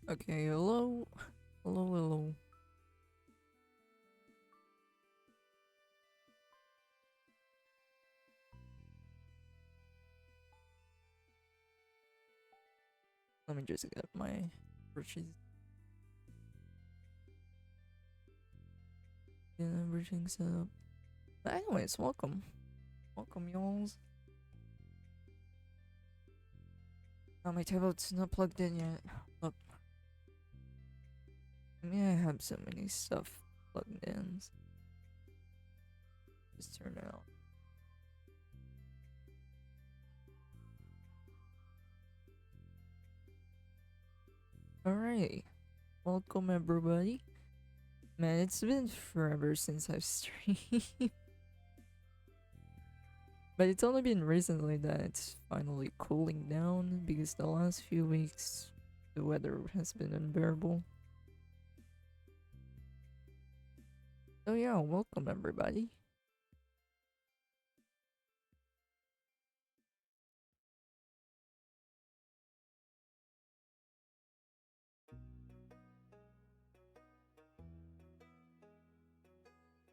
Okay, hello. Hello, hello. Let me just get my purchase. Get everything set up. But anyways, welcome. Welcome, y'alls. Oh, my tablet's not plugged in yet. Look. I mean, I have so many stuff plugged in. Just turn it on. Alright. Welcome, everybody. Man, it's been forever since I've streamed. But it's only been recently that it's finally cooling down because the last few weeks the weather has been unbearable. So yeah, welcome everybody.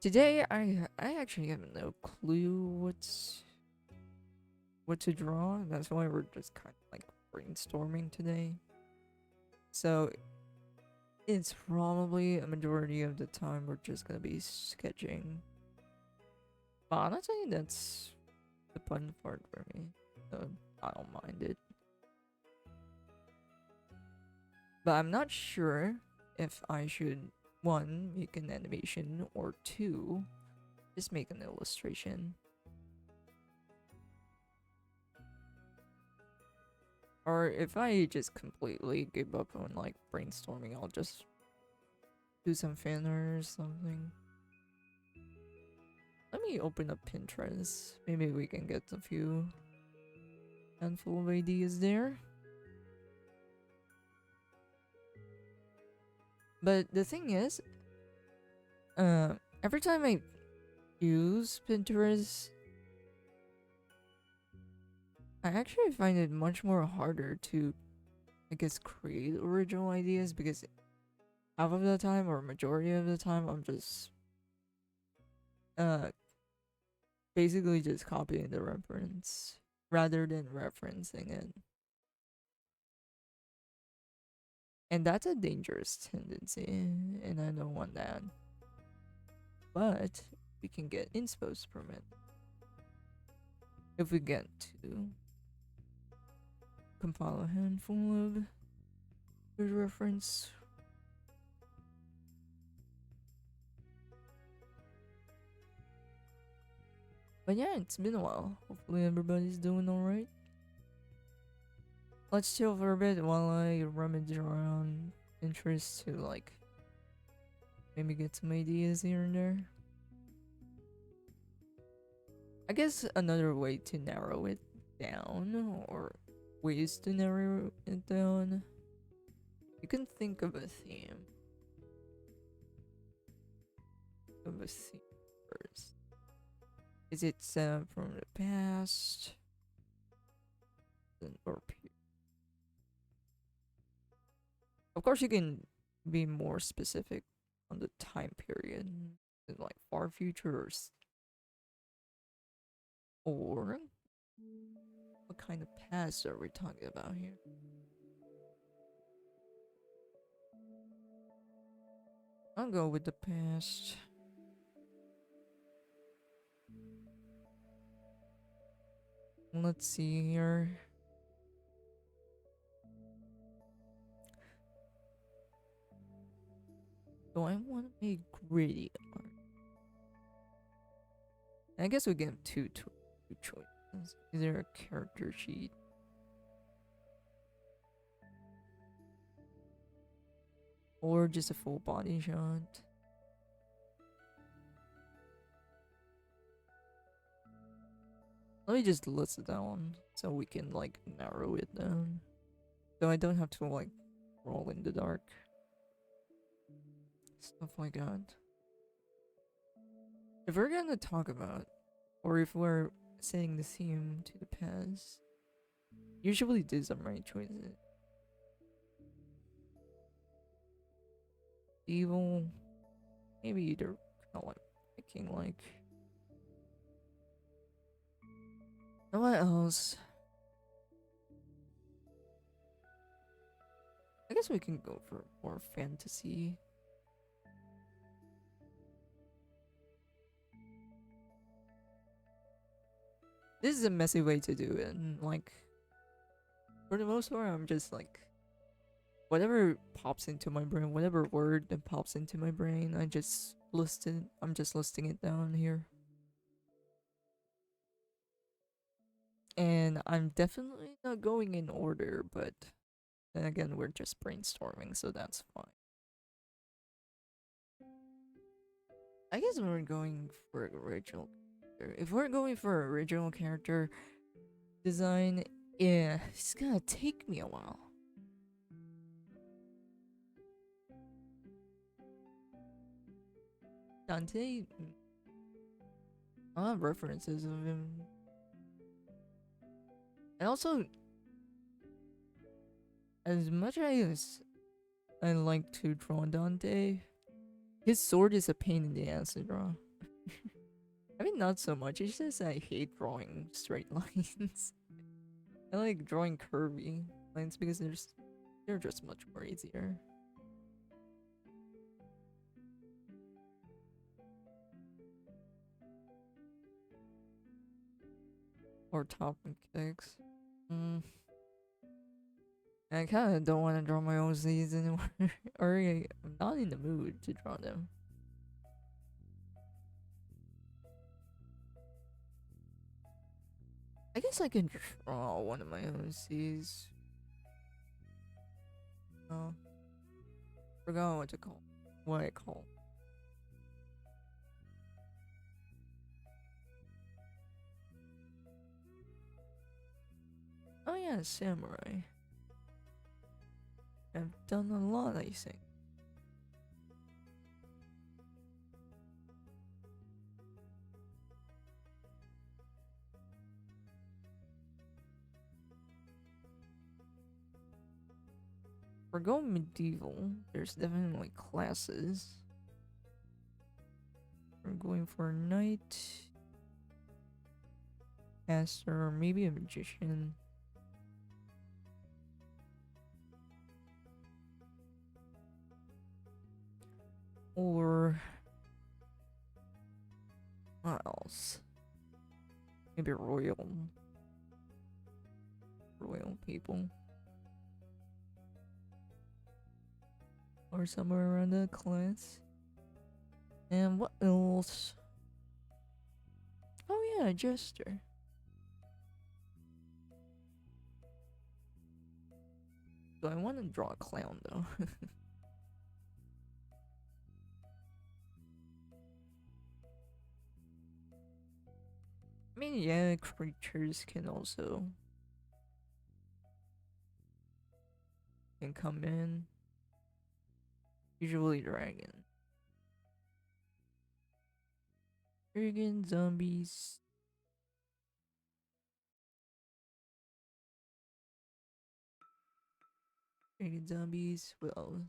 Today I actually have no clue what to draw. That's why we're just kind of like brainstorming today. So it's probably a majority of the time we're just gonna be sketching. But honestly, that's the fun part for me. So I don't mind it. But I'm not sure if I should, one, make an animation, or two, just make an illustration. Or if I just completely give up on like brainstorming, I'll just do some fan art or something. Let me open up Pinterest. Maybe we can get a few handful of ideas there. But the thing is, every time I use Pinterest, I actually find it much more harder to, I guess, create original ideas because half of the time or majority of the time I'm just uh basically just copying the reference rather than referencing it. And that's a dangerous tendency, and I don't want that. But we can get inspos from it if we get to compile a handful of good reference. But yeah, it's been a while. Hopefully everybody's doing alright. Let's chill for a bit while I rummage around Pinterest to like maybe get some ideas here and there. I guess another way to narrow it down, or ways to narrow it down, you can think of a theme. Of a theme first. Is it from the past? Or of course, you can be more specific on the time period, like far future, or what kind of past are we talking about here? I'll go with the past. Let's see here. Do I want to make gritty art? I guess we get two choices. Is there a character sheet? Or just a full body shot? Let me just list it down so we can like narrow it down. So I don't have to like roll in the dark. Stuff like that. If we're gonna talk about, or if we're setting the theme to the past, usually these are my choices. Evil, maybe either kind of like picking like. And what else? I guess we can go for more fantasy. This is a messy way to do it, and like for the most part, I'm just like whatever pops into my brain, whatever word that pops into my brain, I just listed. I'm just listing it down here, and I'm definitely not going in order. But then again, we're just brainstorming, so that's fine. I guess we're going for original character. If we're going for original character design, yeah, it's gonna take me a while. Dante, a lot of references of him. And also, as much as I like to draw Dante, his sword is a pain in the ass to draw. I mean, not so much. It's just I hate drawing straight lines. I like drawing curvy lines because they're just much more easier. Or top and kicks. Mm. I kind of don't want to draw my OCs anymore. Or I'm not in the mood to draw them. I guess I can draw one of my OCs. Oh, forgot what to call. What I call. Oh yeah, samurai. I've done a lot, I think. We're going medieval. There's definitely classes. We're going for a knight, caster, or maybe a magician. Or what else? Maybe royal people. Or somewhere around that class. And what else? Oh yeah, jester. So I want to draw a clown though. I mean, yeah, creatures can also can come in. Usually dragon. Dragon, zombies. Dragon, zombies. Well,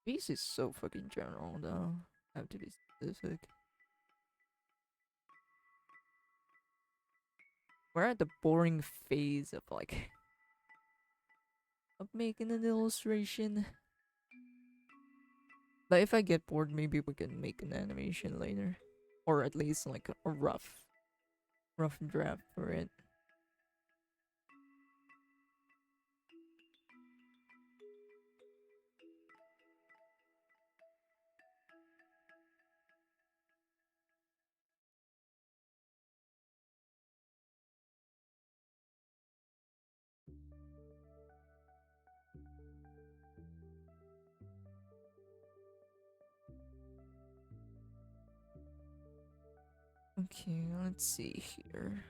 beast is so fucking general though. I have to be specific. We're at the boring phase of like of making an illustration. But if I get bored, maybe we can make an animation later. Or at least like a rough draft for it. Okay, let's see here.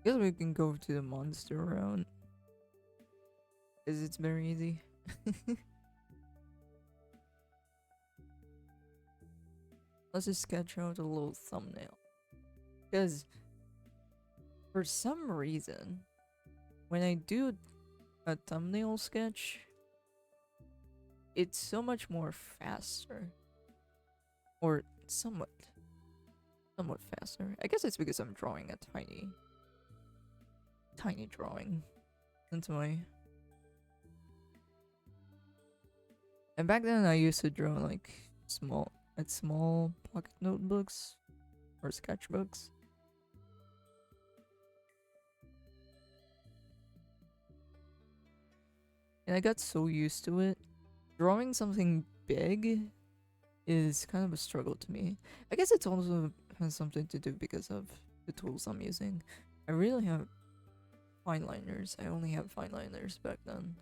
Guess we can go to the monster round. Cause it's very easy. Let's just sketch out a little thumbnail. Because for some reason, when I do a thumbnail sketch, it's so much more faster. Or somewhat faster. I guess it's because I'm drawing a tiny drawing into my. And back then I used to draw like small pocket notebooks or sketchbooks. And I got so used to it. Drawing something big is kind of a struggle to me. I guess it also has something to do because of the tools I'm using. I really have fine liners. I only have fine liners back then.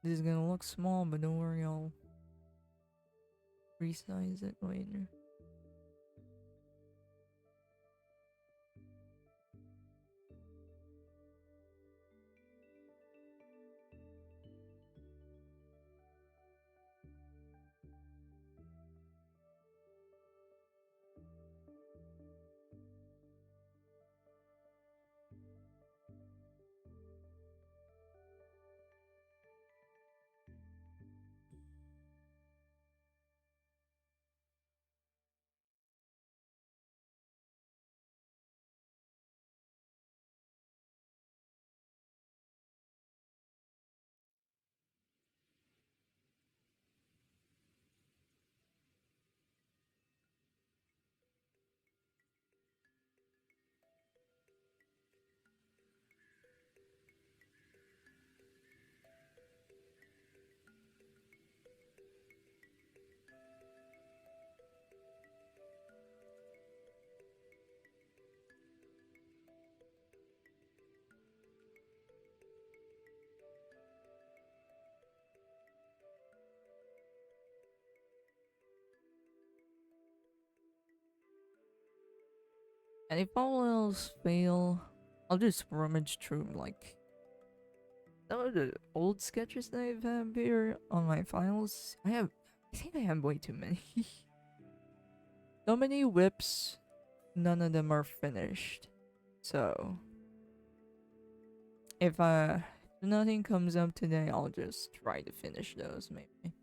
This is gonna look small, but don't worry, I'll resize it later. And if all else fail, I'll just rummage through like some of the old sketches that I've had here on my files. I think I have way too many. So many whips, none of them are finished. So if nothing comes up today, I'll just try to finish those maybe.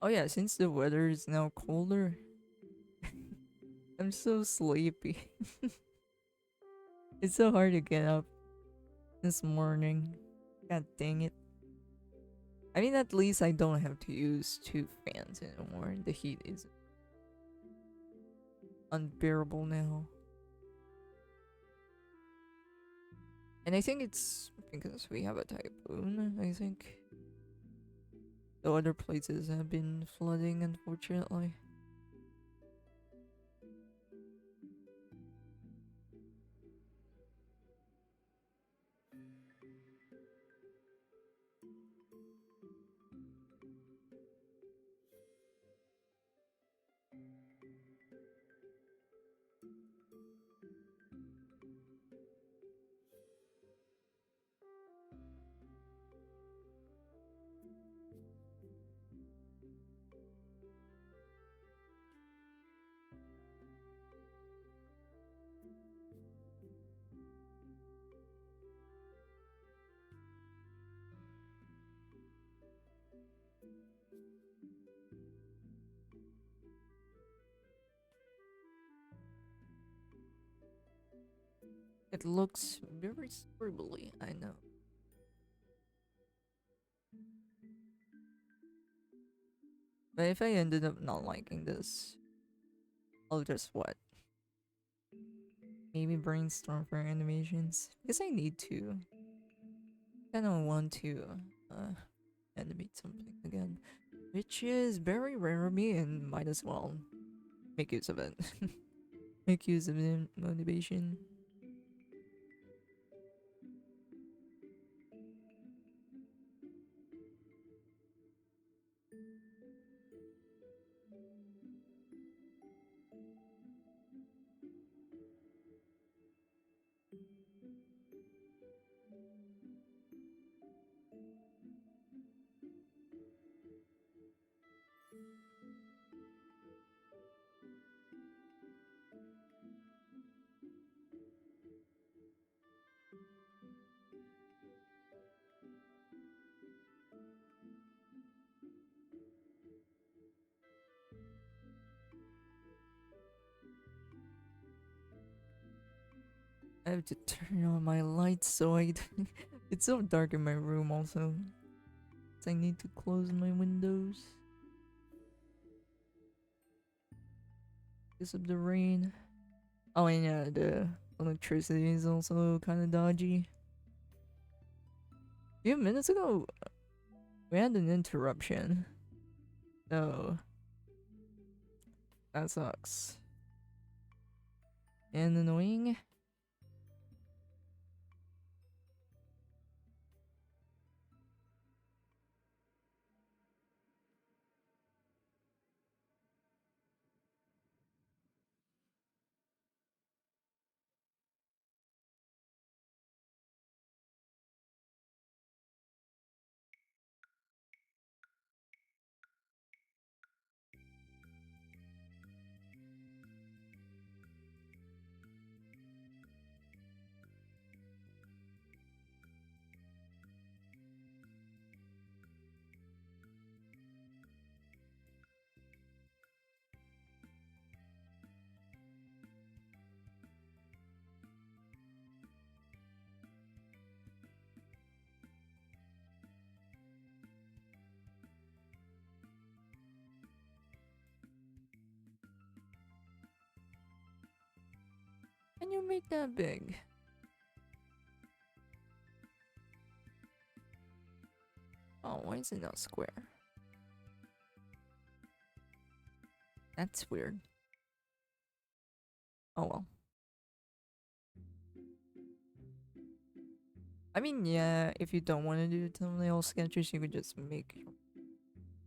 Oh yeah, since the weather is now colder, I'm so sleepy. It's so hard to get up this morning. God dang it. I mean, at least I don't have to use two fans anymore. The heat is unbearable now. And I think it's because we have a typhoon, I think. The other places have been flooding, unfortunately. It looks very scribbly, I know. But if I ended up not liking this, I'll just what? Maybe brainstorm for animations. Because I need to. I don't want to uh, animate something again. Which is very rare of me and might as well make use of it. Make use of the motivation. I have to turn on my lights so I. It's so dark in my room also. So I need to close my windows. Because of the rain. Oh, and yeah, the electricity is also kind of dodgy. A few minutes ago, we had an interruption. So, that sucks. And annoying. Can you make that big? Oh, why is it not square? That's weird. Oh well. I mean, yeah, if you don't want to do thumbnail sketches, you could just make it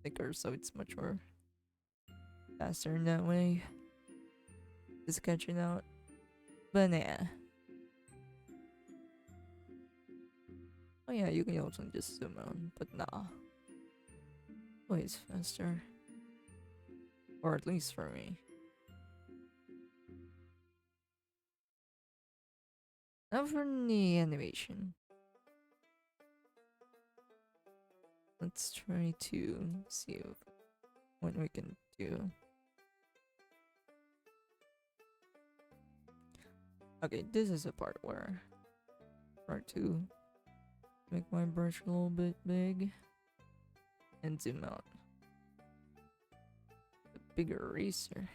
thicker so it's much more faster in that way to sketch it out. But nah. Oh yeah, you can also just zoom on, but nah. Always faster. Or at least for me. Now for the animation. Let's try to see what we can do. Okay, this is a part where I try to make my brush a little bit big and zoom out. A bigger eraser.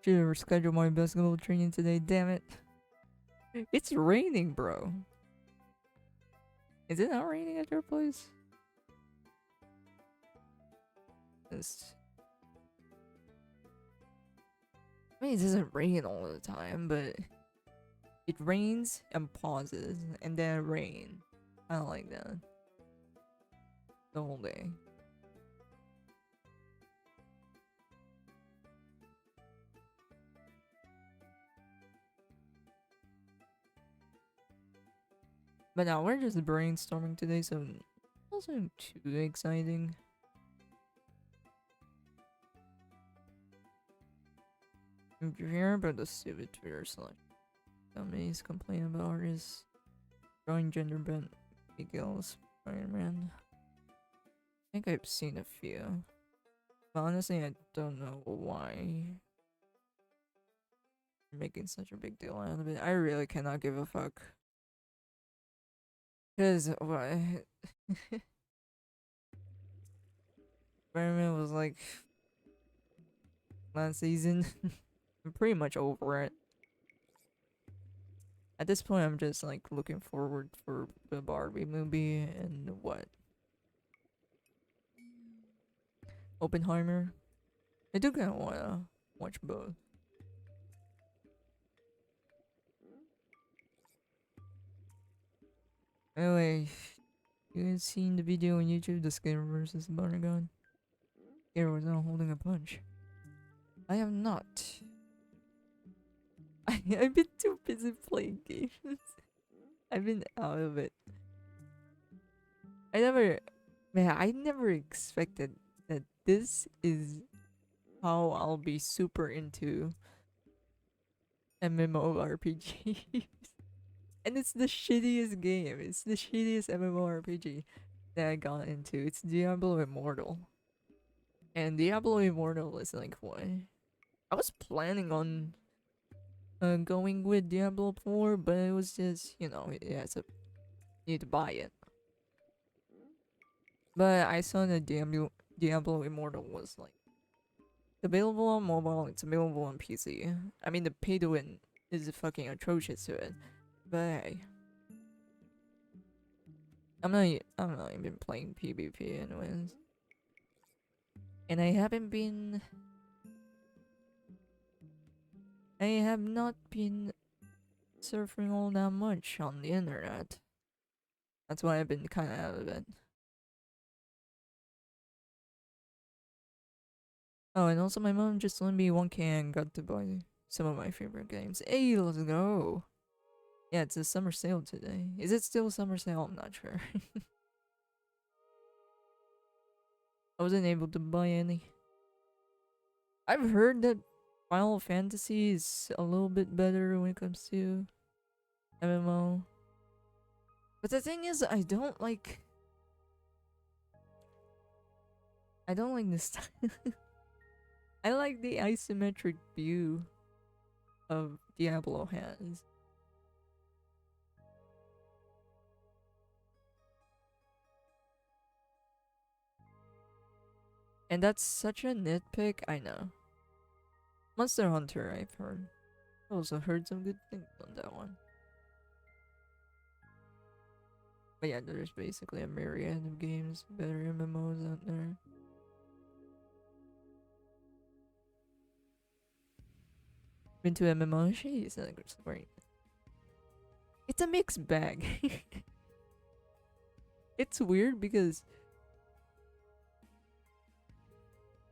Should have rescheduled my basketball training today, damn it. It's raining, bro. Is it not raining at your place? It's... I mean, it doesn't rain all the time, but it rains and pauses, and then rain. I don't like that. The whole day. But now we're just brainstorming today, so it wasn't too exciting. If you hear about the stupid Twitter selection, dummies complain about artists drawing gender bent Miguel's Spider-Man. I think I've seen a few. But honestly, I don't know why you're making such a big deal out of it. I really cannot give a fuck. Because, what? Spider-Man was like last season. I'm pretty much over it. At this point, I'm just like looking forward for the Barbie movie and what? Oppenheimer. I do kind of wanna watch both. Anyway, you guys seen the video on YouTube, the Skater versus Barnagon? Skater was not holding a punch. I have not. I've been too busy playing games. I've been out of it. I never expected that this is how I'll be super into MMORPGs. And it's the shittiest game. It's the shittiest MMORPG that I got into. It's Diablo Immortal. And Diablo Immortal is like what? I was planning on going with Diablo 4, but it was just, you know, you need to buy it. But I saw that Diablo Immortal was like available on mobile, it's available on PC. I mean, the pay to win is fucking atrocious to it. But hey, I'm not even playing PvP anyways. And I have not been surfing all that much on the internet. That's why I've been kinda out of it. Oh, and also my mom just lent me 1K and got to buy some of my favorite games. Hey, let's go! Yeah, it's a summer sale today. Is it still a summer sale? I'm not sure. I wasn't able to buy any. I've heard that Final Fantasy is a little bit better when it comes to MMO. But the thing is, I don't like this. I like the isometric view of Diablo has. And that's such a nitpick, I know. Monster Hunter, I've heard. I also heard some good things on that one. But yeah, there's basically a myriad of games, better MMOs out there. Been to MMO? Jeez, that's great. It's a mixed bag. It's weird because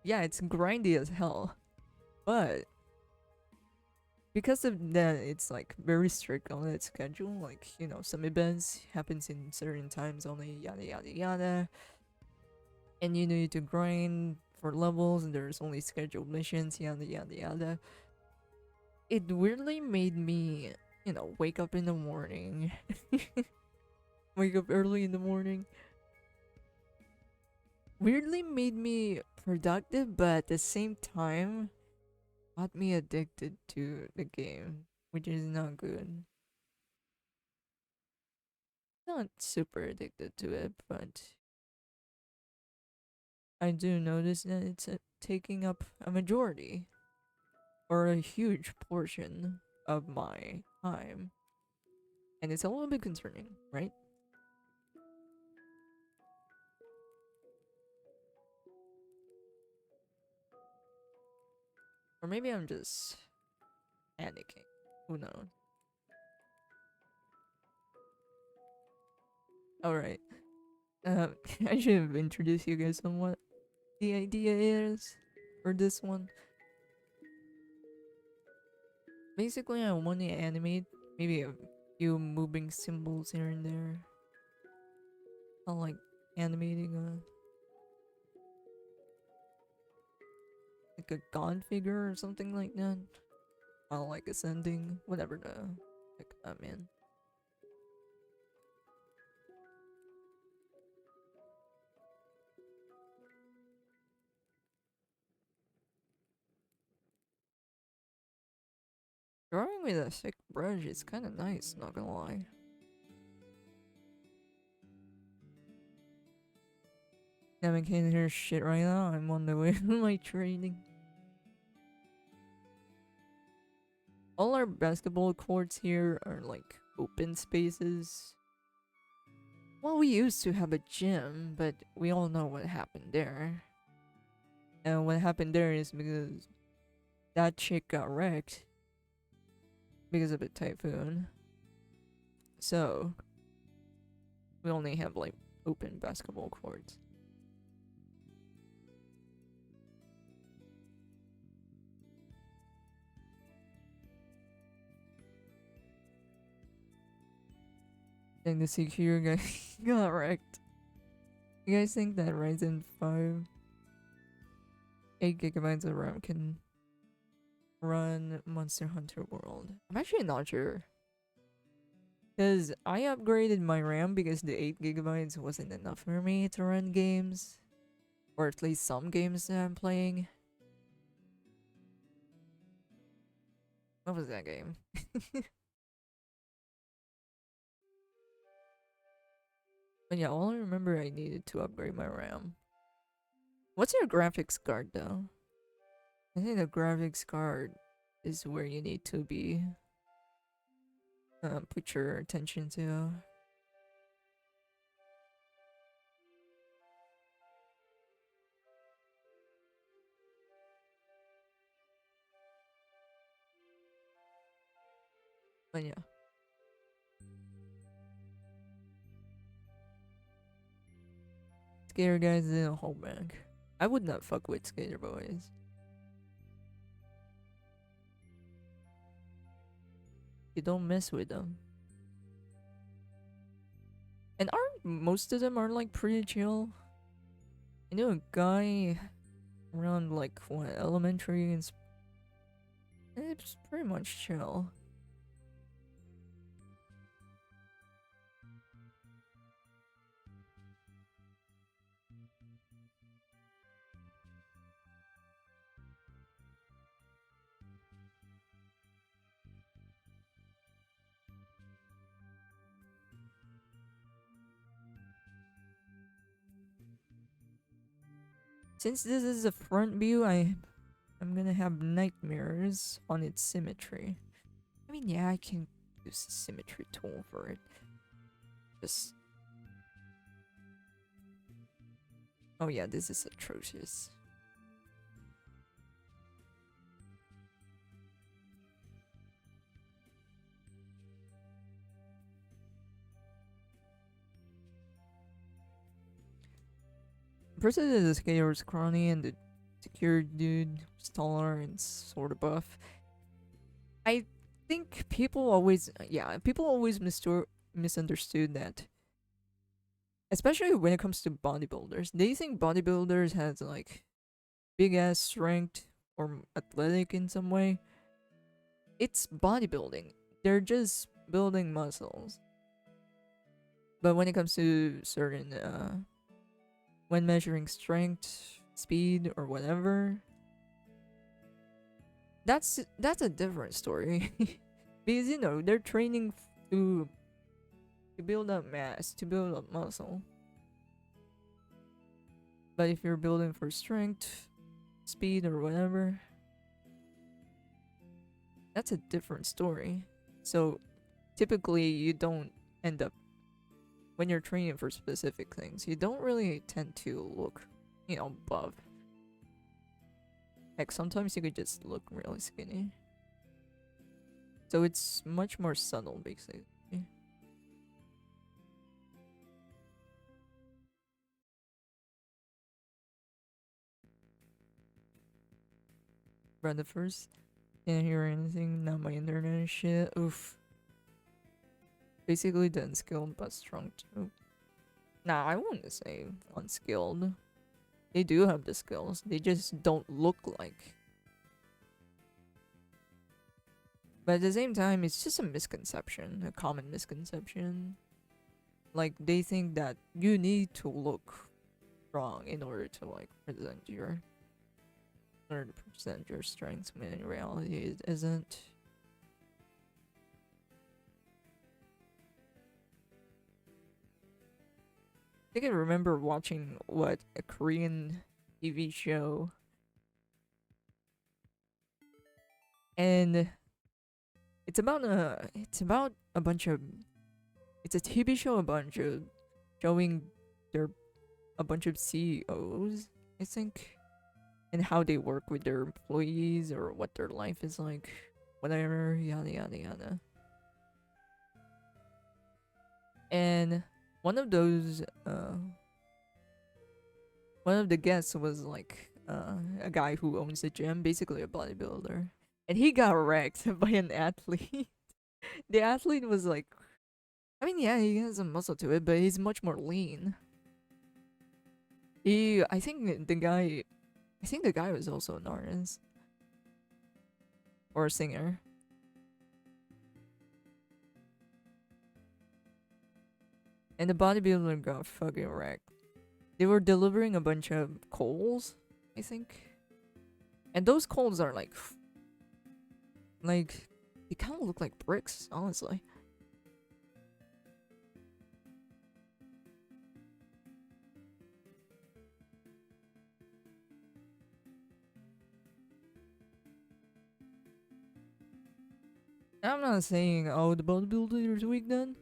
yeah, it's grindy as hell. But because of that, it's like very strict on its schedule. Like, you know, some events happens in certain times only, yada yada yada. And you need to grind for levels, and there's only scheduled missions, yada yada yada. It weirdly made me, you know, wake up in the morning. Wake up early in the morning. Weirdly made me productive, but at the same time got me addicted to the game, which is not good. Not super addicted to it, but I do notice that it's taking up a majority or a huge portion of my time, and it's a little bit concerning, right? Or maybe I'm just panicking. Who knows? All right. I should have introduced you guys on what the idea is for this one. Basically, I want to animate maybe a few moving symbols here and there. Not like animating like a god figure or something like that. While like ascending, whatever the heck I'm in. Drawing with a thick brush is kind of nice, not gonna lie. Damn, I can't hear shit right now. I'm on the way to my training. All our basketball courts here are like open spaces. Well, we used to have a gym, but we all know what happened there. And what happened there is because that chick got wrecked because of a typhoon. So, we only have like open basketball courts. And the secure guy got wrecked. You guys think that Ryzen 5 8 gigabytes of RAM can run Monster Hunter World? I'm actually not sure. Because I upgraded my RAM because the 8 gigabytes wasn't enough for me to run games. Or at least some games that I'm playing. What was that game? But yeah, all I remember I needed to upgrade my RAM. What's your graphics card though? I think the graphics card is where you need to be put your attention to. But yeah. Skater guys didn't hold back. I would not fuck with skater boys. You don't mess with them. And aren't most of them are like pretty chill? I knew a guy around like what elementary and it's pretty much chill. Since this is a front view, I'm gonna have nightmares on its symmetry. I mean, yeah, I can use the symmetry tool for it. Just oh yeah, this is atrocious. person is a skater is scrawny and the security dude is taller and sort of buff. I think people always, yeah, people always misunderstood that, especially when it comes to bodybuilders. They think bodybuilders has like big ass strength or athletic in some way. It's bodybuilding. They're just building muscles. But when it comes to certain when measuring strength, speed, or whatever, that's a different story. Because they're training to build up mass, to build up muscle. But if you're building for strength, speed, or whatever, that's a different story. So typically you don't end up, when you're training for specific things, you don't really tend to look, buff. Like sometimes you could just look really skinny. So it's much more subtle, basically. Brother first. Can't hear anything, not my internet and shit. Oof. Basically the unskilled but strong too. Nah, I wouldn't say unskilled. They do have the skills. They just don't look like. But at the same time, it's just a misconception, a common misconception. Like they think that you need to look strong in order to present your strengths, when in reality it isn't. I think I remember watching a Korean TV show, and it's about a bunch of, it's a TV show, showing their a bunch of CEOs, I think, and how they work with their employees or what their life is like, whatever, yada yada yada. And one of those one of the guests was like a guy who owns a gym, basically a bodybuilder, and he got wrecked by an athlete. The athlete was like, I mean, yeah, he has some muscle to it, but he's much more lean. I think the guy was also an artist or a singer. And the bodybuilder got fucking wrecked. They were delivering a bunch of coals, I think. And those coals are like they kind of look like bricks, honestly. I'm not saying, oh, the bodybuilder is weak then.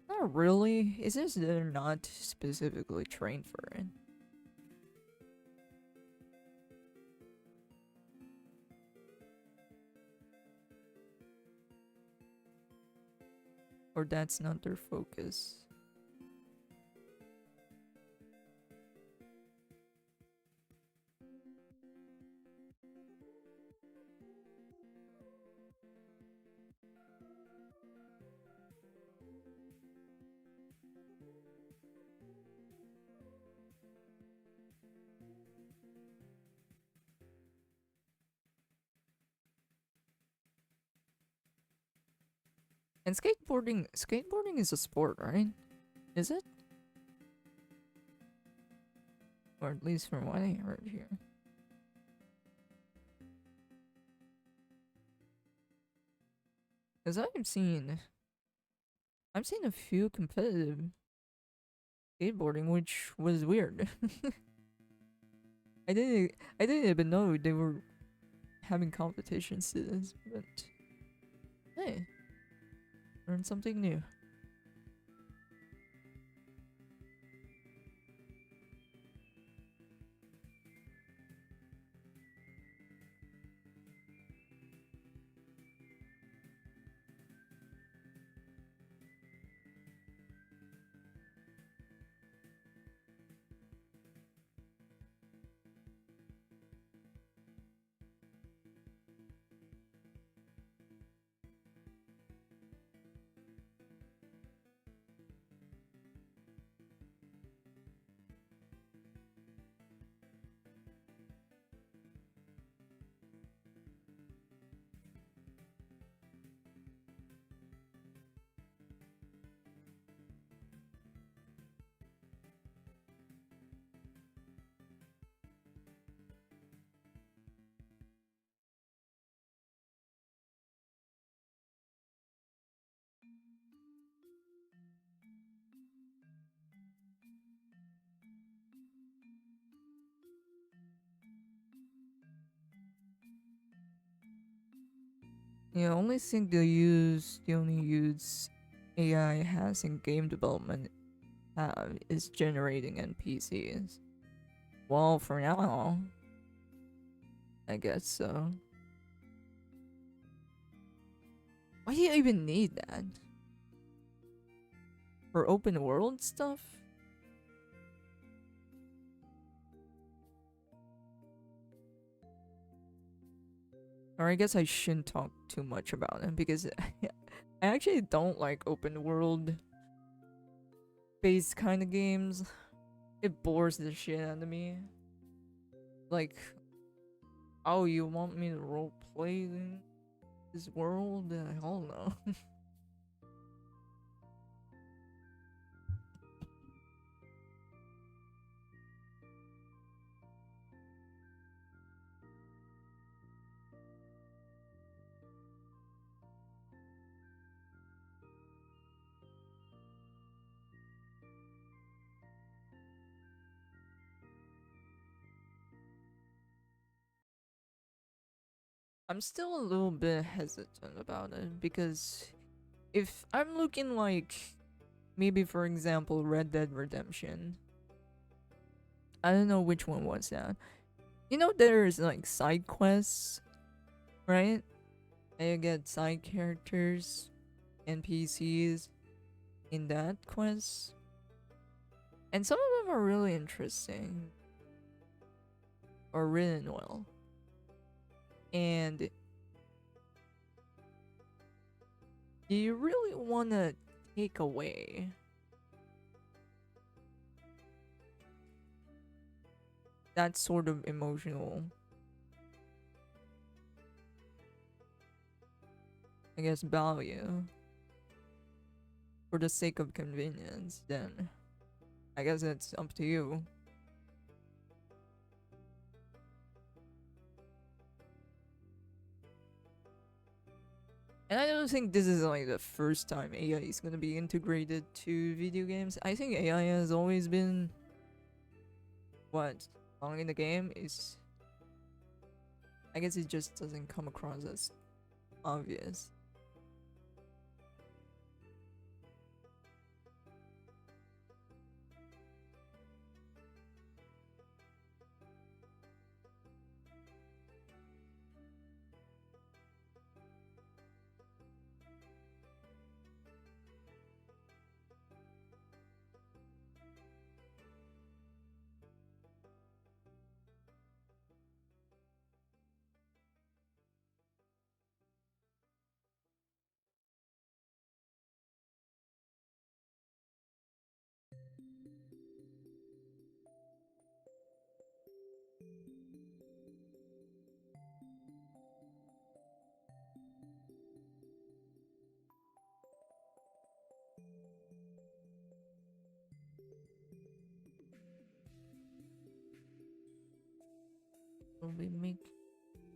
Not really. It's just they're not specifically trained for it. Or that's not their focus. And skateboarding is a sport, right? Is it? Or at least from what I heard here. Because I've seen a few competitive skateboarding, which was weird. I didn't even know they were having competitions to this, but hey, learn something new. Yeah, only thing the only use AI has in game development is generating NPCs. Well, for now, I guess so. Why do you even need that? For open world stuff? Or I guess I shouldn't talk too much about it because I actually don't like open world based kind of games. It bores the shit out of me. Like, oh, you want me to roleplay in this world? Hell no. I'm still a little bit hesitant about it because if I'm looking like maybe for example Red Dead Redemption, I don't know which one was that. You know there's like side quests, right? And you get side characters, NPCs in that quest. And some of them are really interesting or written well. And do you really want to take away that sort of emotional, I guess, value for the sake of convenience? Then I guess it's up to you. And I don't think this is like the first time AI is gonna be integrated to video games. I think AI has always been what long in the game is. I guess it just doesn't come across as obvious. Will be make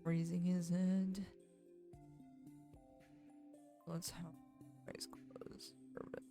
raising his head. Let's have eyes closed for a bit.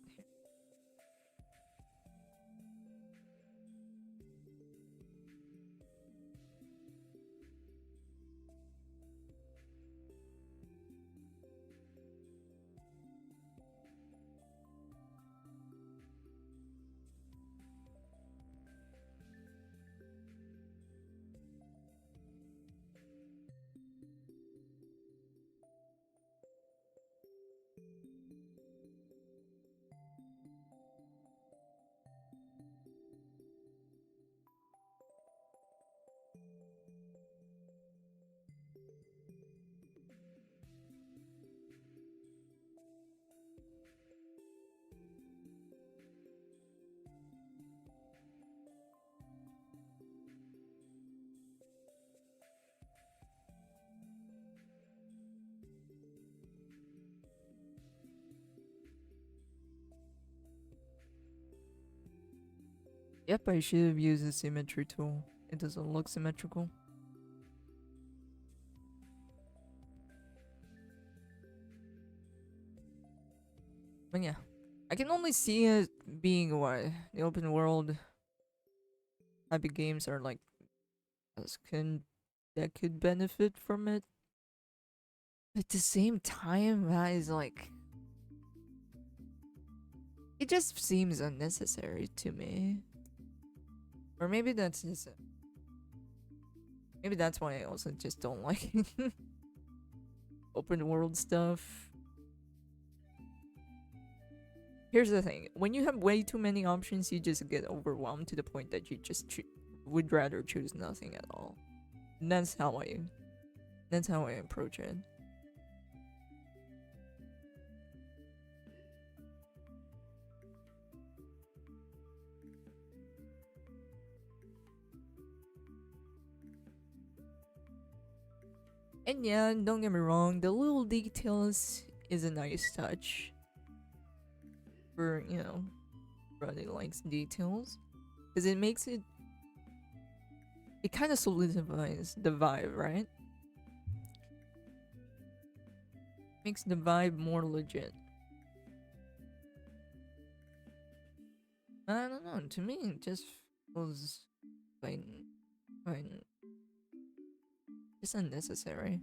Yep, I should have used the symmetry tool. It doesn't look symmetrical. But yeah, I can only see it being what the open world type of games are like. As can that could benefit from it. At the same time, that is like, it just seems unnecessary to me. Or maybe that's just, maybe that's why I also just don't like open world stuff. Here's the thing: when you have way too many options, you just get overwhelmed to the point that you just would rather choose nothing at all. And that's how I approach it. And yeah, don't get me wrong, the little details is a nice touch. For, you know, Brother likes details. Because it makes it, it kind of solidifies the vibe, right? Makes the vibe more legit. I don't know, to me it just feels fine, fine, just unnecessary.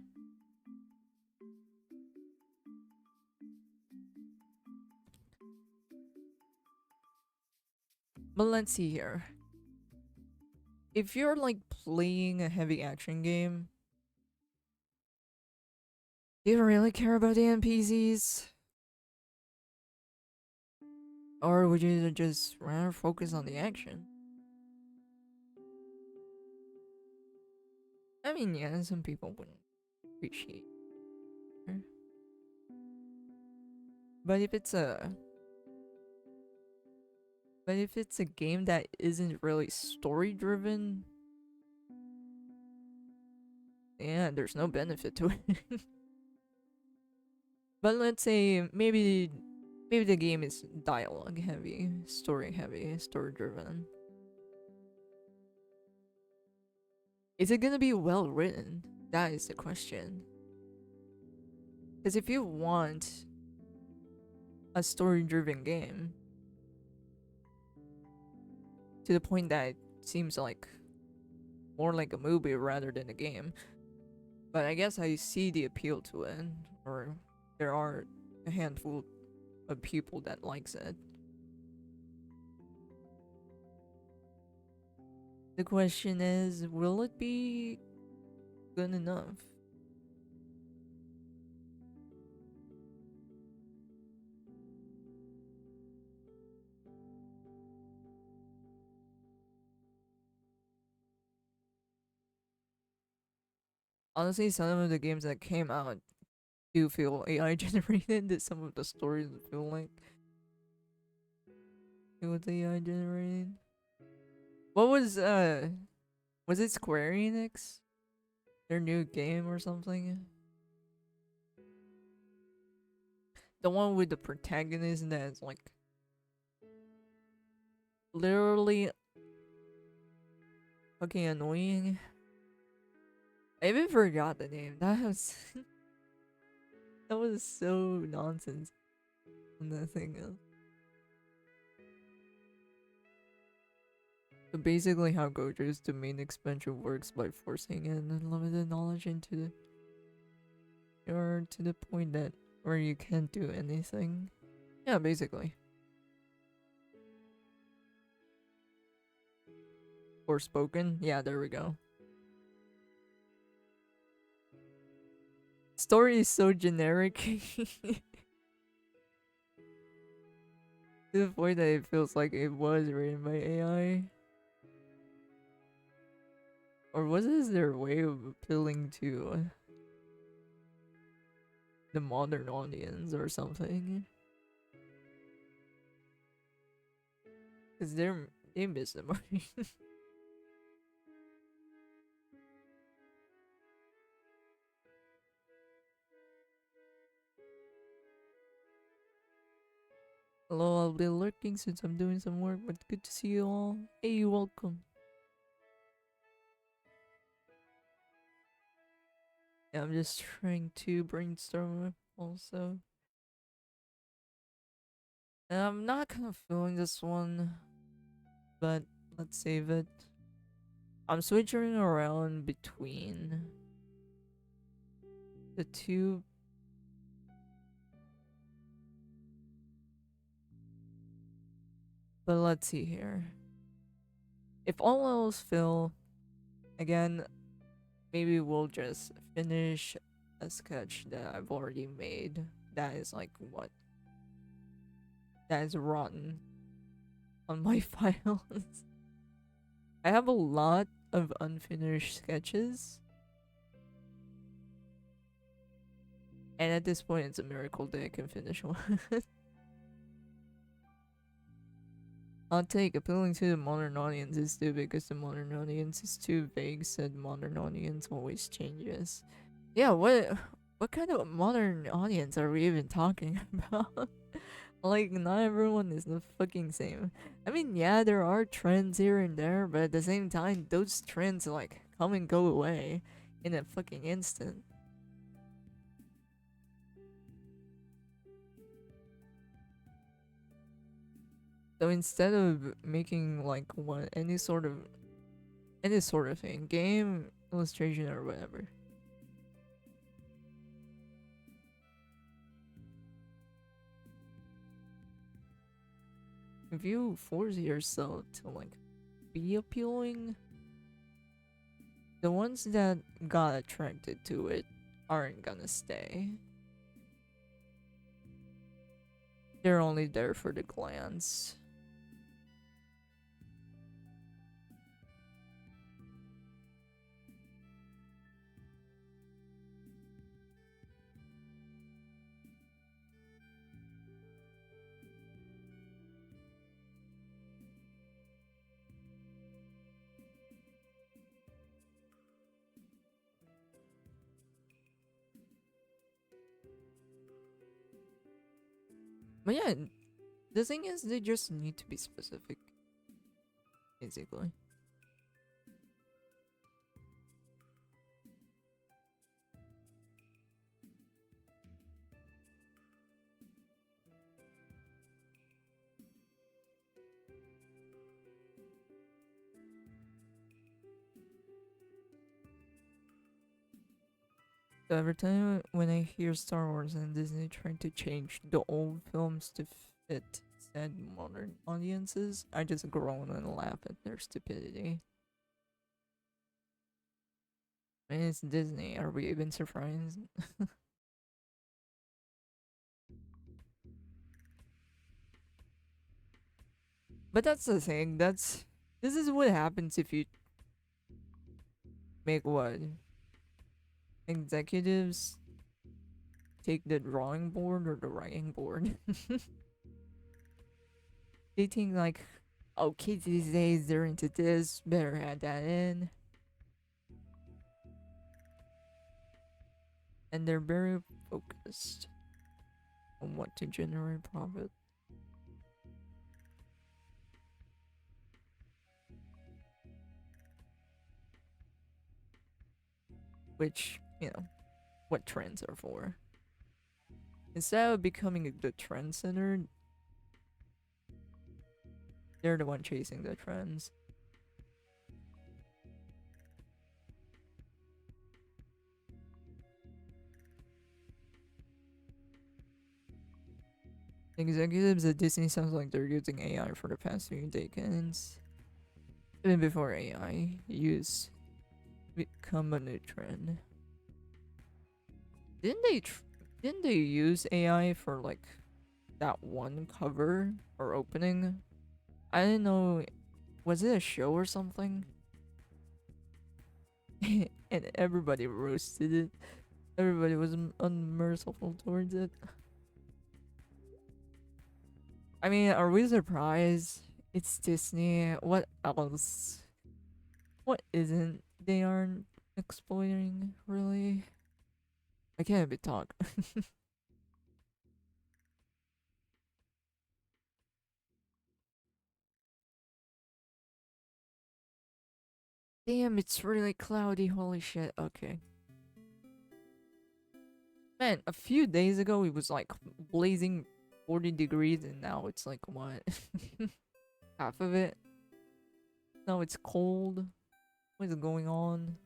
But let's see here. If you're like playing a heavy action game, do you really care about the NPCs? Or would you just rather focus on the action? I mean, yeah, some people wouldn't appreciate it. But if it's a but if it's a game that isn't really story driven, yeah, there's no benefit to it. But let's say maybe the game is dialogue heavy, story driven. Is it gonna be well written? That is the question. Because if you want a story driven game to the point that it seems like more like a movie rather than a game, but I guess I see the appeal to it, or there are a handful of people that likes it. The question is, will it be good enough? Honestly, some of the games that came out do feel AI generated. That some of the stories feel like it was AI generated. What was it Square Enix? Their new game or something? The one with the protagonist that's like literally fucking annoying. I even forgot the name. That was that was so nonsense on that thing. So basically, how Gojo's the main expansion works by forcing in unlimited knowledge into the, or to the point that where you can't do anything. Yeah, basically. Or spoken. Yeah, there we go. Story is so generic to the point that it feels like it was written by AI. Or was this their way of appealing to the modern audience or something? Because they miss the money. Hello, I'll be lurking since I'm doing some work, but good to see you all. Hey, welcome. Yeah, I'm just trying to brainstorm also. And I'm not kind of feeling this one, but let's save it. I'm switching around between the two But let's see here. If all else fail, again, maybe we'll just finish a sketch that I've already made. That is like what? That is rotten on my files. I have a lot of unfinished sketches. And at this point, it's a miracle that I can finish one. I'll take appealing to the modern audience is stupid because the modern audience is too vague, said modern audience always changes. Yeah, what kind of modern audience are we even talking about? Like, not everyone is the fucking same. I mean, yeah, there are trends here and there, but at the same time, those trends like come and go away in a fucking instant. So instead of making like what any sort of thing, game, illustration, or whatever, if you force yourself to like be appealing, the ones that got attracted to it aren't gonna stay. They're only there for the glance. But yeah, the thing is, they just need to be specific, basically. So every time when I hear Star Wars and Disney trying to change the old films to fit said modern audiences, I just groan and laugh at their stupidity. I mean, it's Disney. Are we even surprised? But that's the thing. This is what happens if you make what executives take the drawing board or the writing board. They think like, oh, kids these days they're into this. Better add that in. And they're very focused on what to generate profit. Which, what trends are for. Instead of becoming the trend center, they're the one chasing the trends. Executives at Disney sounds like they're using AI for the past few decades. Even before AI used become a new trend. Didn't they use AI for like that one cover or opening? I didn't know. Was it a show or something? And everybody roasted it. Everybody was unmerciful towards it. I mean, are we surprised? It's Disney. What else? What isn't they aren't exploiting, really? I can't be talk. Damn, it's really cloudy. Holy shit. Okay. Man, a few days ago it was like blazing 40 degrees and now it's like what? Half of it? Now it's cold. What is going on?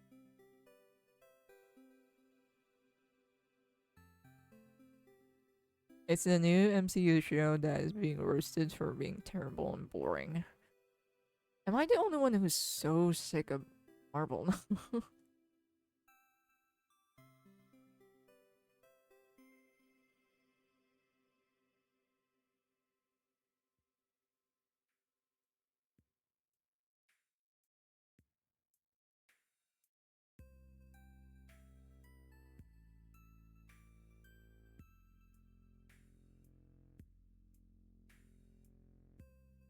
It's a new MCU show that is being roasted for being terrible and boring. Am I the only one who's so sick of Marvel now?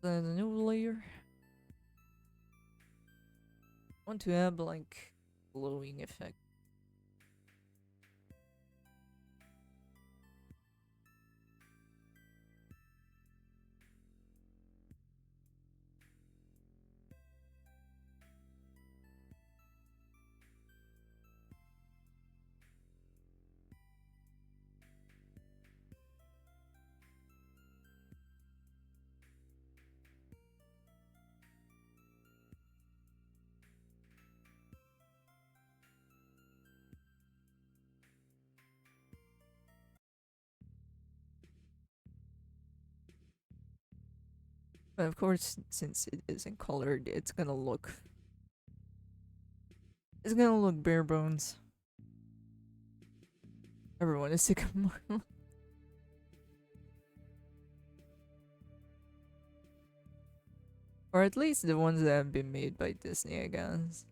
The new layer. Want to have like glowing effect. But of course, since it isn't colored, it's gonna look bare bones. Everyone is sick of Marvel. Or at least the ones that have been made by Disney, I guess.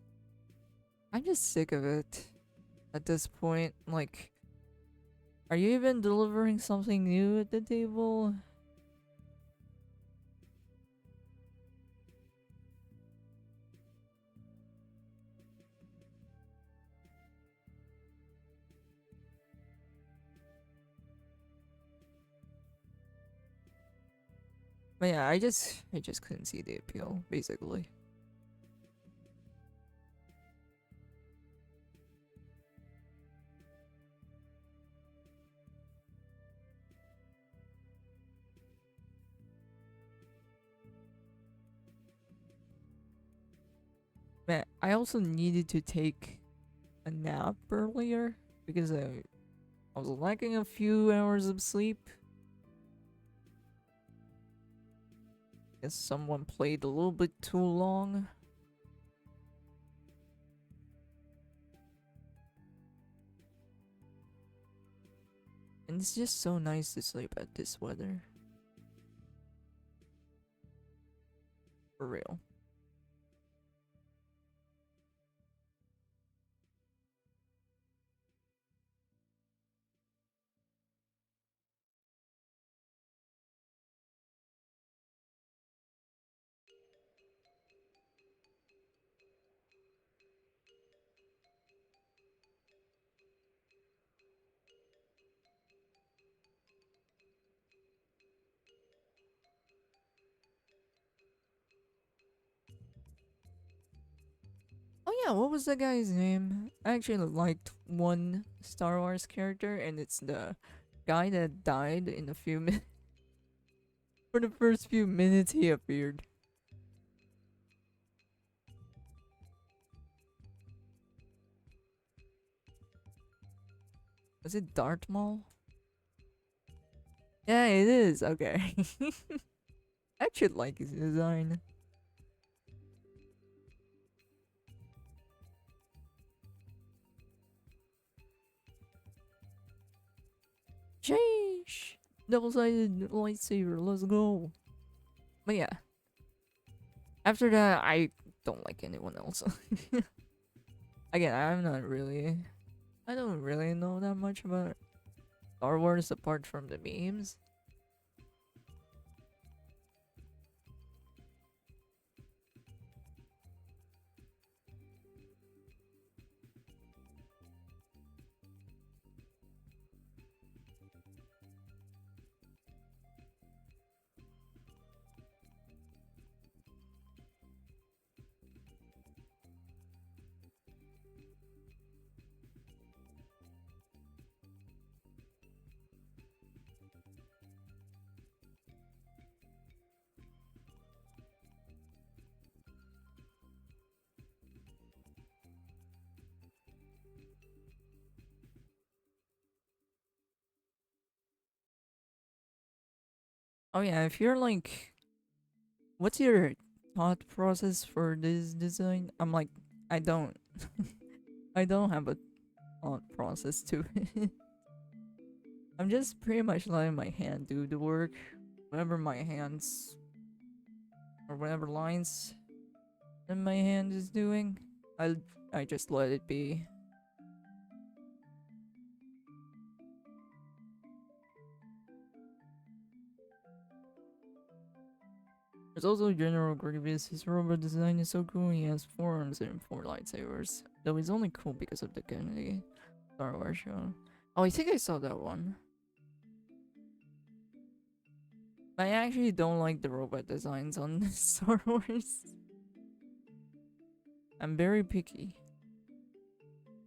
I'm just sick of it at this point. Like, are you even delivering something new at the table? But yeah, I just couldn't see the appeal, basically. Man, I also needed to take a nap earlier because I was lacking a few hours of sleep. Guess someone played a little bit too long. And it's just so nice to sleep at this weather. For real. Oh yeah, what was the guy's name? I actually liked one Star Wars character, and it's the guy that died in a few minutes. For the first few minutes he appeared. Was it Darth Maul? Yeah, it is. Okay. I actually like his design. Sheesh! Double-sided lightsaber, let's go. But yeah, after that, I don't like anyone else. Again, I don't really know that much about Star Wars apart from the memes. Oh yeah, if you're like, what's your thought process for this design? I'm like, I don't, I don't have a thought process to it. I'm just pretty much letting my hand do the work. Whatever my hands or whatever lines that my hand is doing, I just let it be. There's also General Grievous. His robot design is so cool. He has 4 arms and 4 lightsabers. Though he's only cool because of the Kennedy Star Wars show. Oh, I think I saw that one. I actually don't like the robot designs on Star Wars. I'm very picky.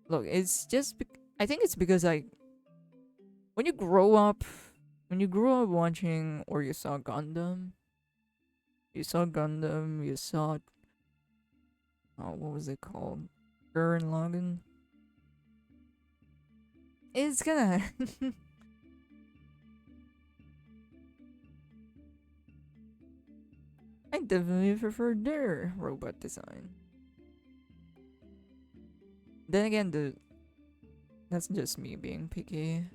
Look, it's just. I think it's because when you grow up, watching or you saw Gundam, you saw what was it called, Gurren Lagann. It's gonna. I definitely prefer their robot design. Then again, that's just me being picky.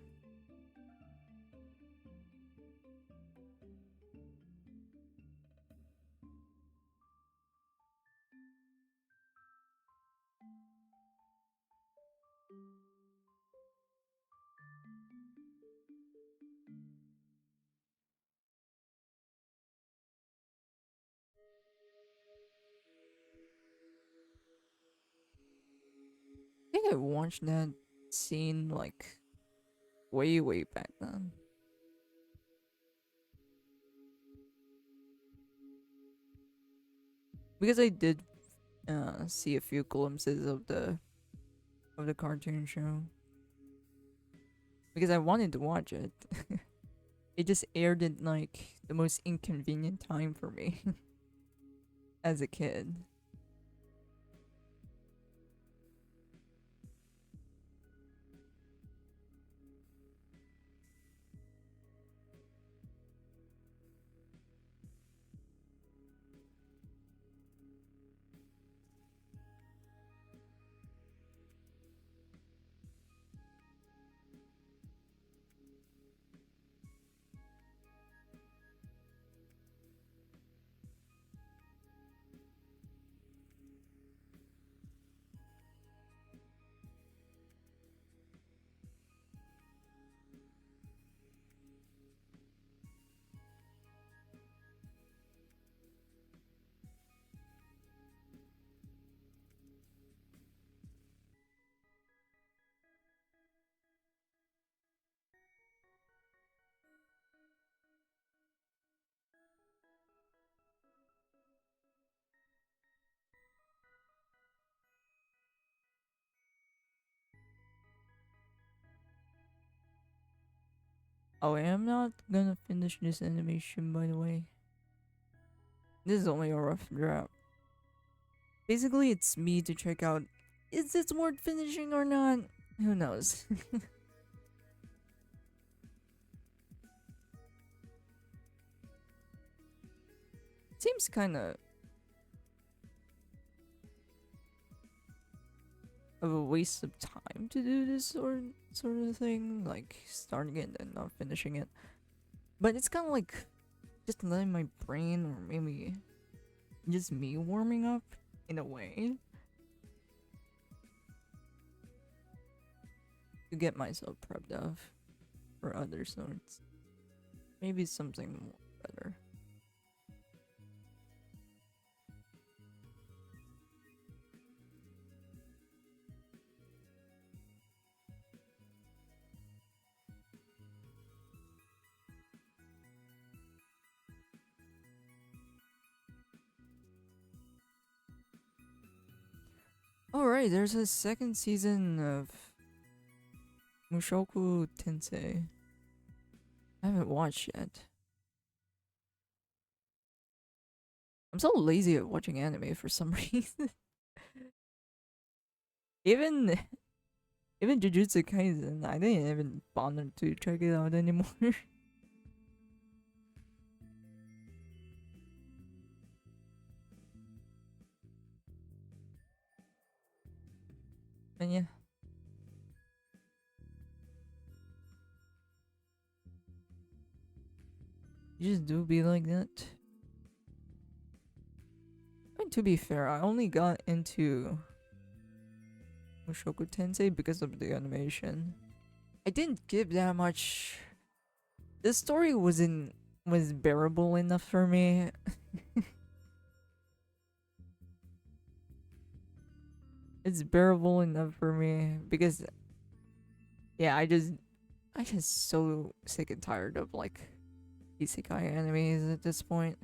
I think I watched that scene like way back then. Because I did see a few glimpses of the cartoon show. Because I wanted to watch it. It just aired at like the most inconvenient time for me as a kid. Oh, I am not gonna finish this animation, by the way. This is only a rough draft. Basically, it's me to check out, is this worth finishing or not? Who knows? Seems kind of a waste of time to do this sort of thing, like starting it and not finishing it. But it's kind of like just letting my brain, or maybe just me warming up in a way to get myself prepped up for other sorts. Maybe something more better. Alright, there's a second season of Mushoku Tensei. I haven't watched yet. I'm so lazy at watching anime for some reason. even even Jujutsu Kaisen, I didn't even bother to check it out anymore. And yeah, you just do be like that. And to be fair, I only got into Mushoku Tensei because of the animation. I didn't give that much. The story was bearable enough for me. It's bearable enough for me because yeah, I just so sick and tired of like isekai animes at this point.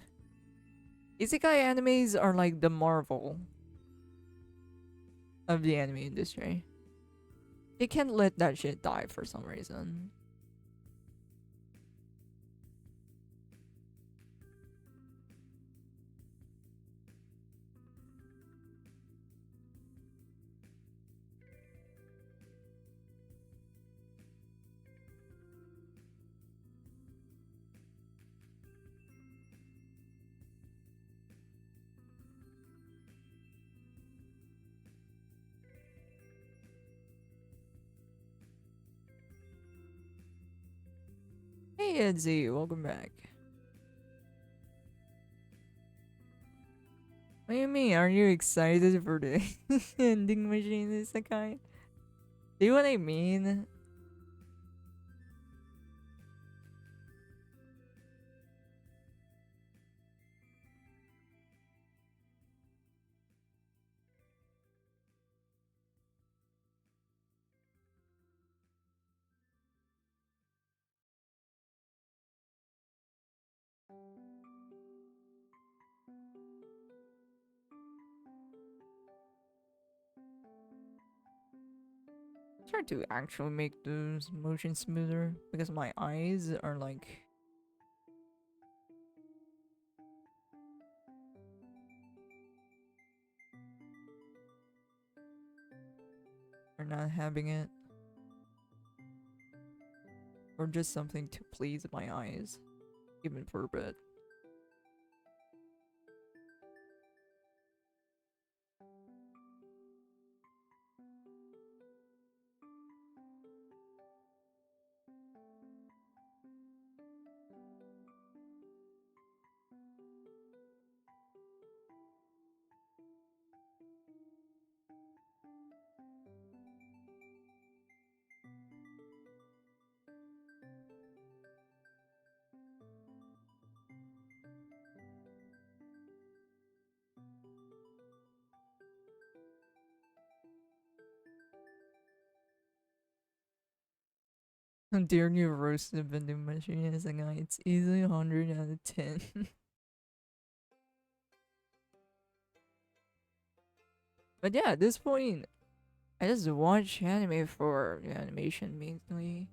Isekai animes are like the Marvel of the anime industry. They can't let that shit die for some reason. Hey Edsy, welcome back. What do you mean? Are you excited for the ending machine isekai? Do you know what I mean? Try to actually make the motion smoother because my eyes are like are not having it, or just something to please my eyes, even for a bit. Dear new roasted vending machine is a guy. It's easily 100 out of 10. But yeah, at this point, I just watch anime for the animation mainly.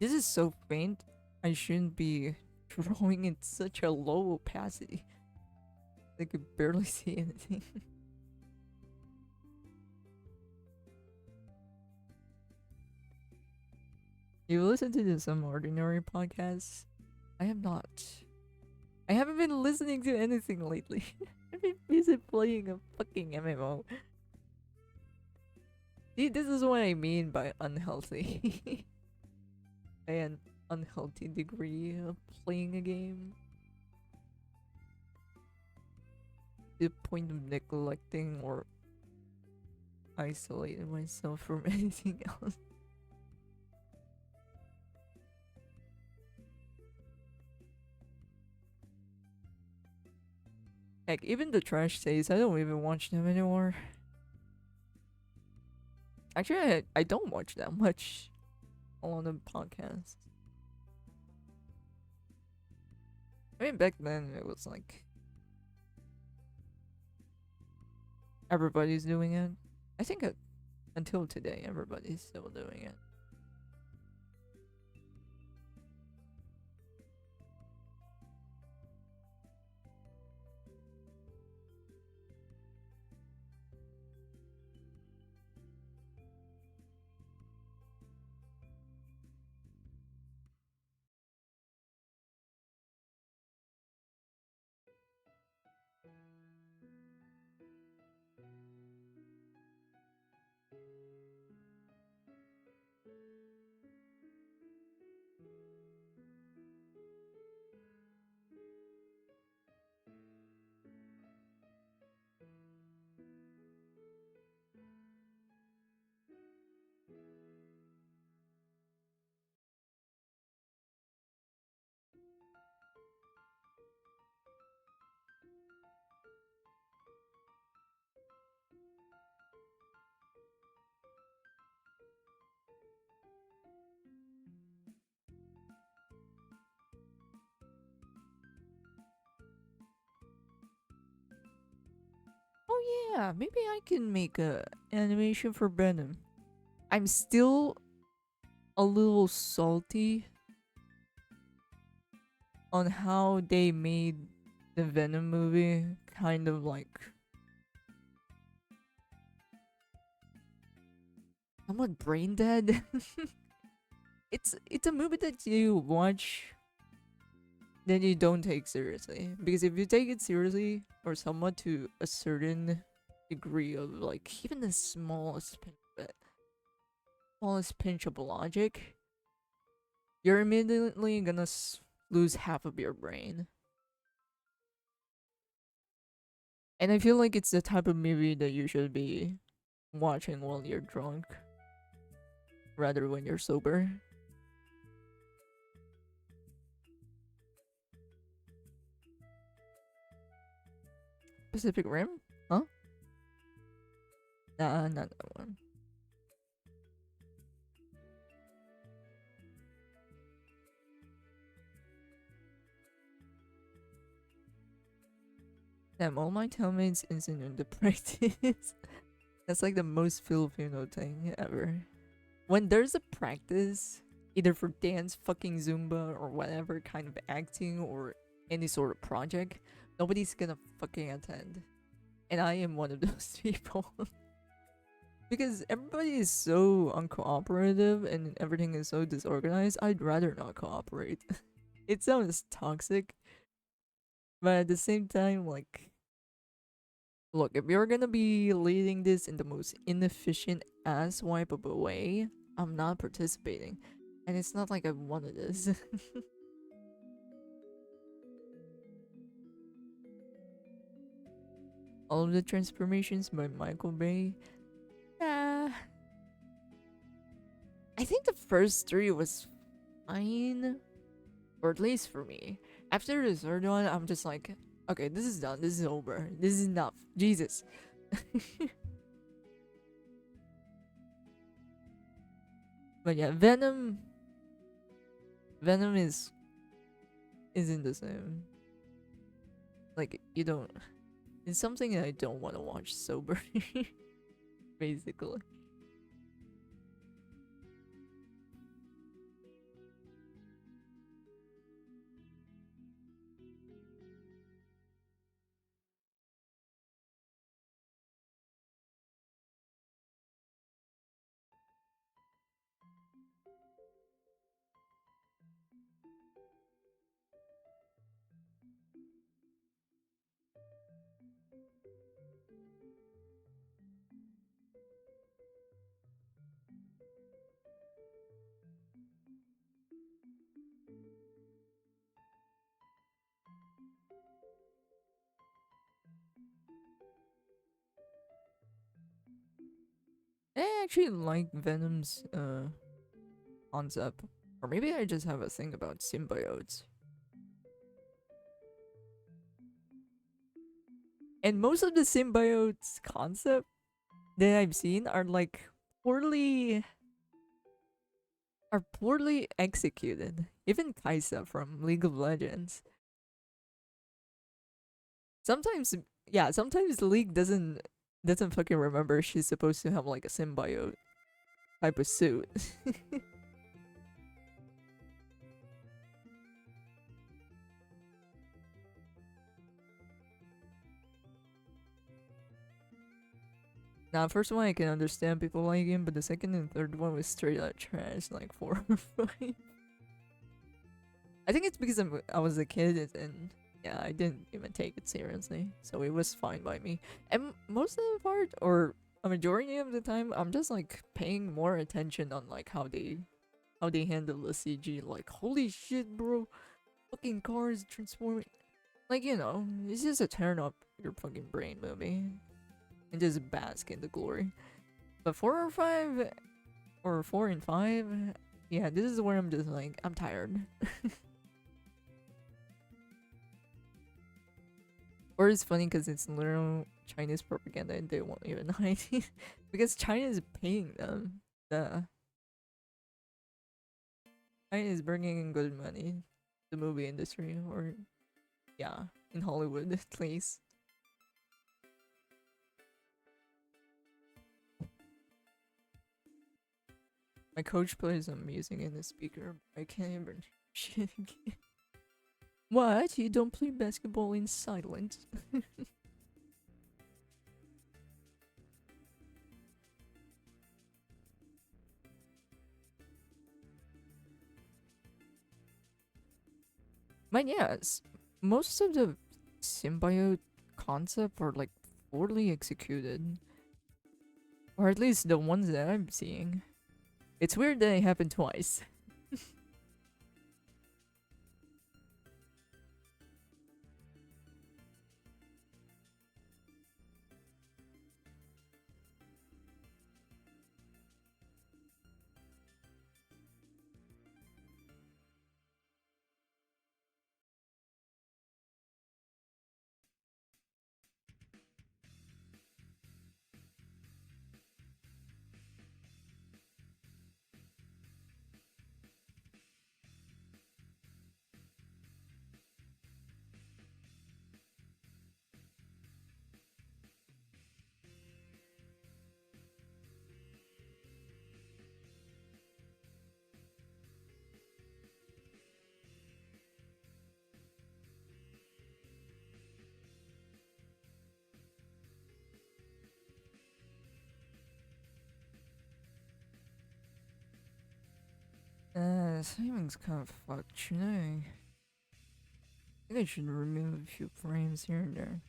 This is so faint. I shouldn't be drawing in such a low opacity. I could barely see anything. You listen to Some Ordinary podcasts? I have not. I haven't been listening to anything lately. I've been busy playing a fucking MMO. See, this is what I mean by unhealthy. By an unhealthy degree of playing a game. The point of neglecting or isolating myself from anything else. Heck, even the trash says I don't even watch them anymore. Actually, I don't watch that much on the podcast. I mean, back then it was like everybody's doing it. I think until today, everybody's still doing it. Oh yeah, maybe I can make a animation for Venom. I'm still a little salty on how they made the Venom movie kind of like somewhat brain dead. It's a movie that you watch then you don't take seriously, because if you take it seriously or somewhat to a certain degree of like even the smallest pinch of logic, you're immediately gonna lose half of your brain. And I feel like it's the type of movie that you should be watching while you're drunk rather when you're sober. Pacific Rim? Huh? Nah, not that one. Damn, all my teammates isn't in the practice. That's like the most Filipino thing ever. When there's a practice, either for dance, fucking Zumba, or whatever kind of acting or any sort of project, nobody's gonna fucking attend. And I am one of those people. Because everybody is so uncooperative and everything is so disorganized, I'd rather not cooperate. It sounds toxic, but at the same time, like, look, if you're gonna be leading this in the most inefficient ass wipe of a way, I'm not participating. And it's not like I wanted this. All of the transformations by Michael Bay. Nah. I think the first three was fine. Or at least for me. After the third one, I'm just like, okay, this is done. This is over. This is enough. Jesus. But yeah, Venom isn't the same. Like you don't. It's something I don't want to watch sober. Basically. I actually like Venom's concept. Or maybe I just have a thing about symbiotes. And most of the symbiotes concept that I've seen poorly are poorly executed. Even Kaisa from League of Legends. sometimes, yeah, sometimes the league doesn't fucking remember she's supposed to have like a symbiote type of suit. Now, first one I can understand people like him, but the second and third one was straight out trash, like 4 or 5. I think it's because I was a kid and yeah, I didn't even take it seriously, so it was fine by me. And most of the part, or a majority of the time, I'm just like paying more attention on like how they handle the CG. Like, holy shit, bro, fucking cars transforming. Like, it's just a turn up your fucking brain movie and just bask in the glory. But 4 or 5, or 4 and 5, yeah, this is where I'm just like, I'm tired. Or it's funny because it's literal Chinese propaganda and they won't even hide it. Because China is paying them. The China is bringing in good money. The movie industry, or yeah, in Hollywood at least. My coach plays some music in the speaker. I can't even shit again. What? You don't play basketball in silence? But yes, most of the symbiote concept are like poorly executed. Or at least the ones that I'm seeing. It's weird that it happened twice. Timing's kind of fucked, I think I should remove a few frames here and there.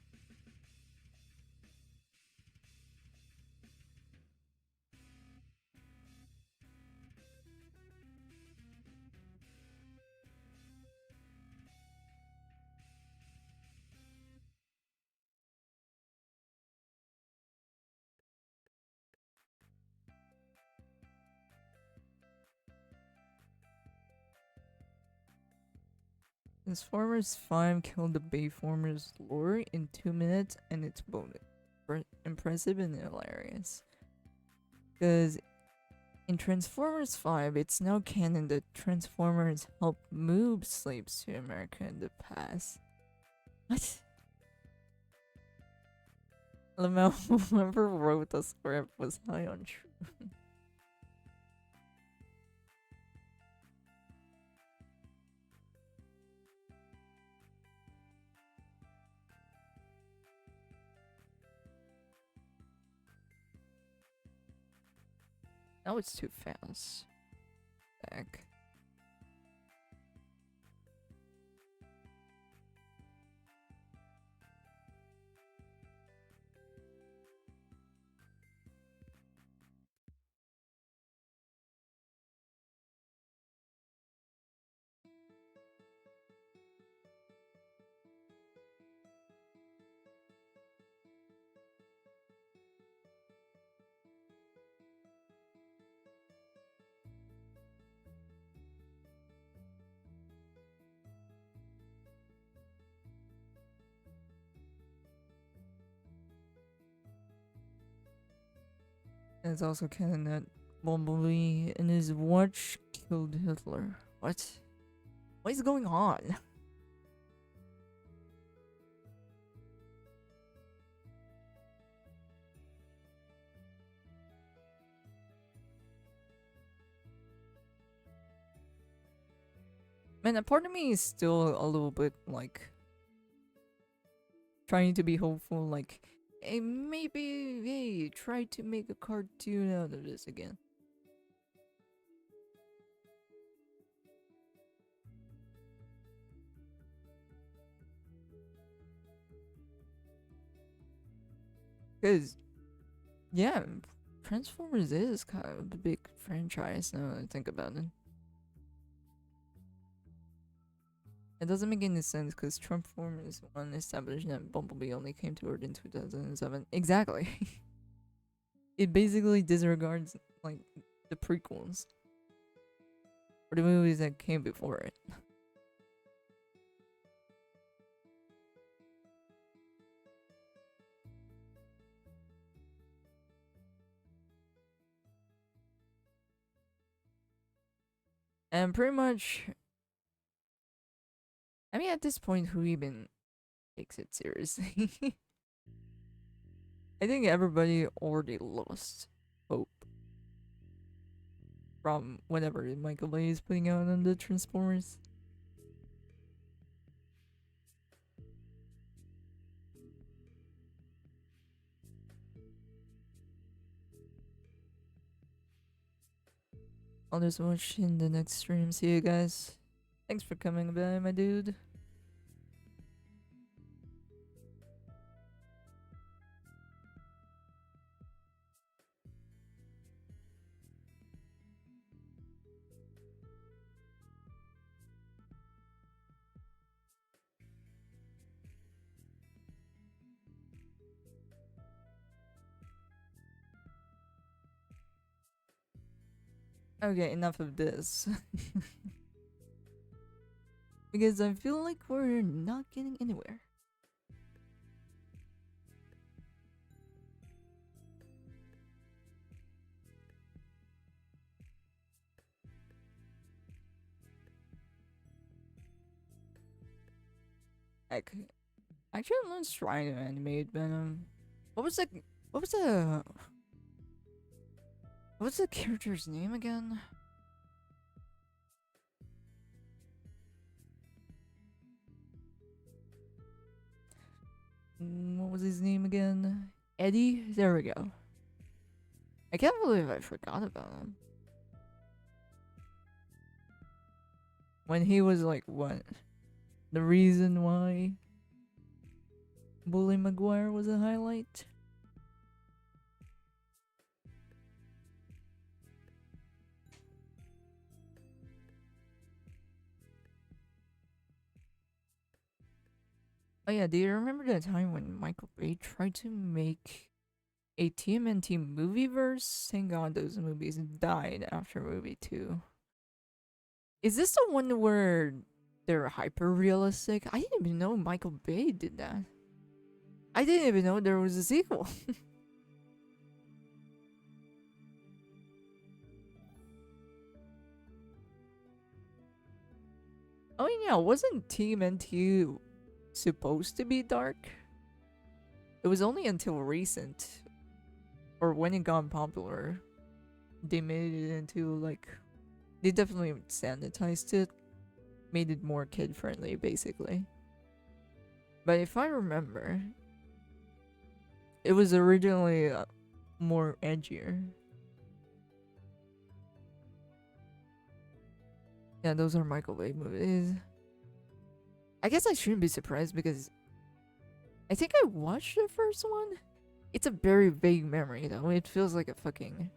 Transformers 5 killed the Bayformers lore in 2 minutes, and it's both impressive and hilarious. Because in Transformers 5, it's now canon that Transformers helped move slaves to America in the past. What? Lamel, whoever wrote the script was high on truth. Now it's too fast. Back. And it's also canon that Bumblebee and his watch killed Hitler. What? What is going on? Man, a part of me is still a little bit like trying to be hopeful, like, hey, maybe, hey, try to make a cartoon out of this again. Because, yeah, Transformers is kind of a big franchise now that I think about it. It doesn't make any sense because Transformers 1 established that Bumblebee only came to Earth in 2007. Exactly. It basically disregards, like, the prequels. Or the movies that came before it. And pretty much, I mean, at this point, who even takes it seriously? I think everybody already lost hope from whatever Michael Bay is putting out on the Transformers. I'll just watch in the next stream. See you guys. Thanks for coming by, my dude. Okay, enough of this. Because I feel like we're not getting anywhere. Like, actually, let's try to animate Venom. What was the what was the what's the character's name again? What was his name again? Eddie? There we go. I can't believe I forgot about him. When he was like, what? The reason why Bully Maguire was a highlight? Oh yeah, do you remember that time when Michael Bay tried to make a TMNT movie verse? Thank God those movies died after movie 2. Is this the one where they're hyper realistic? I didn't even know Michael Bay did that. I didn't even know there was a sequel. Oh yeah, wasn't TMNT supposed to be dark? It was only until recent, or when it got popular, they made it into like, they definitely sanitized it, made it more kid friendly basically. But if I remember, it was originally more edgier. Yeah, those are Michael Bay movies. I guess I shouldn't be surprised because I think I watched the first one. It's a very vague memory though. It feels like a fucking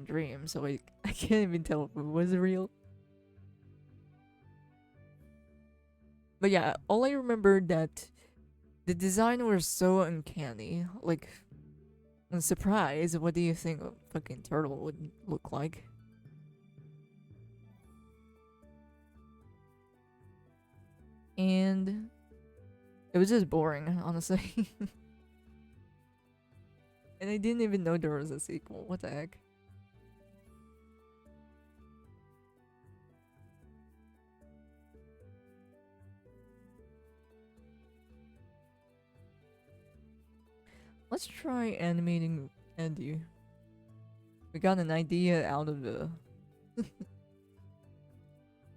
dream, so I can't even tell if it was real. But yeah, all I remember that the design was so uncanny. Like, I'm surprised. What do you think a fucking turtle would look like? And it was just boring, honestly. And I didn't even know there was a sequel. What the heck? Let's try animating Andy. We got an idea out of the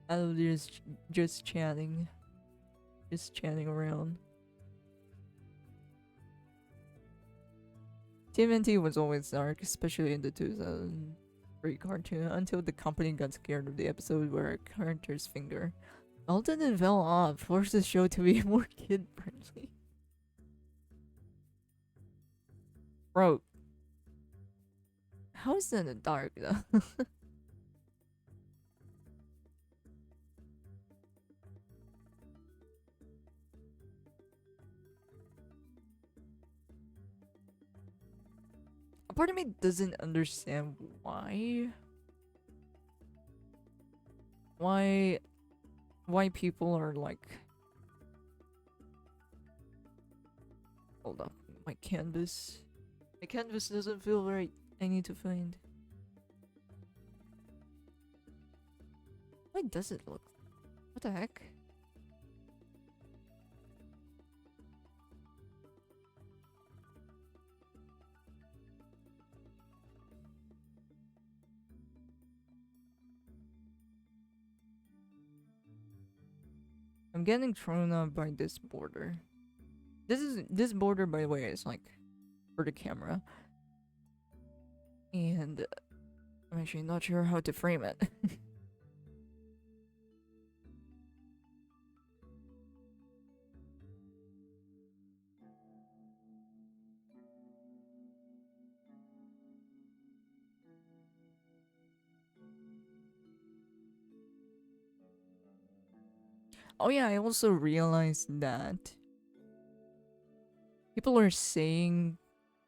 I love just chatting. Just chatting around. TMNT was always dark, especially in the 2003 cartoon, until the company got scared of the episode where a character's finger melted and fell off, forced the show to be more kid-friendly. Bro, how is that in the dark though? A part of me doesn't understand why why people are like, hold up, my canvas doesn't feel right. I need to find, why does it look, what the heck? I'm getting thrown off by this border. This border, by the way, is like for the camera, and I'm actually not sure how to frame it. Oh yeah, I also realized that people are saying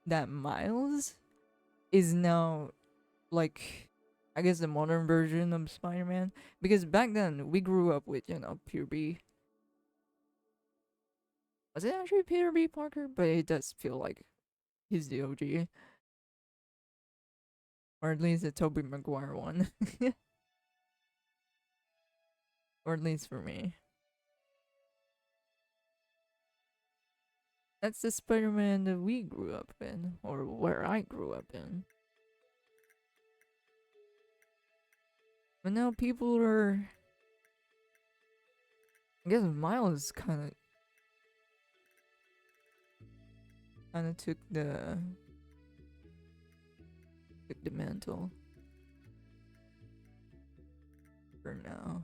that Miles is now like, I guess, the modern version of Spider-Man, because back then we grew up with, you know, Peter B. Was it actually Peter B. Parker? But it does feel like he's the OG, or at least the Tobey Maguire one, or at least for me. That's the Spider-Man that we grew up in, or where I grew up in. But now people are, I guess Miles kind of took the mantle for now.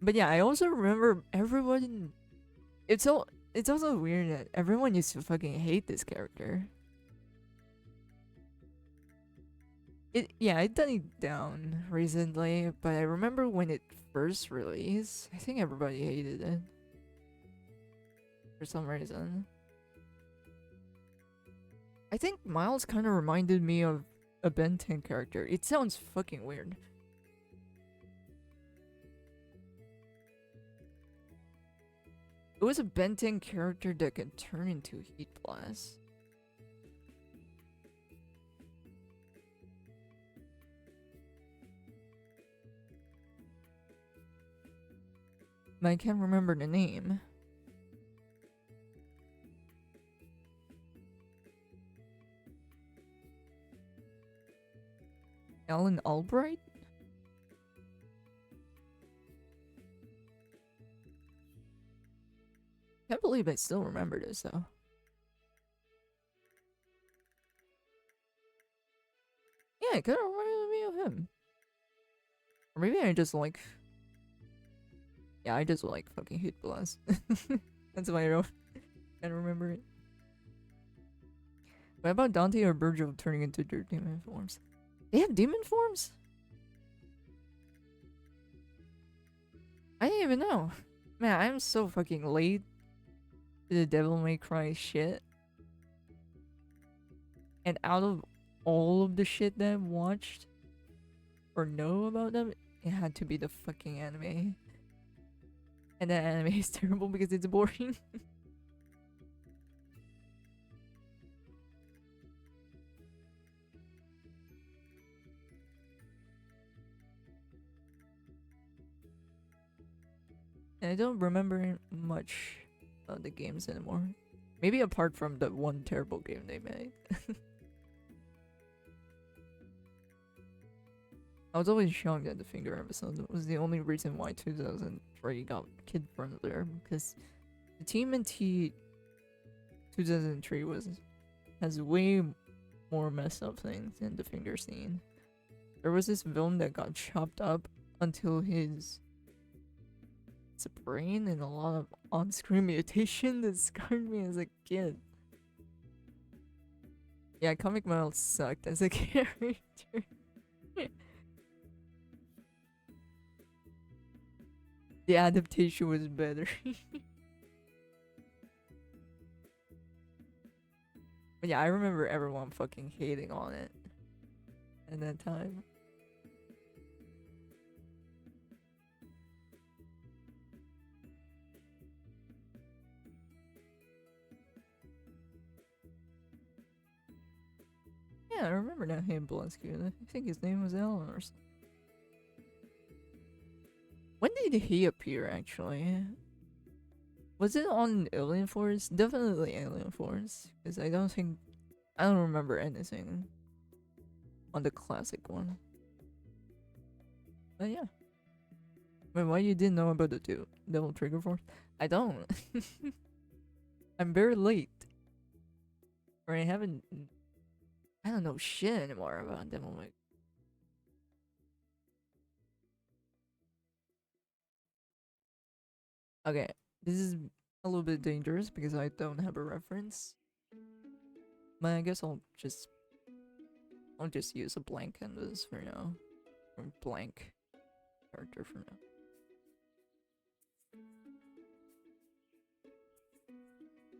But yeah, I also remember everyone. It's also weird that everyone used to fucking hate this character. It died down recently, but I remember when it first released, I think everybody hated it for some reason. I think Miles kind of reminded me of a Ben 10 character. It sounds fucking weird. It was a Ben 10 character that could turn into Heat Blast. But I can't remember the name. Alan Albright? Can't believe I still remember this though. Yeah, it kind of reminded me of him. Or maybe I just like... Yeah, I just like fucking Heat Blast. That's why I don't remember it. What about Dante or Virgil turning into their demon forms? They have demon forms? I didn't even know. Man, I'm so fucking late to the Devil May Cry shit. And out of all of the shit that I've watched or know about them, it had to be the fucking anime. And that anime is terrible because it's boring. And I don't remember much of the games anymore. Maybe apart from the one terrible game they made. I was always shocked that the finger episode was the only reason why 2003 got kid friendlier, because the TMNT 2003 has way more messed up things than the finger scene. There was this villain that got chopped up until his brain and a lot of on-screen mutation that scarred me as a kid. Yeah, Comic Miles sucked as a character. The adaptation was better. But yeah, I remember everyone fucking hating on it at that time. Yeah, I remember now him Blonsky. I think his name was Alan or something. When did he appear actually? Was it on Alien Force? Definitely Alien Force. Because I don't remember anything on the classic one. But yeah. Wait, why you didn't know about the two Devil Trigger Force? I don't. I'm very late. Or I don't know shit anymore about them. I'm like, okay, this is a little bit dangerous because I don't have a reference. But I guess I'll just use a blank canvas for now. Or blank character for now.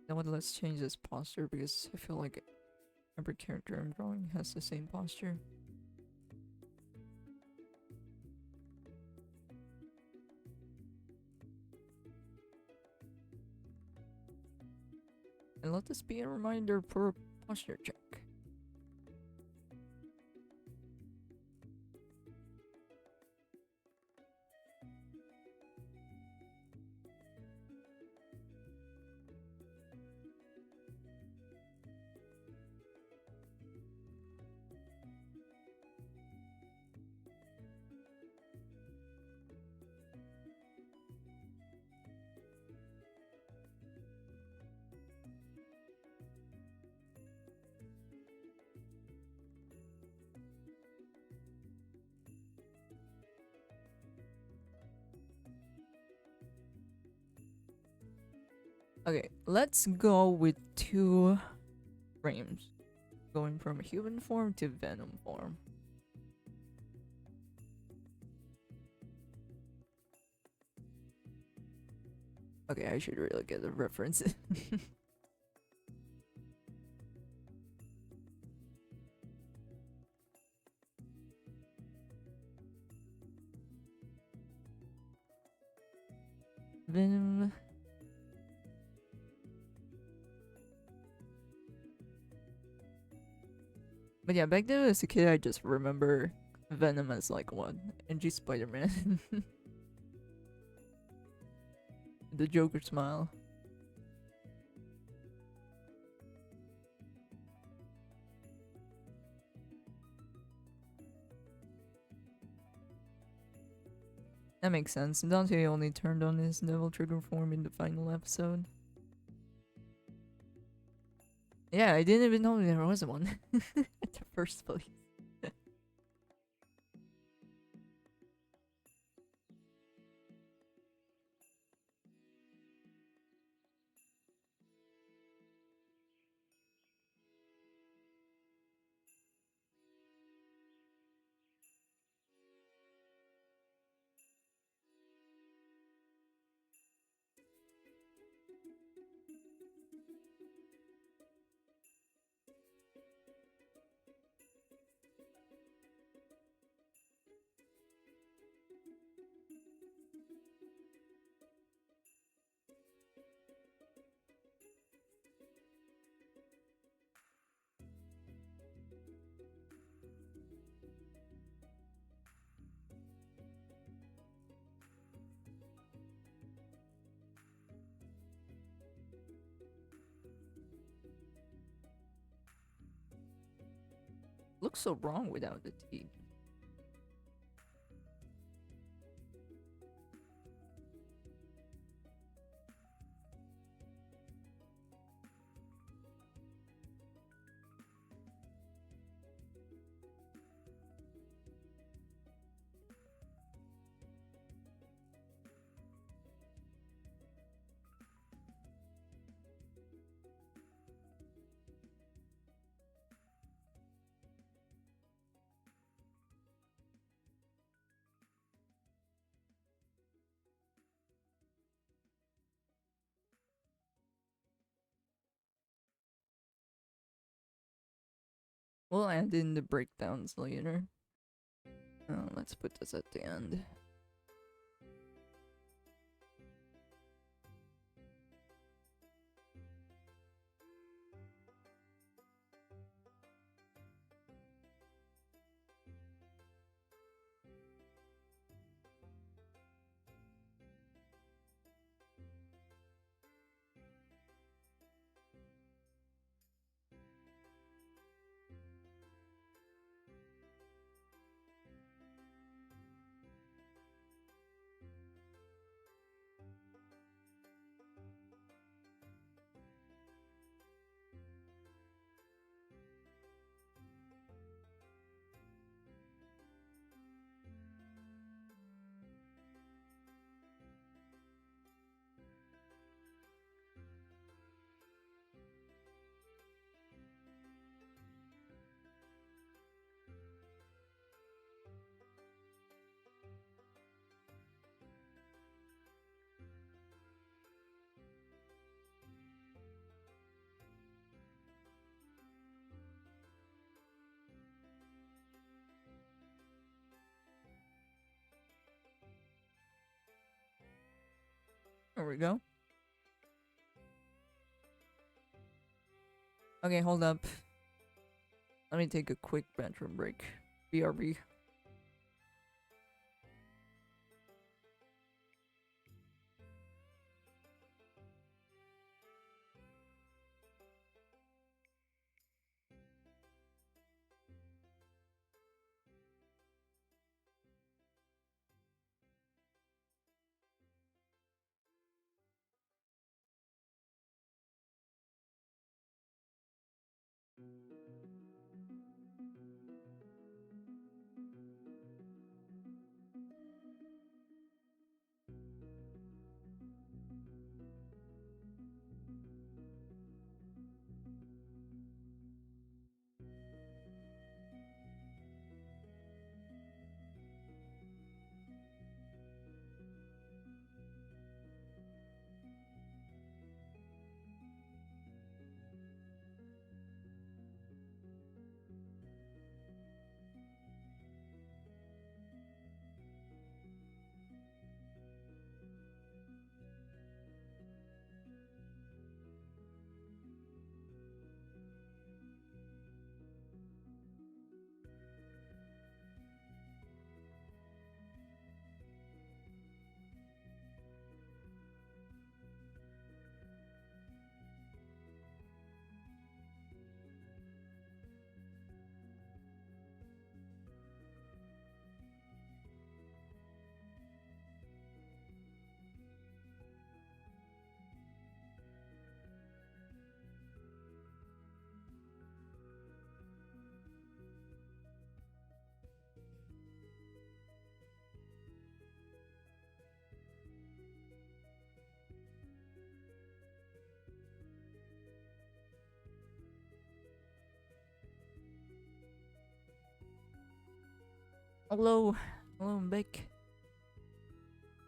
Now what, let's change this posture because I feel like every character I'm drawing has the same posture. And let this be a reminder for a posture check. Okay, let's go with 2 frames. Going from human form to venom form. Okay, I should really get the reference. Venom. But yeah, back then as a kid, I just remember Venom as like what? NG Spider-Man. The Joker smile. That makes sense. Dante only turned on his Devil Trigger form in the final episode. Yeah, I didn't even know there was one at the first place. Looks so wrong without the teeth. We'll add in the breakdowns later. Let's put this at the end. There we go. Okay, hold up. Let me take a quick bathroom break. BRB. Hello. Hello, I'm back.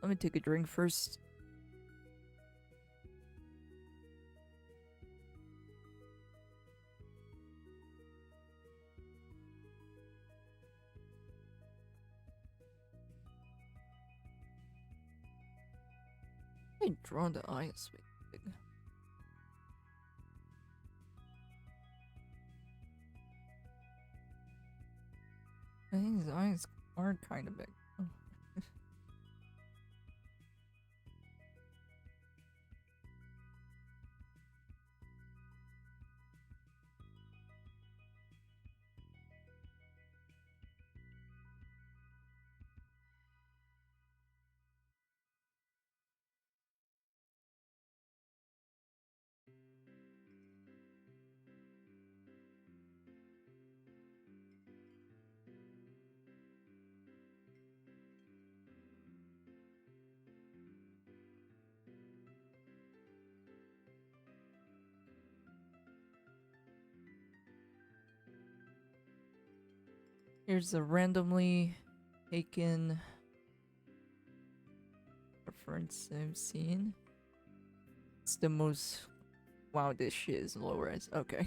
Let me take a drink first. I draw the eyes big. I think his eyes are kind of big. Oh. Here's a randomly taken reference I've seen. It's the most. Wow, this shit is low res. Okay.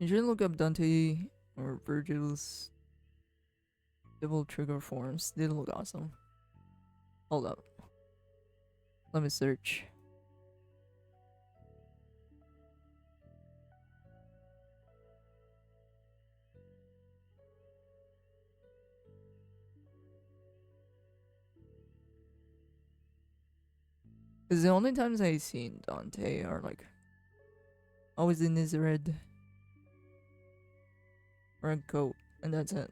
You should look up Dante or Virgil's double trigger forms. They look awesome. Hold up. Let me search. Because the only times I've seen Dante are like always in his red coat, and that's it.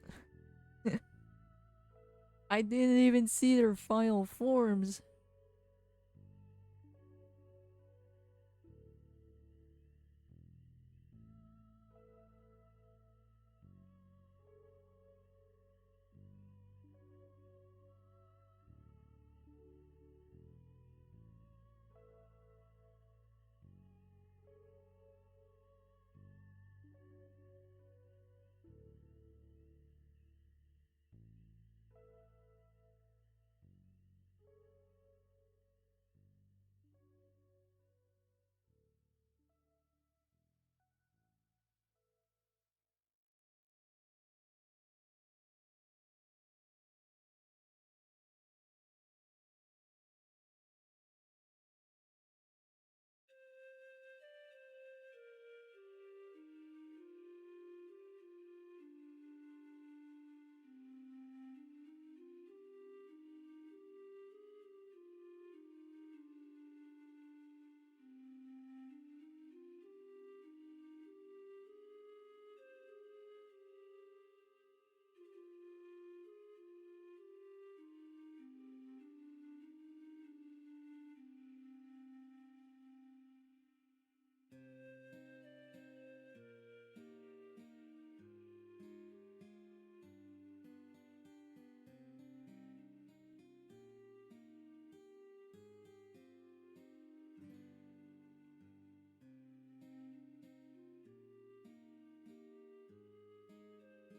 I didn't even see their final forms.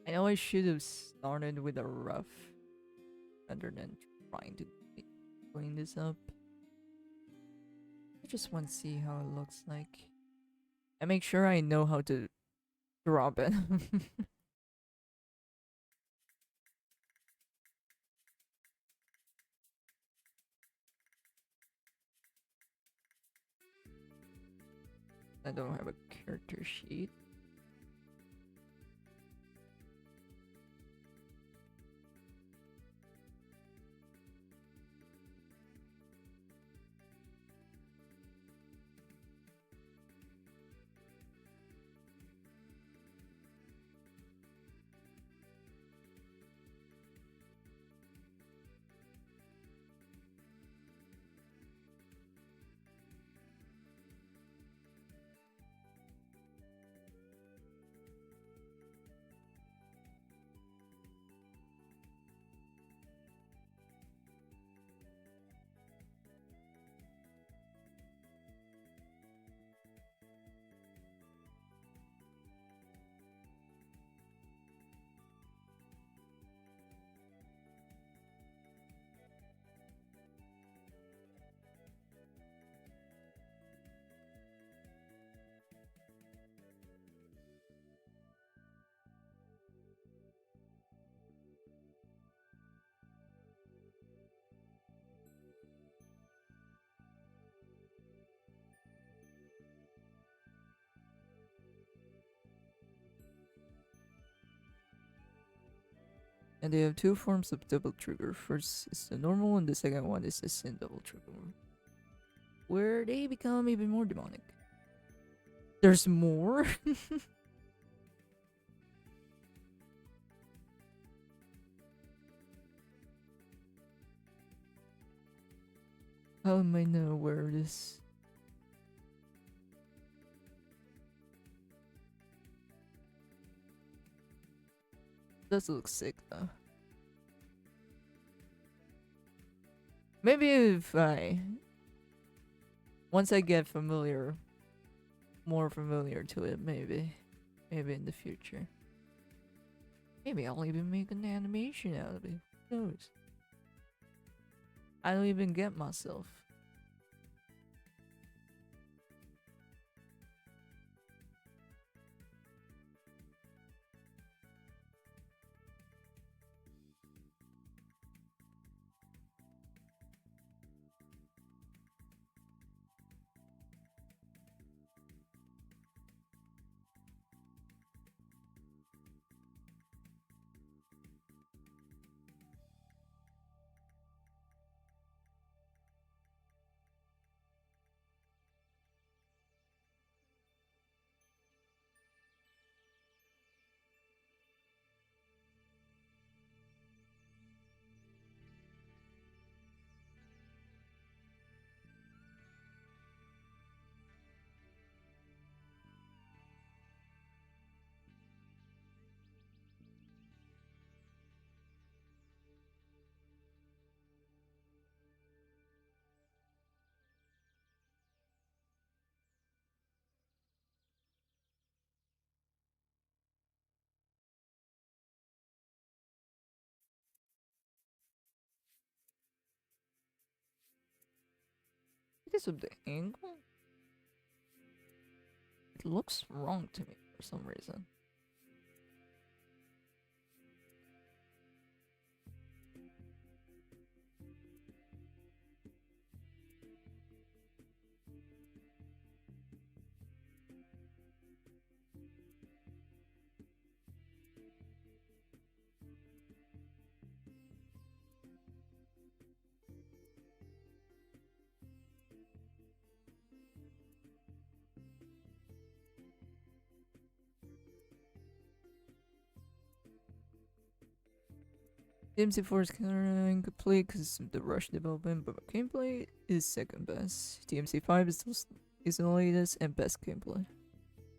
I know I should have started with a rough rather than trying to clean this up. I just want to see how it looks like. And make sure I know how to drop it. I don't have a character sheet. And they have two forms of double trigger. First is the normal, and the second one is the sin double trigger, where they become even more demonic. There's more? How am I not aware of this? Does look sick though. Maybe if once I get more familiar to it, maybe in the future. Maybe I'll even make an animation out of it. Who knows? I don't even get myself. Because of the angle? It looks wrong to me for some reason. DMC4 is kind of incomplete because of the rush development, but gameplay is second best. DMC5 is the latest and best gameplay.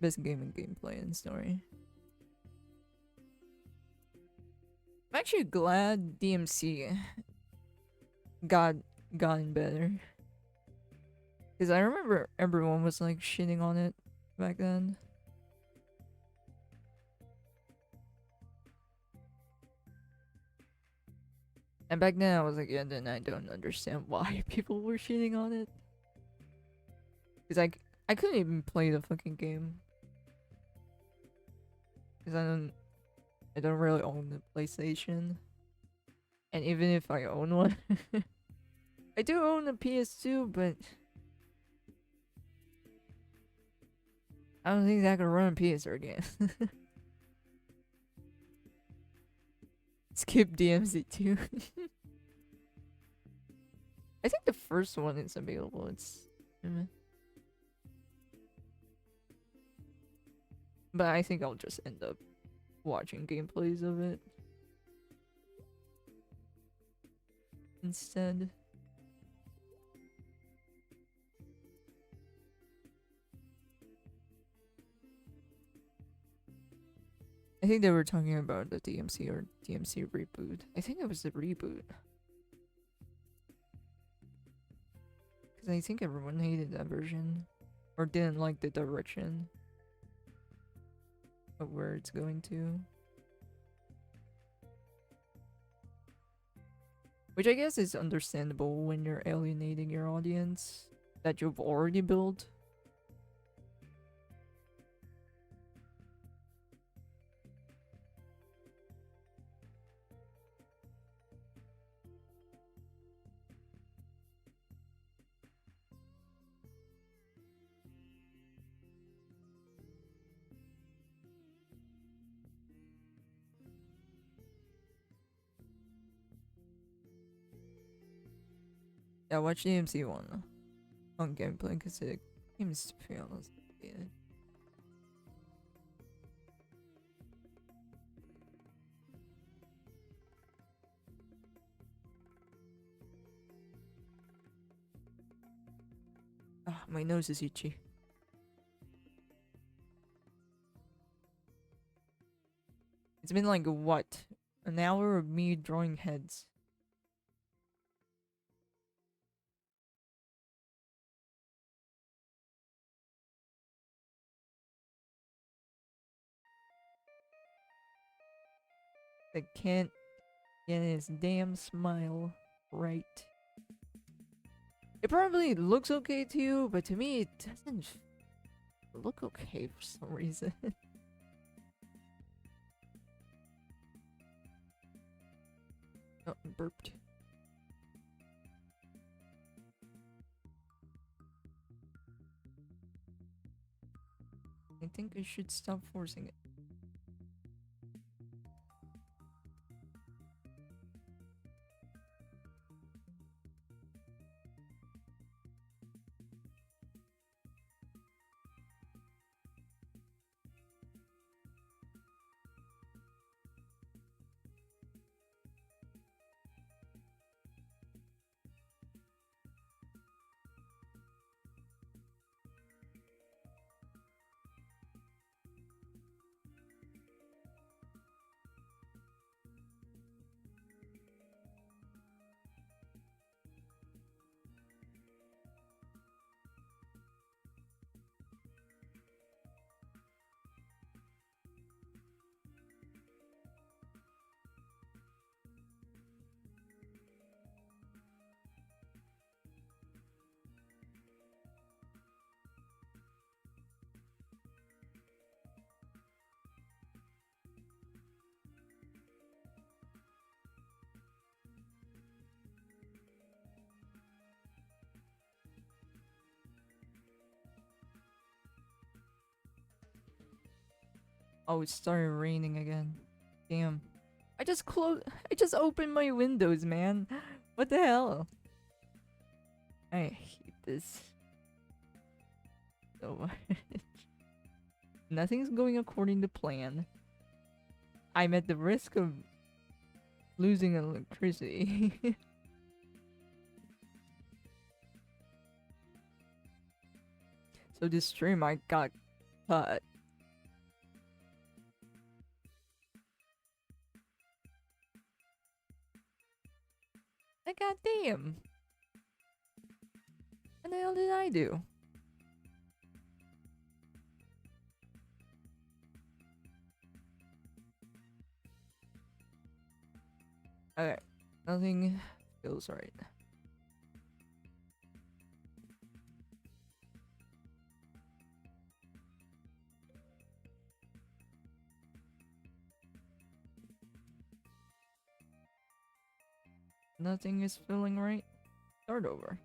Best gaming gameplay and story. I'm actually glad DMC gotten better. Because I remember everyone was like shitting on it back then. And back then I was like, yeah, then I don't understand why people were shitting on it. Because I couldn't even play the fucking game. Because I don't really own the PlayStation. And even if I own one, I do own a PS2, but I don't think that can run a PS4 game. Skip DMC2. I think the first one is available. It's but I think I'll just end up watching gameplays of it instead. I think they were talking about the DMC or DMC reboot. I think it was the reboot. Because I think everyone hated that version. Or didn't like the direction of where it's going to. Which I guess is understandable when you're alienating your audience that you've already built. Yeah, watch the AMC one on gameplay because it seems to be honest. Yeah. Ah, my nose is itchy. It's been like what? An hour of me drawing heads. I can't get his damn smile right. It probably looks okay to you, but to me it doesn't look okay for some reason. Oh, burped. I think I should stop forcing it. Oh, it started raining again. Damn. I just opened my windows, man. What the hell? I hate this so much. Nothing's going according to plan. I'm at the risk of losing electricity. So this stream I got cut. I got damn. What the hell did I do? Okay. Nothing feels right. Nothing is feeling right. Start over.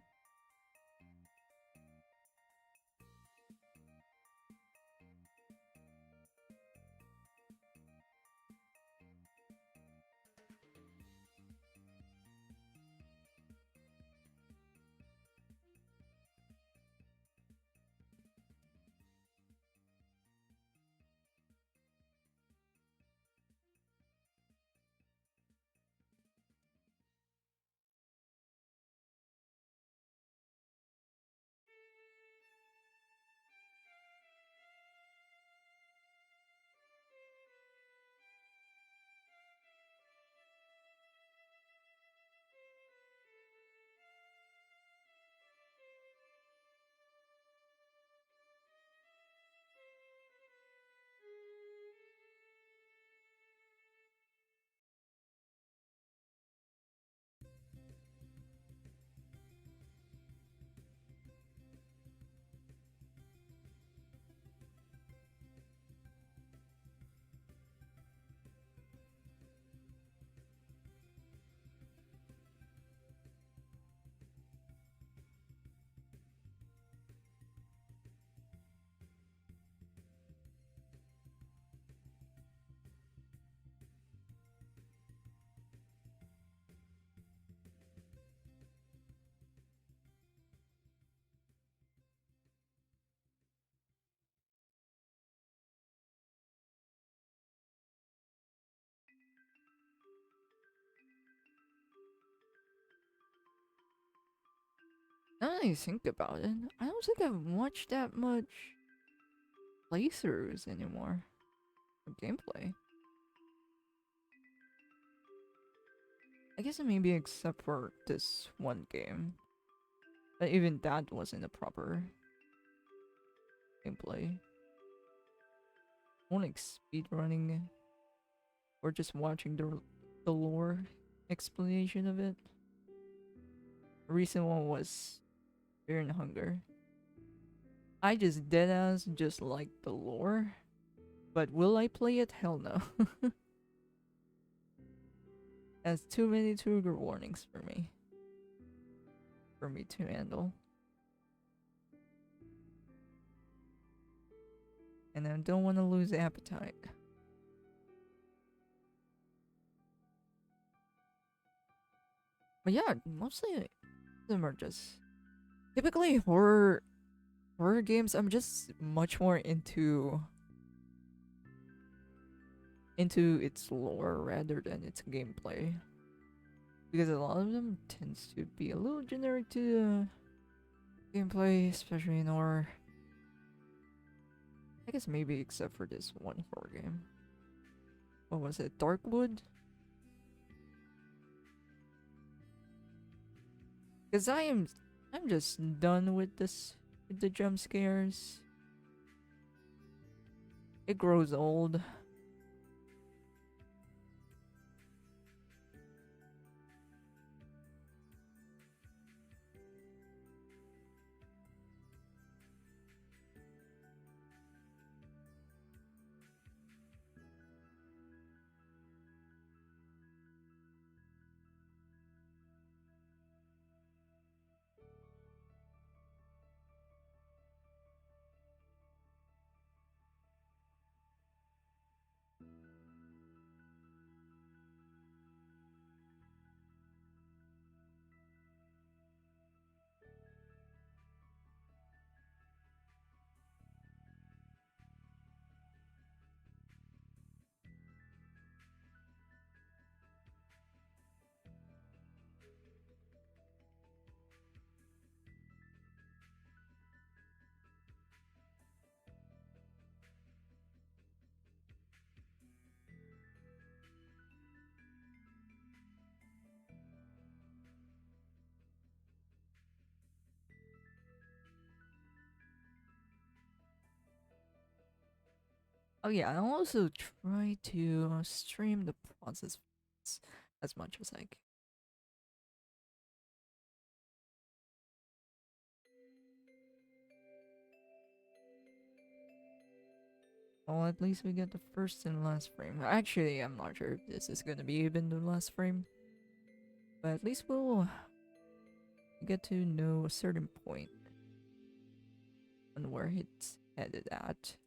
Now that I think about it, I don't think I've watched that much playthroughs anymore. Or gameplay. I guess maybe except for this one game. But even that wasn't a proper gameplay. More like speedrunning or just watching the lore explanation of it. A recent one was Fear and Hunger. I just deadass just like the lore. But will I play it? Hell no. Has too many trigger warnings for me. For me to handle. And I don't want to lose appetite. But yeah, mostly them are just typically horror games. I'm just much more into its lore rather than its gameplay, because a lot of them tends to be a little generic to gameplay, especially in horror. I guess maybe except for this one horror game. What was it? Darkwood? Because I'm just done with the jump scares. It grows old. Oh yeah, I also try to stream the process as much as I can. Well, at least we get the first and last frame. Actually, I'm not sure if this is gonna be even the last frame, but at least we'll get to know a certain point on where it's headed at.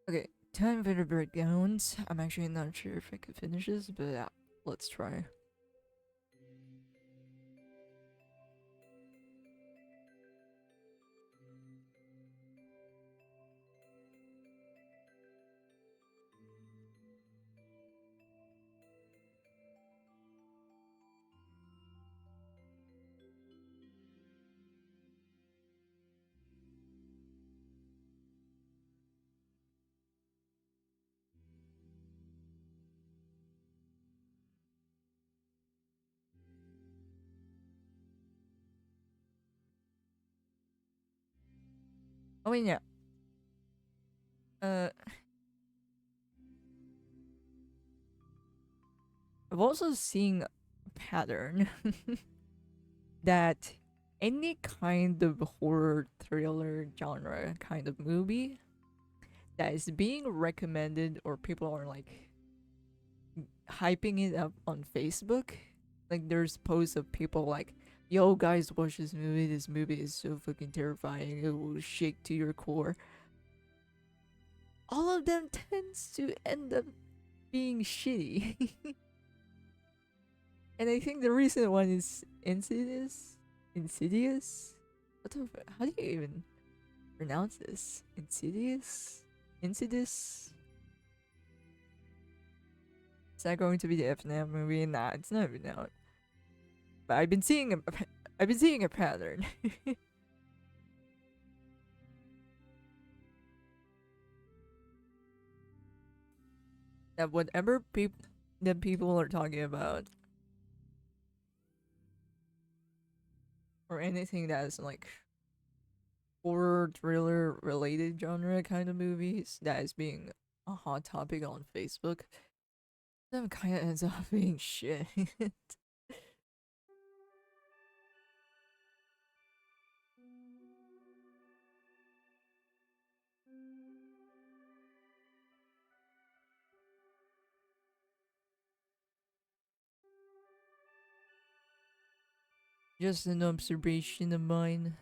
Okay, time for the breakdowns. I'm actually not sure if I could finish this, but let's try. I mean, yeah. Uh, I've also seen a pattern that any kind of horror thriller genre kind of movie that is being recommended or people are like hyping it up on Facebook, like there's posts of people like, yo guys, watch this movie, this movie is so fucking terrifying, it will shake to your core. All of them tends to end up being shitty. And I think the recent one is Insidious. How do you even pronounce this? Insidious. Is that going to be the FNAF movie? Nah, it's not even out. But I've been seeing a pattern. That whatever people are talking about, or anything that is like horror thriller related genre kind of movies that is being a hot topic on Facebook, that kind of ends up being shit. Just an observation of mine.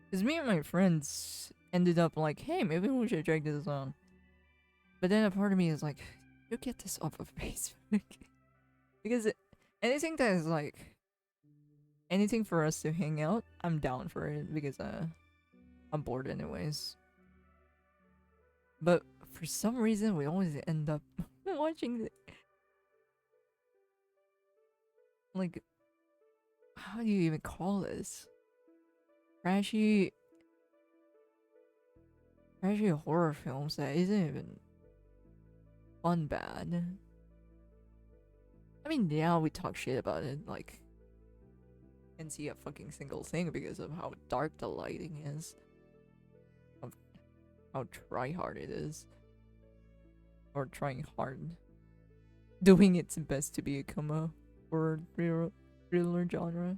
Because me and my friends ended up like, hey, maybe we should check this out. But then a part of me is like, you get this off of Facebook. Because anything that is like, anything for us to hang out, I'm down for it because I'm bored anyways. But for some reason, we always end up watching the, like, how do you even call this? Trashy horror films that isn't even fun bad. I mean, yeah, we talk shit about it, like, and see a fucking single thing because of how dark the lighting is, of how try hard it is, or trying hard, doing its best to become a horror thriller genre.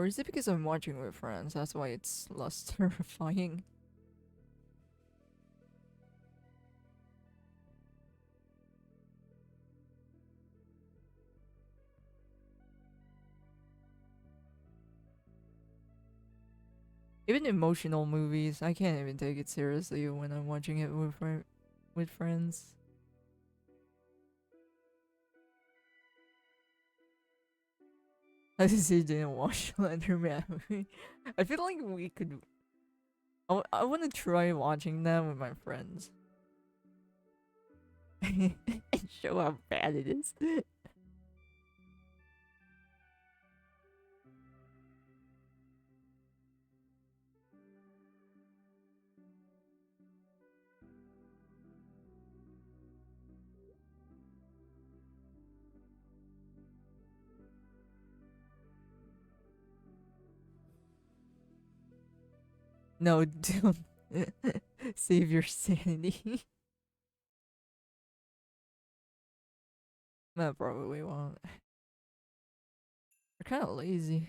Or is it because I'm watching with friends? That's why it's less terrifying. Even emotional movies, I can't even take it seriously when I'm watching it with friends. I just didn't watch Slenderman movie. I feel like we could. I want to try watching them with my friends. And show how bad it is. No, don't save your sanity. That probably won't. They're kind of lazy.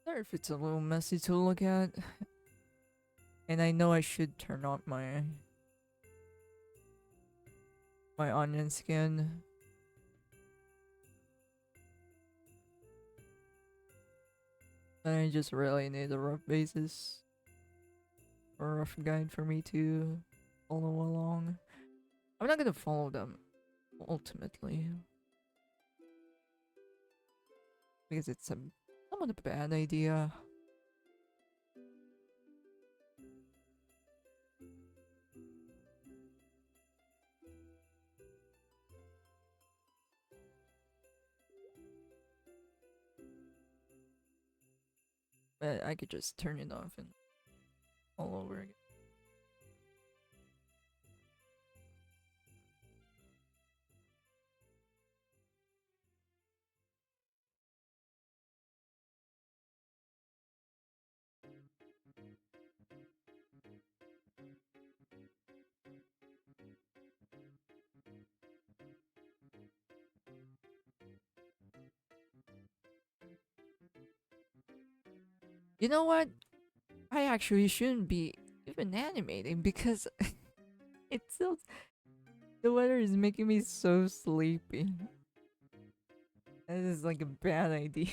Sorry if it's a little messy to look at. And I know I should turn on my onion skin. I just really need a rough basis or a rough guide for me to follow along. I'm not gonna follow them ultimately because it's a somewhat a bad idea. But I could just turn it off and all over again. You know what? I actually shouldn't be even animating because it's so the weather is making me so sleepy. That is like a bad idea.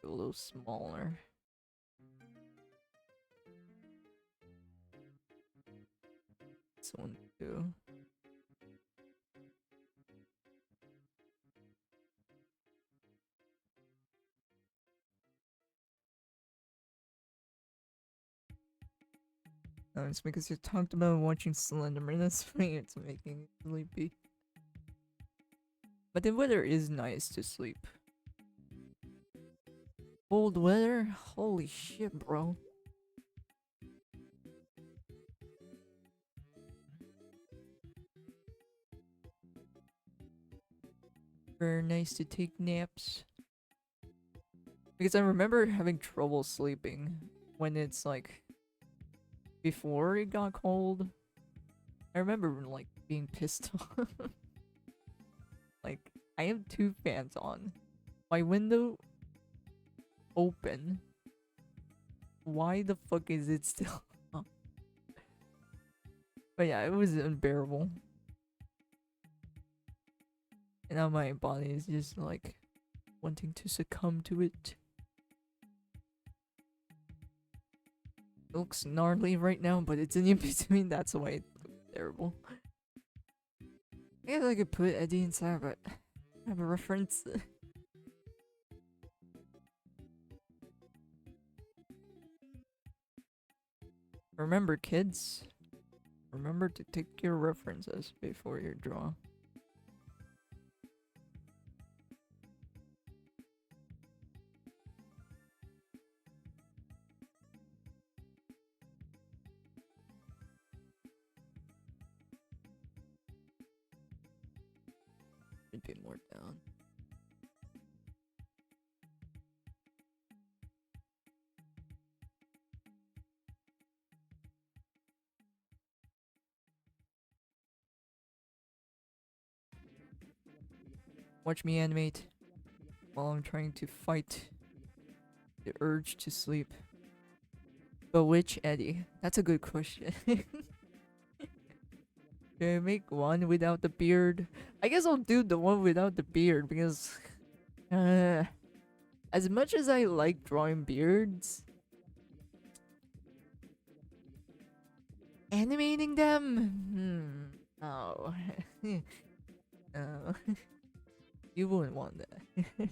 A little smaller. This one too. No, it's because you talked about watching Slenderman. That's why it's making me sleepy. But the weather is nice to sleep. Cold weather? Holy shit, bro. Very nice to take naps. Because I remember having trouble sleeping when it's like before it got cold. I remember like being pissed off. Like, I have two fans on. My window open. Why the fuck is it still on? But yeah, it was unbearable. And now my body is just like wanting to succumb to it. It looks gnarly right now, but it's in between. That's why it's terrible. I guess I could put Eddie inside, but I have a reference. Remember, kids. remember to take your references before you draw. Should be more down. Watch me animate while I'm trying to fight the urge to sleep. But which Eddie? That's a good question. Can I make one without the beard? I guess I'll do the one without the beard because as much as I like drawing beards, animating them? No. No. You wouldn't want that.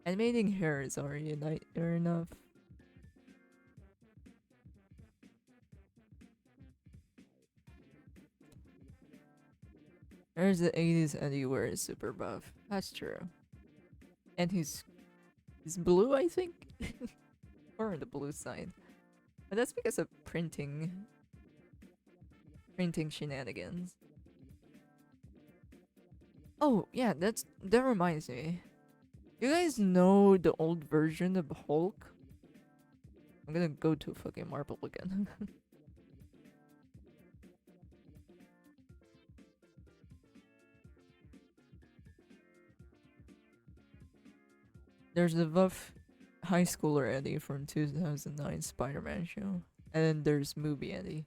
Animating hair is already a nightmare enough. There's the 80s Eddie where he's super buff. That's true. And he's blue, I think? Or on the blue side. But that's because of printing shenanigans. Oh, yeah, that reminds me. You guys know the old version of Hulk? I'm gonna go to fucking Marble again. There's the buff high schooler Eddie from 2009 Spider-Man show. And then there's movie Eddie.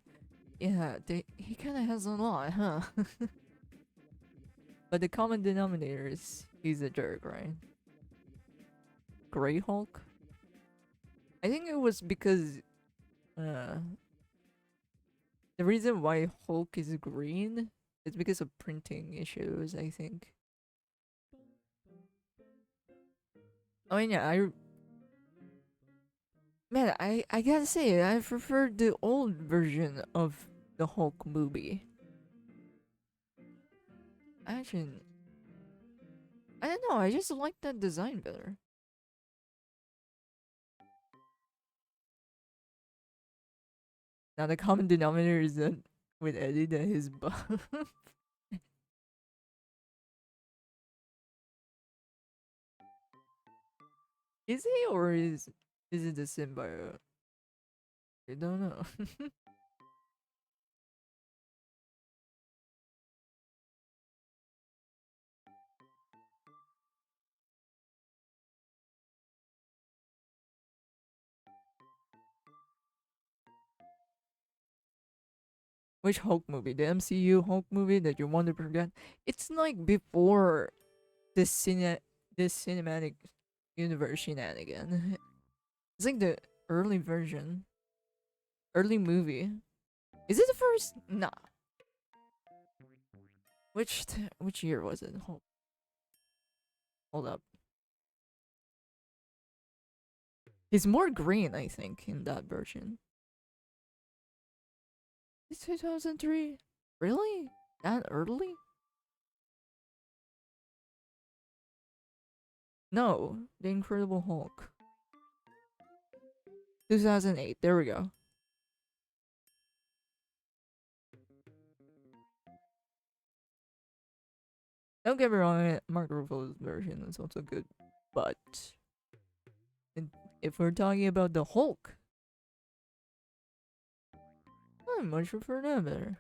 Yeah, he kinda has a lot, huh? But the common denominator is he's a jerk, right? Grey Hulk? I think it was because the reason why Hulk is green is because of printing issues, I think. I mean, yeah, man, I gotta say, I prefer the old version of the Hulk movie. Actually, I don't know, I just like that design better. Now the common denominator is that with Eddie that his buff. Is he or is it the symbiote? I don't know. Which Hulk movie? The MCU Hulk movie that you want to forget? It's like before this cinematic universe shenanigan. It's like the early version, early movie. Is it the first? Nah. Which year was it? Hold up. He's more green, I think, in that version. It's 2003. Really? That early? No, The Incredible Hulk. 2008. There we go. Don't get me wrong, Mark Ruffalo's version is also good, but if we're talking about the Hulk, I much prefer that better.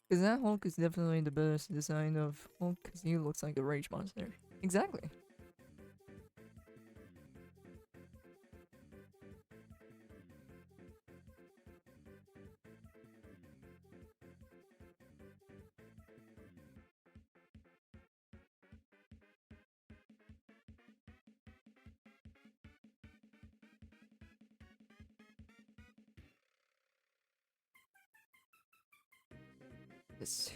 Because that Hulk is definitely the best design of Hulk, because he looks like a rage monster. Exactly. This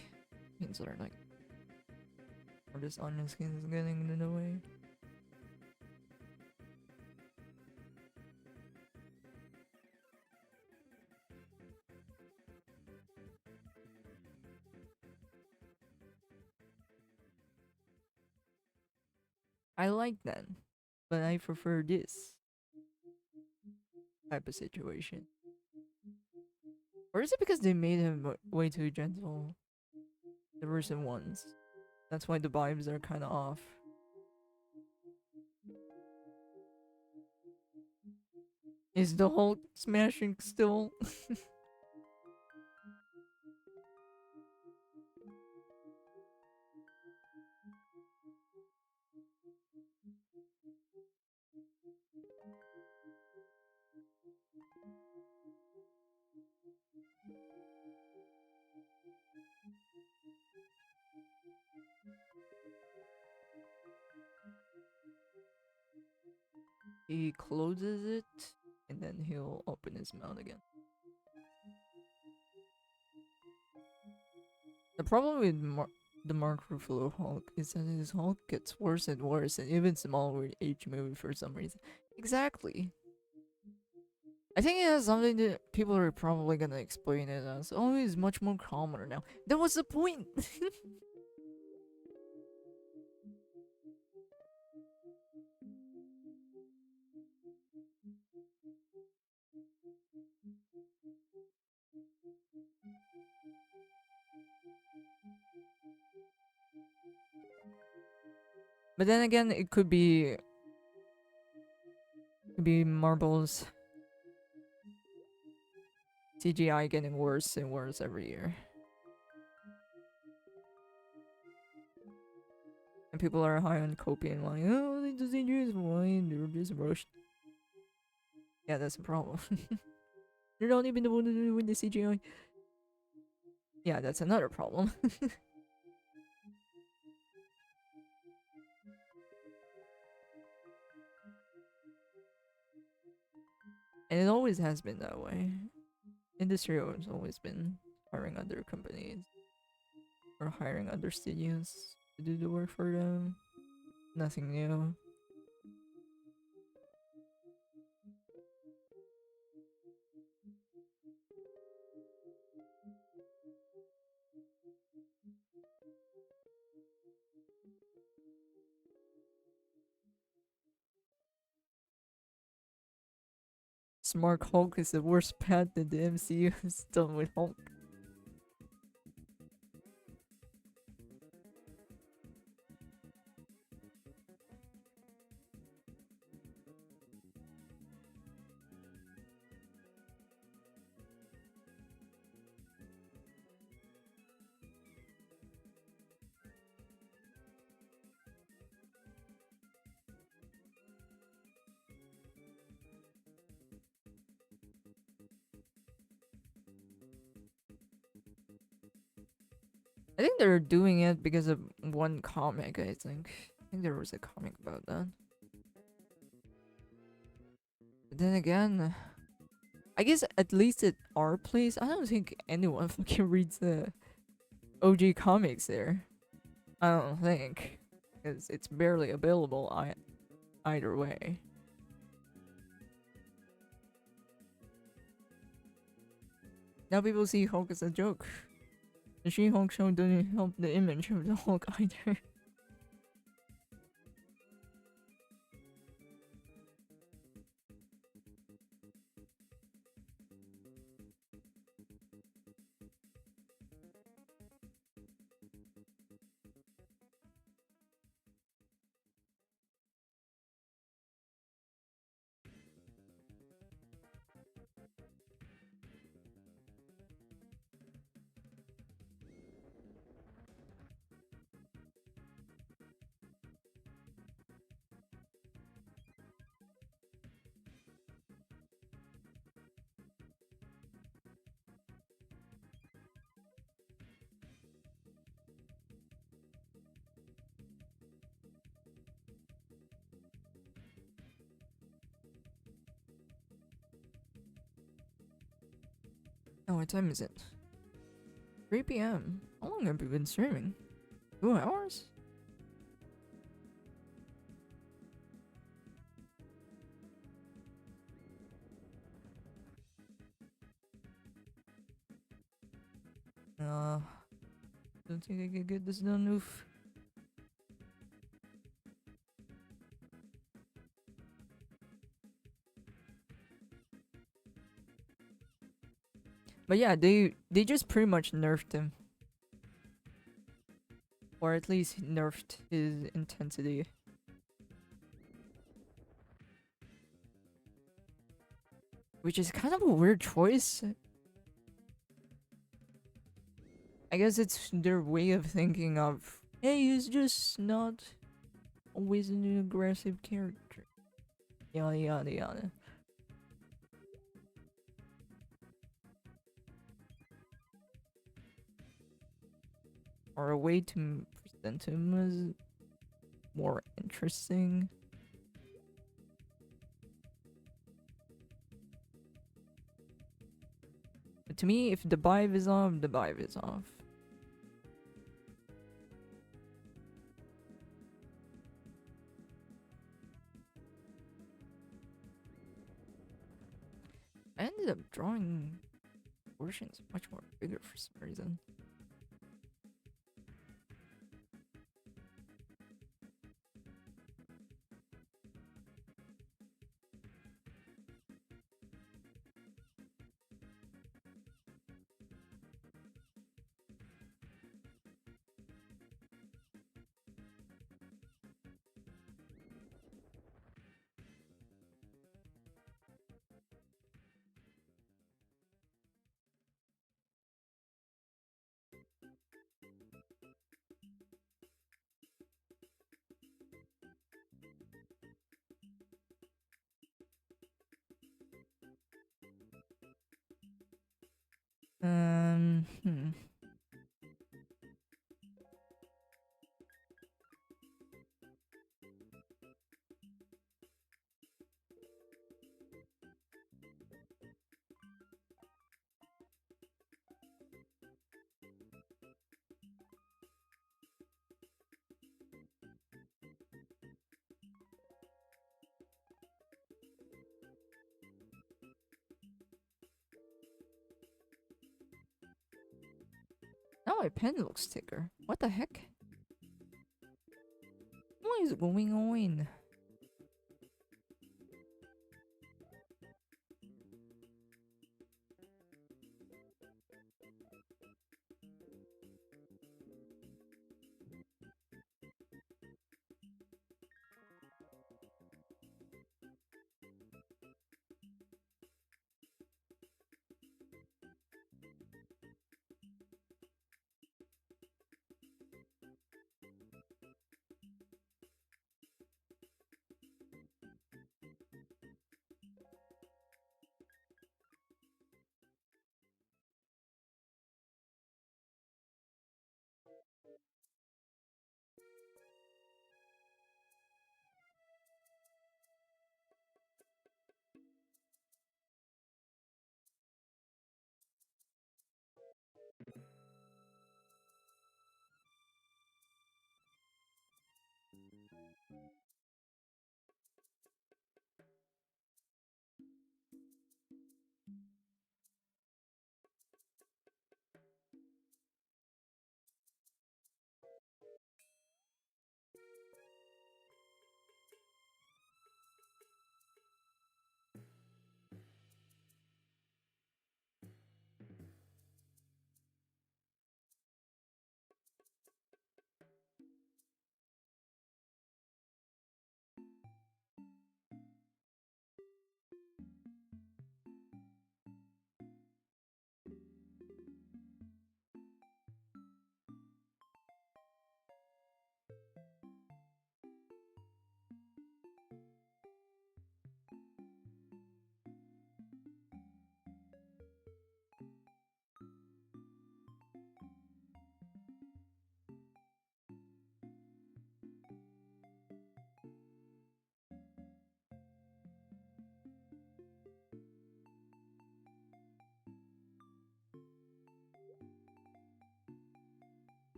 means that are like Or this onion skin is getting in the way. I like that, but I prefer this type of situation. Or is it because they made him way too gentle? The recent ones. That's why the vibes are kind of off. Is the Hulk smashing still? He closes it, and then he'll open his mouth again. The problem with the Mark Ruffalo Hulk is that his Hulk gets worse and worse, and even smaller with each movie for some reason. Exactly. I think it has something that people are probably gonna explain it as, oh, he's much more calmer now. That was the point! But then again, it could be Marvel's CGI getting worse and worse every year. And people are high on coping like, oh, the CGI is fine, they're just rushed. Yeah, that's the problem. They're not even the one to do with the CGI. Yeah, that's another problem. And it always has been that way. Industry has always been hiring other companies or hiring other studios to do the work for them. Nothing new. Smart Hulk is the worst path that the MCU has done with Hulk. I think they're doing it because of one comic, I think. I think there was a comic about that. But then again, I guess at least at our place, I don't think anyone fucking reads the OG comics there. I don't think. Because it's barely available either way. Now people see Hulk as a joke. The She-Hulk show doesn't help the image of the Hulk either. Oh, what time is it? 3 p.m. How long have you been streaming? 2 hours? Don't think I can get this done. Oof. But yeah, they just pretty much nerfed him, or at least nerfed his intensity. Which is kind of a weird choice. I guess it's their way of thinking of, hey, he's just not always an aggressive character. Yada yada yada. Or a way to present him as more interesting. But to me, if the vibe is off, the vibe is off. I ended up drawing portions much more bigger for some reason. Hmm. Now my pen looks thicker. What the heck? What is going on?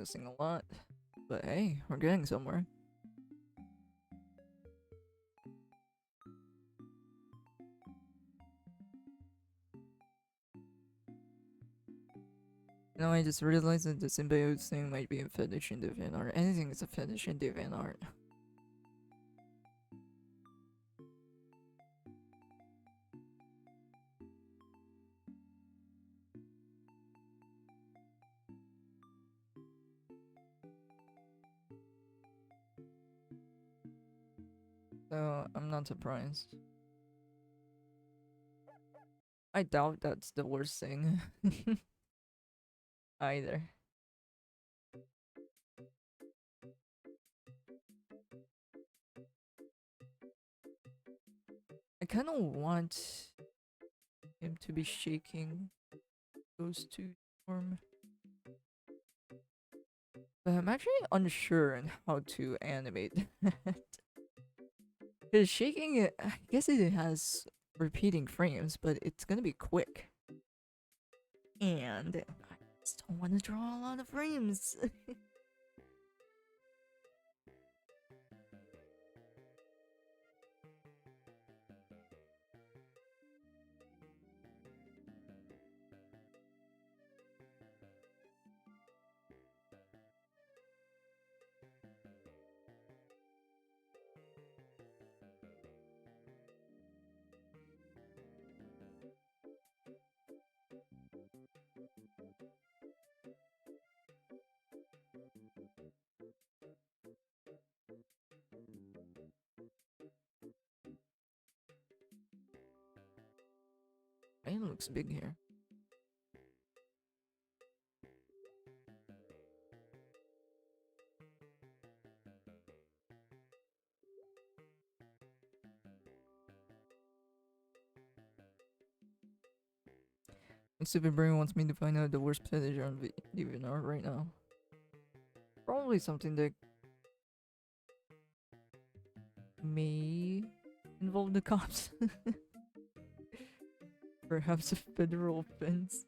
missing a lot. But hey, we're getting somewhere. Now I just realized that the symbiote thing might be a fetish in DeviantArt. Anything is a fetish in DeviantArt. So I'm not surprised. I doubt that's the worst thing. Either. I kind of want him to be shaking those two form. But I'm actually unsure on how to animate that. Because shaking it, I guess it has repeating frames, but it's gonna be quick. And I just don't want to draw a lot of frames. It looks big here. My stupid brain wants me to find out the worst fetish on DeviantArt right now. Probably something that may involve the cops. Perhaps a federal offense.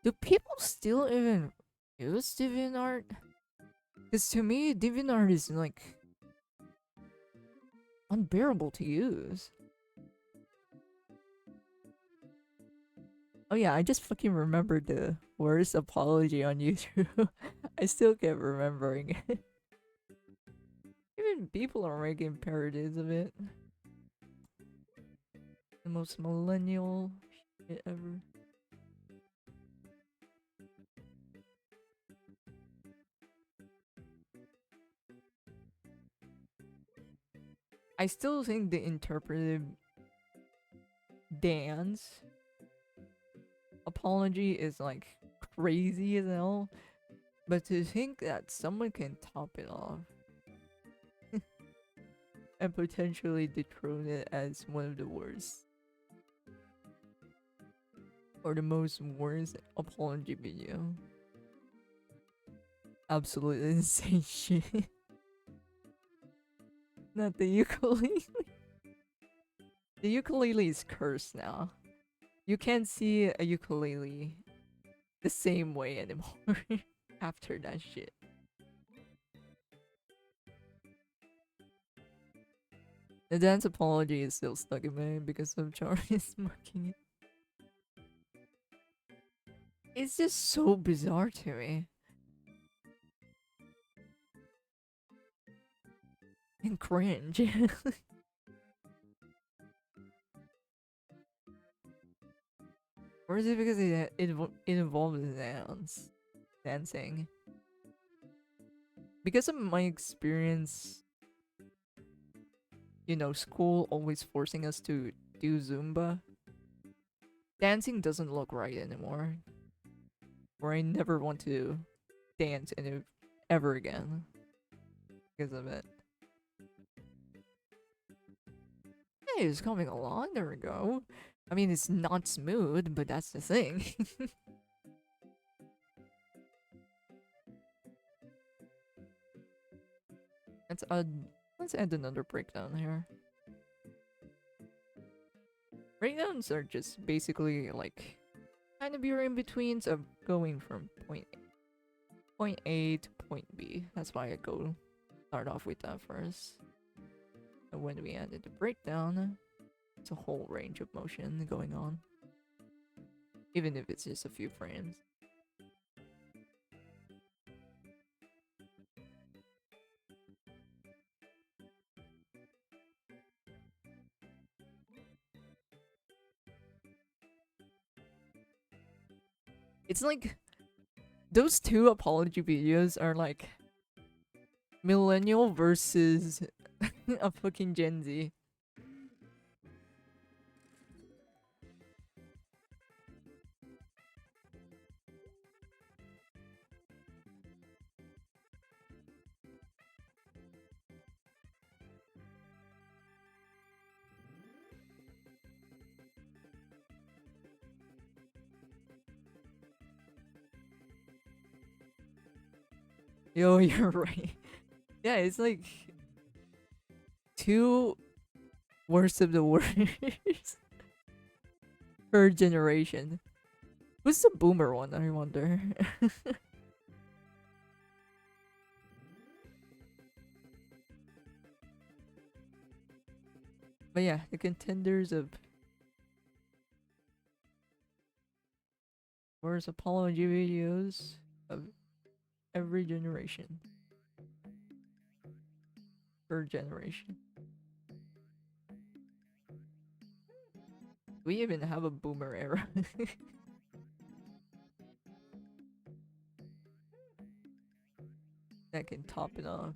Do people still even use DeviantArt? Because to me, DeviantArt is like unbearable to use. Oh yeah, I just fucking remembered the worst apology on YouTube. I still kept remembering it. Even people are making parodies of it. The most millennial shit ever. I still think the interpretive dance apology is like crazy as hell. But to think that someone can top it off and potentially dethrone it as one of the worst or the most worst apology video. Absolutely insane shit. Not the ukulele. The ukulele is cursed now. You can't see a ukulele the same way anymore after that shit. The dance apology is still stuck in my head because of Charlie's marking it. It's just so bizarre to me. And cringe. Or is it because it involves dancing? Because of my experience, you know, school always forcing us to do Zumba, dancing doesn't look right anymore. Or I never want to dance ever again because of it. is coming along. There we go. I mean, it's not smooth, but that's the thing. let's add let's add another breakdown here. Breakdowns are just basically like kind of your in-betweens of going from point A to point B. That's why I start off with that first. And when we added the breakdown, it's a whole range of motion going on. Even if it's just a few frames. It's like those two apology videos are like millennial versus a fucking Gen Z. Yo, you're right. Yeah, it's like two worst of the worst per generation. Who's the boomer one, I wonder? But yeah, the contenders of worst apology videos of every generation. Per generation. Do we even have a boomer era? that can top it off.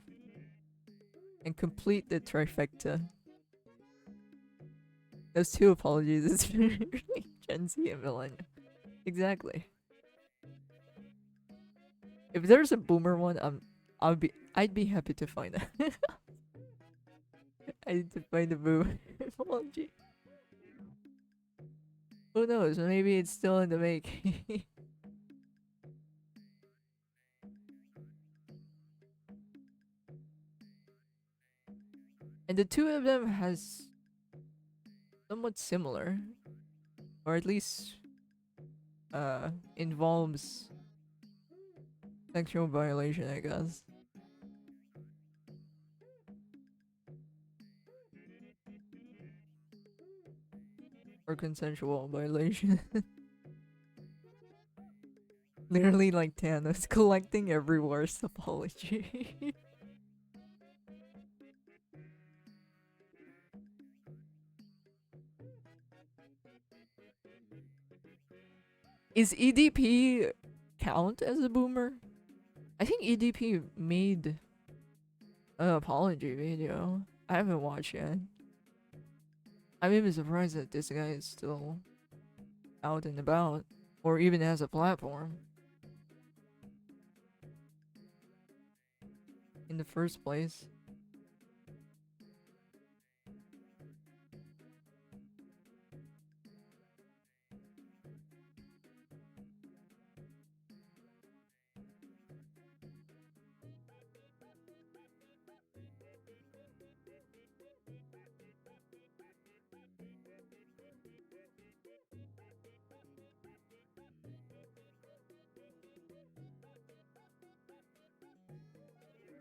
And complete the trifecta. Those two apologies is Gen Z and millennial. Exactly. If there's a boomer one, I'd be happy to find it. I need to find a boomer apology. Who knows? Maybe it's still in the making. And the two of them has somewhat similar, or at least involves sexual violation, I guess. Or consensual violation. Literally like Thanos collecting every worst apology. Is EDP count as a boomer? I think EDP made an apology video. I haven't watched yet. I'm even surprised that this guy is still out and about, or even has a platform in the first place.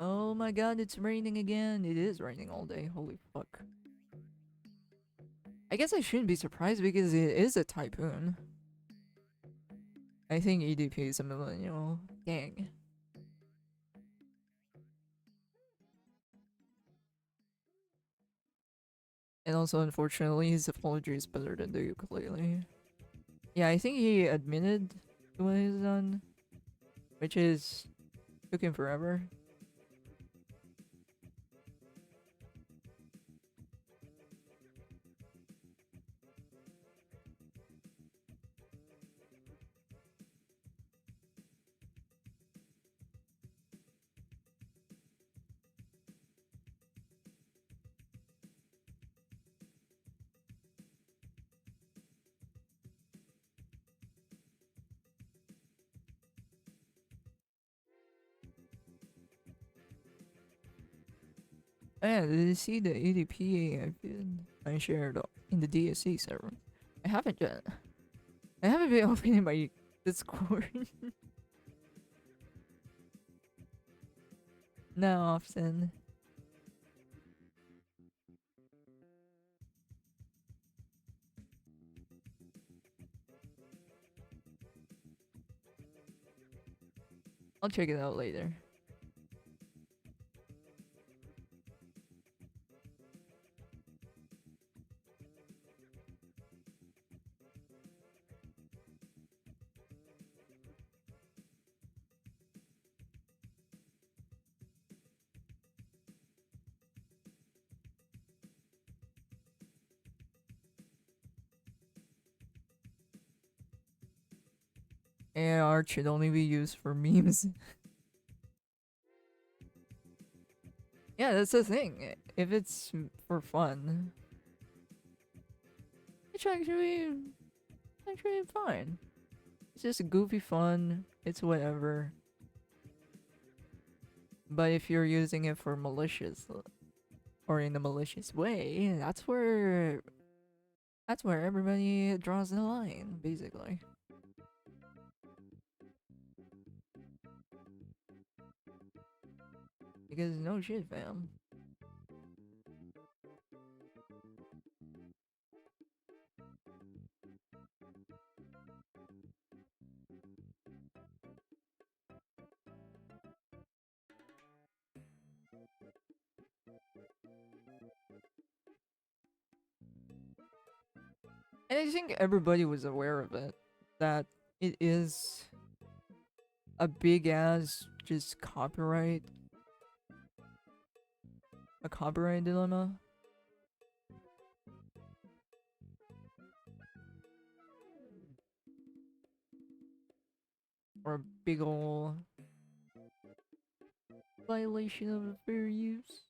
Oh my god, it's raining again. It is raining all day. Holy fuck. I guess I shouldn't be surprised because it is a typhoon. I think EDP is a millennial. Dang. And also, unfortunately, his apology is better than the ukulele. Yeah, I think he admitted to what he's done, which is took him forever. Yeah, did you see the ADP I shared in the DSC server? I haven't yet. I haven't been opening my Discord. Not often. I'll check it out later. Yeah, art should only be used for memes. Yeah, that's the thing. If it's for fun, it's actually fine. It's just goofy fun. It's whatever. But if you're using it for malicious or in a malicious way, that's where everybody draws the line, basically. Because no shit, fam. And I think everybody was aware of it. That it is a big ass just a copyright dilemma. Or a big ol' violation of fair use.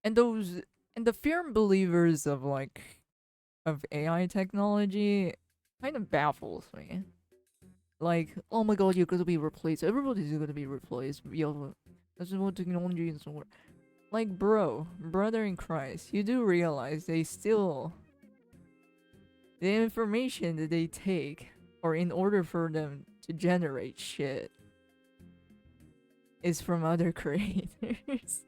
And the firm believers of of AI technology kind of baffles me. Like, oh my god, you're gonna be replaced. Everybody's gonna be replaced. Yo, this is what technology is for. Like, bro, brother in Christ, you do realize the information that they take, or in order for them to generate shit, is from other creators.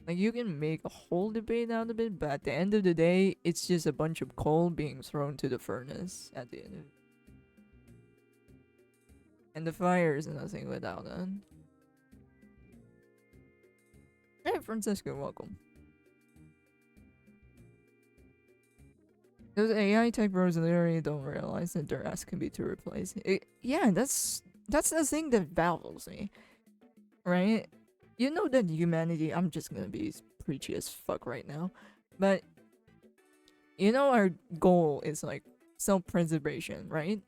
Like, you can make a whole debate out of it, but at the end of the day, it's just a bunch of coal being thrown to the furnace at the end of it. And the fire is nothing without it. Hey, Francisco, welcome. Those AI tech bros literally don't realize that their ass can be to replace. Yeah, that's the thing that baffles me, right? You know that humanity. I'm just gonna be preachy as fuck right now, but you know our goal is like self-preservation, right?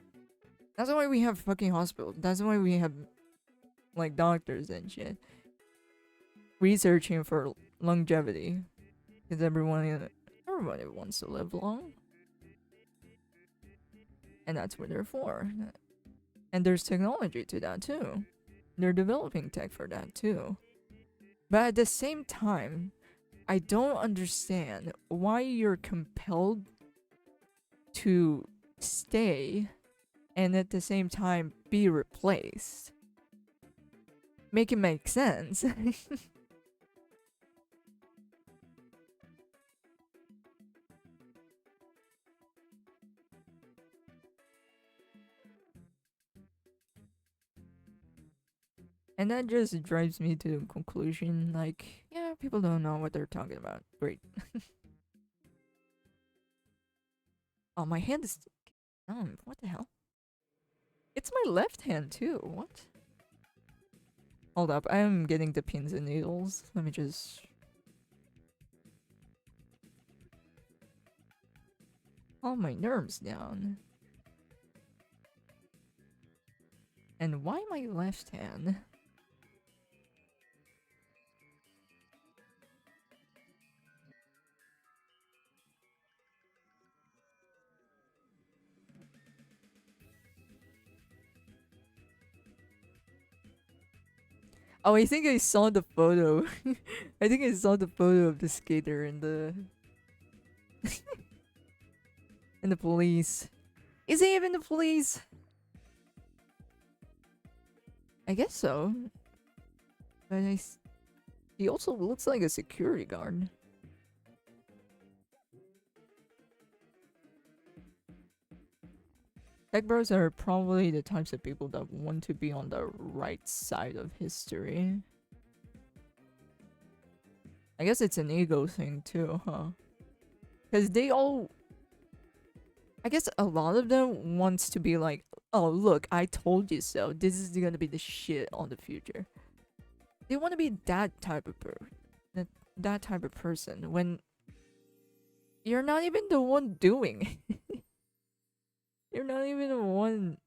That's why we have fucking hospitals. That's why we have like doctors and shit researching for longevity, because everybody wants to live long, and that's what they're for. And there's technology to that too. They're developing tech for that too. But at the same time, I don't understand why you're compelled to stay and at the same time be replaced. Make it make sense. And that just drives me to the conclusion like, yeah, people don't know what they're talking about. Great. Oh, my hand is. What the hell? It's my left hand too. What? Hold up, I am getting the pins and needles. Let me just calm my nerves down. And why my left hand? Oh, I think I saw the photo. I think I saw the photo of the skater and the and the police. Is he even the police? I guess so. But he also looks like a security guard. Tech bros are probably the types of people that want to be on the right side of history. I guess it's an ego thing too, huh? Because they all... I guess a lot of them wants to be like, oh look, I told you so. This is gonna be the shit on the future. They want to be that type of that type of person when you're not even the one doing. You're not even the one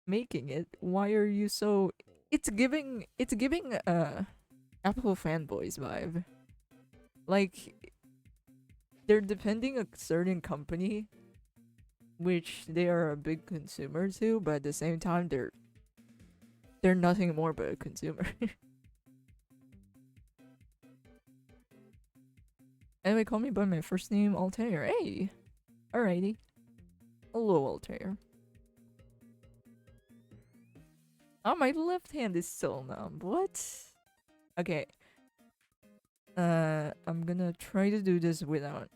making it. Why are you so... It's giving Apple fanboys vibe. Like they're defending a certain company which they are a big consumer to, but at the same time they're nothing more but a consumer. Anyway, call me by my first name, Altair. Hey! Alrighty. Hello, Altair. Oh, my left hand is still numb. What? Okay. I'm gonna try to do this without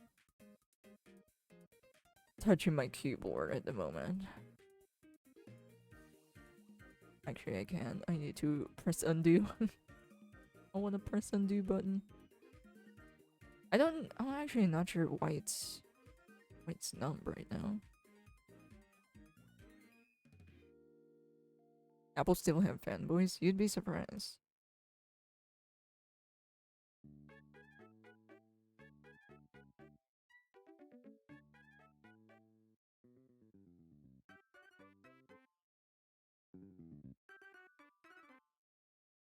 touching my keyboard at the moment. Actually, I can. I need to press undo. I want to press undo button. I'm actually not sure why it's numb right now. Apple still have fanboys? You'd be surprised.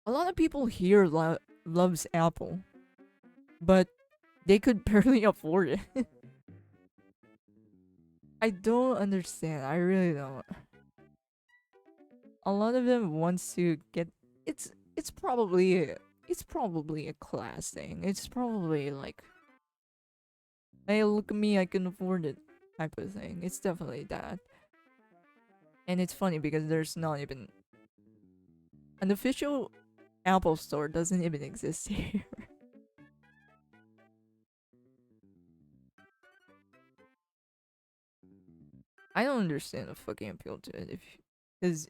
A lot of people here loves Apple, but they could barely afford it. I don't understand. I really don't. A lot of them wants to get... It's probably a class thing. It's probably like, hey, look at me, I can afford it type of thing. It's definitely that. And it's funny because there's not even an official Apple store doesn't even exist here. I don't understand the fucking appeal to it because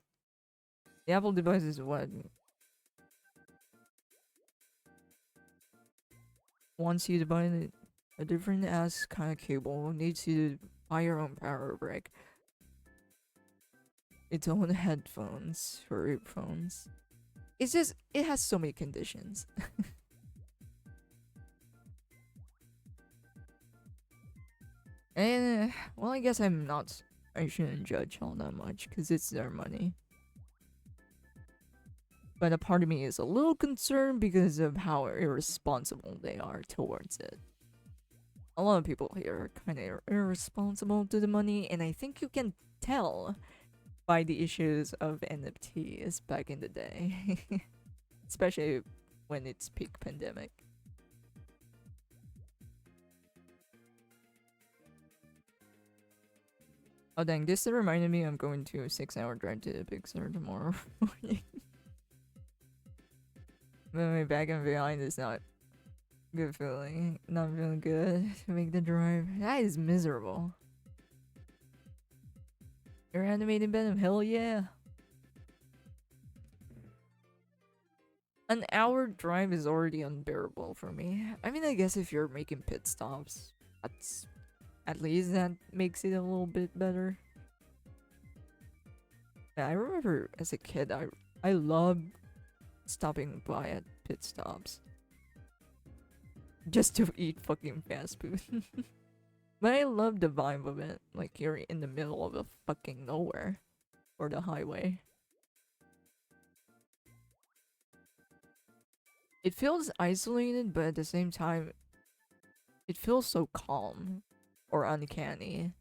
the Apple device is what wants you to buy a different ass kind of cable, needs you to buy your own power brick, its own headphones for earphones. It's just, it has so many conditions. And, well, I guess I shouldn't judge all that much, because it's their money. But a part of me is a little concerned because of how irresponsible they are towards it. A lot of people here are kind of irresponsible to the money, and I think you can tell by the issues of NFTs back in the day. Especially when it's peak pandemic. Oh dang, this reminded me I'm going to a 6-hour drive to Big Sur tomorrow morning. My back and behind is not good feeling. Not feeling good to make the drive. That is miserable. You're animating Venom, hell yeah. An hour drive is already unbearable for me. I mean, I guess if you're making pit stops, that's at least that makes it a little bit better. Yeah, I remember as a kid, I loved stopping by at pit stops just to eat fucking fast food. But I love the vibe of it, like you're in the middle of a fucking nowhere or the highway. it feels isolated, but at the same time, it feels so calm or uncanny.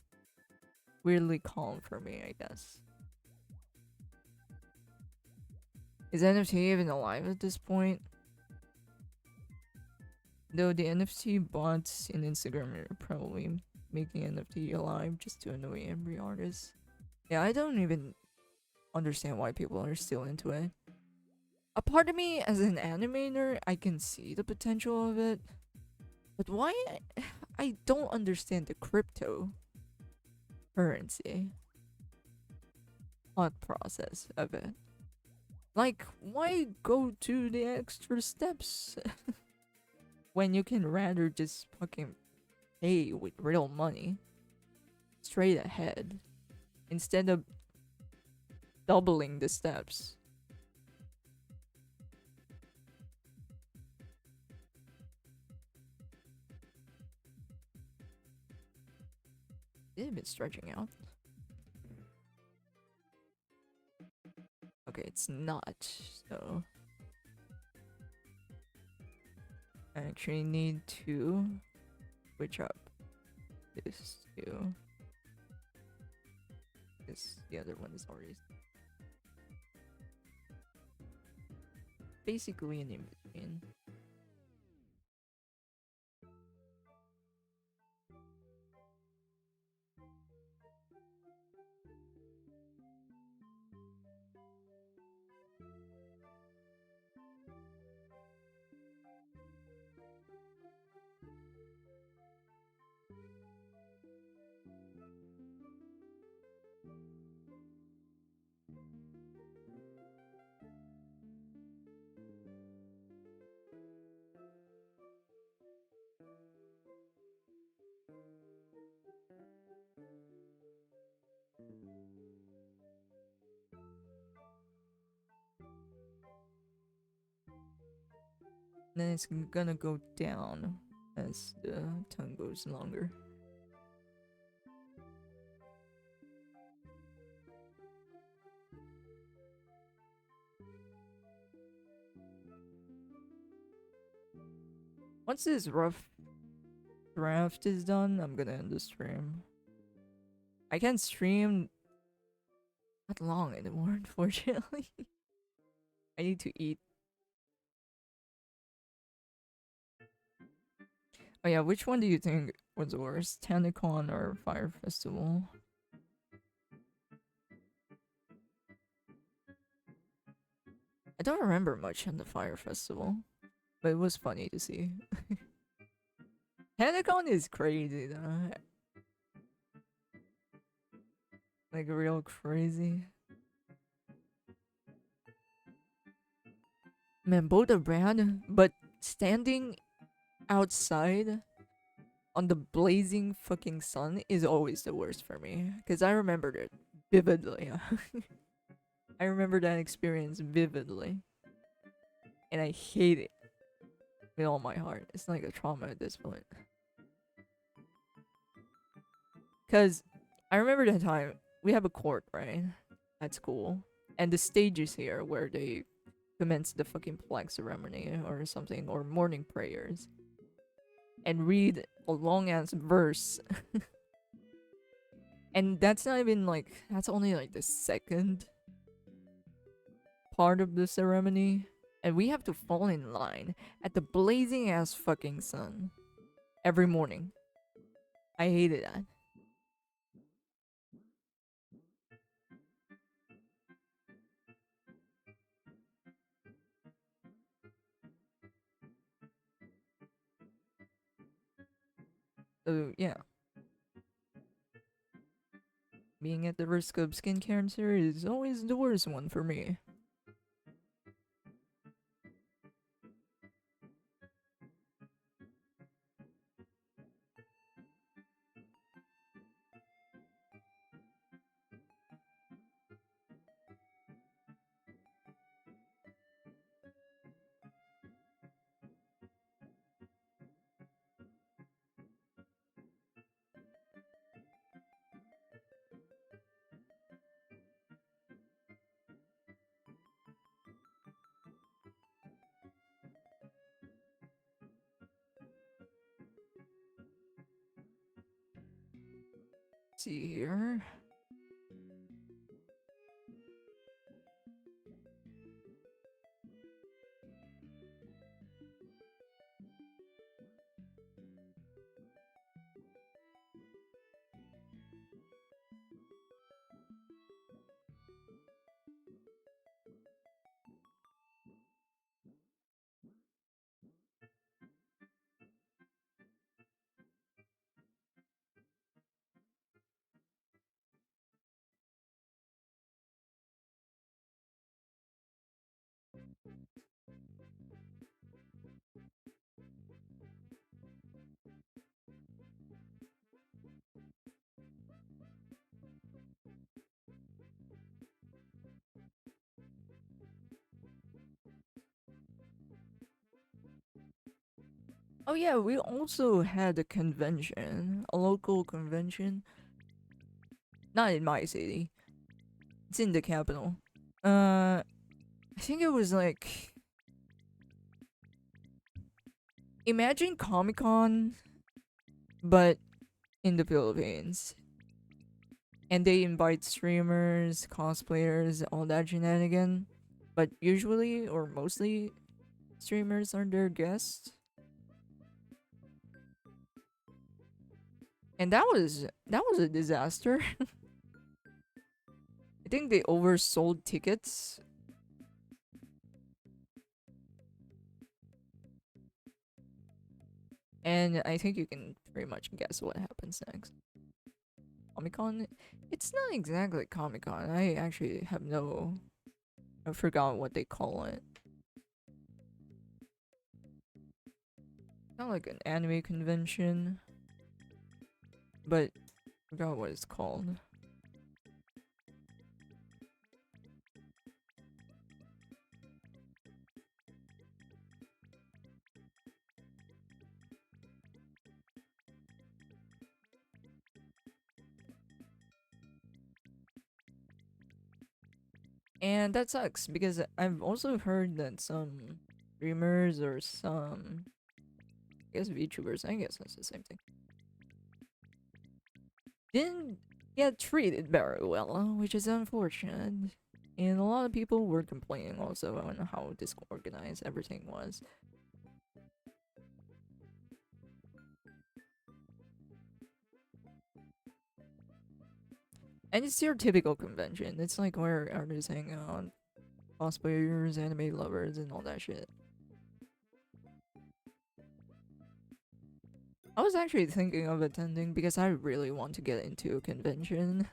Weirdly calm for me, I guess. Is NFT even alive at this point? Though the NFT bots in Instagram are probably making NFT alive just to annoy every artist. Yeah, I don't even understand why people are still into it. A part of me, as an animator, I can see the potential of it. But why? I don't understand the cryptocurrency thought process of it. Like, why go to the extra steps when you can rather just fucking pay with real money straight ahead instead of doubling the steps? They've been stretching out. Okay, it's not, so I actually need to switch up this to this. The other one is already basically an in between. Then it's gonna go down as the tongue goes longer. Once this rough draft is done, I'm gonna end the stream. I can't stream that long anymore, unfortunately. I need to eat. Oh yeah, which one do you think was worse? TanaCon or Fire Festival? I don't remember much on the Fire Festival, but it was funny to see. TanaCon is crazy though. Like real crazy. Man, both are bad, but standing outside on the blazing fucking sun is always the worst for me. Because I remembered it vividly. I remember that experience vividly. And I hate it with all my heart. It's like a trauma at this point. Because I remember that time, we have a court, right? At school. And the stage is here where they commence the fucking flag ceremony or something, or morning prayers. And read a long ass verse. And that's not even like, that's only like the second part of the ceremony. And we have to fall in line at the blazing ass fucking sun every morning. I hated that. So yeah, being at the risk of skin cancer is always the worst one for me. see here. Oh yeah, we also had a convention, a local convention. Not in my city. It's in the capital. I think it was like, imagine Comic Con, but in the Philippines. And they invite streamers, cosplayers, all that shenanigan. But usually, or mostly, streamers are their guests. And that was a disaster. I think they oversold tickets. And I think you can pretty much guess what happens next. Comic Con? It's not exactly Comic Con. I actually have no. I forgot what they call it. Not like an anime convention. But I forgot what it's called. And that sucks because I've also heard that some streamers or some, I guess, VTubers, I guess that's the same thing, didn't get treated very well, which is unfortunate. And a lot of people were complaining also on how disorganized everything was. And it's your typical convention. It's like where artists hang out, cosplayers, anime lovers, and all that shit. I was actually thinking of attending because I really want to get into a convention.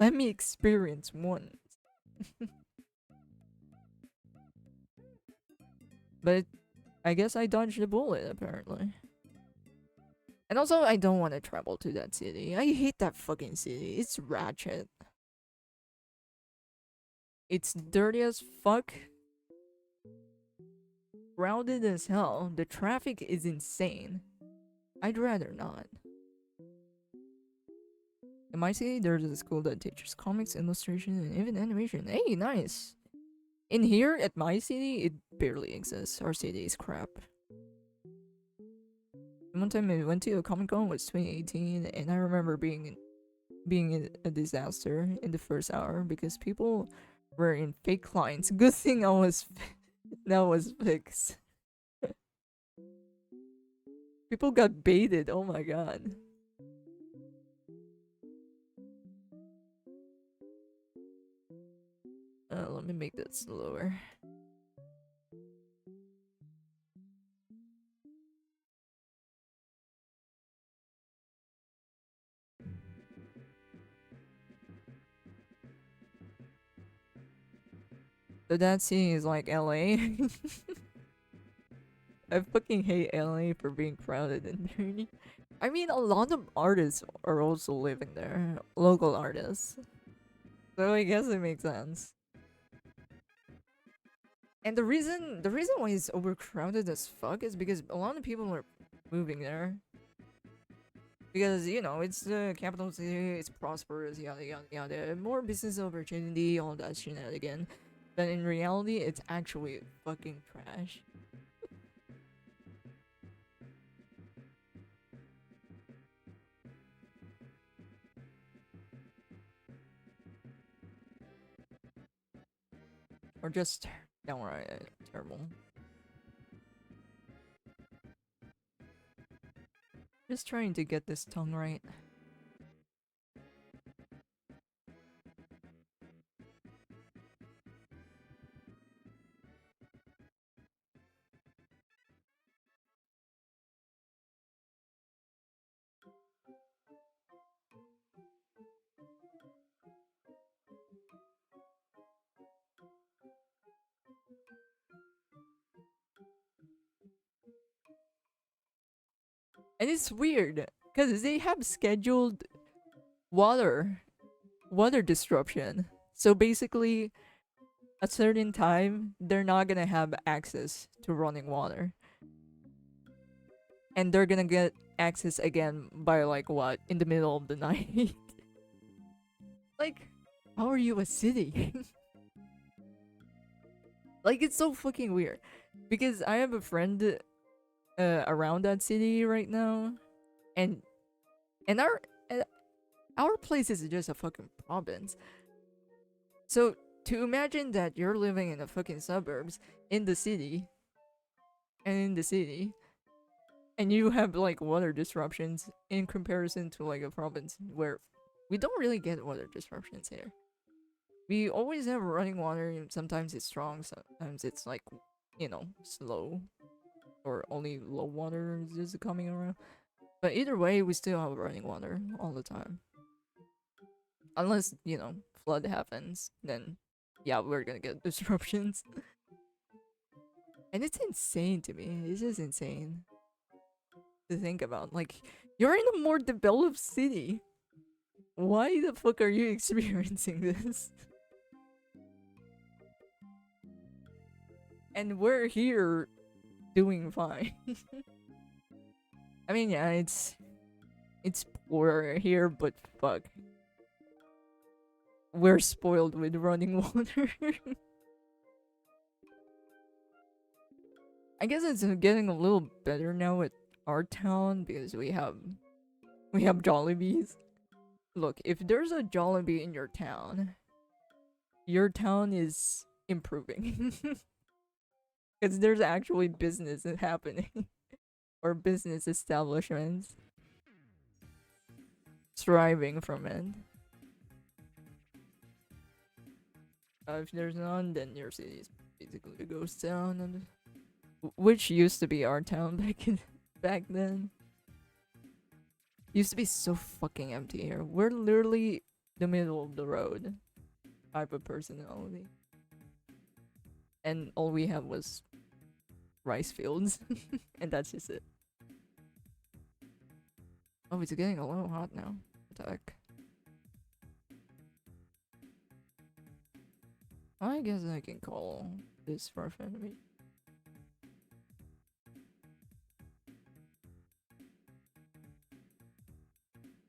Let me experience one. But I guess I dodged the bullet, apparently. And also, I don't want to travel to that city. I hate that fucking city. It's ratchet. It's dirty as fuck. Crowded as hell. The traffic is insane. I'd rather not. In my city, there's a school that teaches comics, illustration, and even animation. Hey, nice! In here, at my city, it barely exists. Our city is crap. One time I went to a Comic Con was 2018, and I remember being a disaster in the first hour because people were in fake lines. Good thing I was that was fixed. People got baited. Oh my god. Let me make that slower. So that city is like LA. I fucking hate LA for being crowded and dirty. I mean, a lot of artists are also living there, local artists. So I guess it makes sense. And the reason why it's overcrowded as fuck is because a lot of people are moving there. Because it's the capital city, it's prosperous, yada yada yada, more business opportunity, all that shenanigan. But in reality, it's actually fucking trash. Or just downright terrible. Just trying to get this tongue right. And it's weird because they have scheduled water water disruption. So basically, a certain time they're not gonna have access to running water, and they're gonna get access again by like what in the middle of the night. Like, how are you a city? Like, it's so fucking weird because I have a friend around that city right now, and and uh, our place is just a fucking province. So to imagine that you're living in the fucking suburbs in the city, and in the city, and you have like water disruptions in comparison to like a province where we don't really get water disruptions here. We always have running water, and sometimes it's strong, sometimes it's like, slow, or only low water is coming around. But either way, we still have running water all the time. Unless, flood happens, then yeah, we're gonna get disruptions. And it's insane to me. It's just insane to think about. Like, you're in a more developed city. Why the fuck are you experiencing this? And we're here doing fine. I mean, yeah, it's poor here, but fuck. We're spoiled with running water. I guess it's getting a little better now at our town because we have Jollibees. Look, if there's a Jollibee in your town is improving. Because there's actually business happening. Or business establishments thriving from it. If there's none, then your city is basically a ghost town, and which used to be our town back then. Used to be so fucking empty here. We're literally the middle of the road type of personality, and all we have was rice fields, and that's just it. Oh, it's getting a little hot now. What the heck? I guess I can call this rough enemy.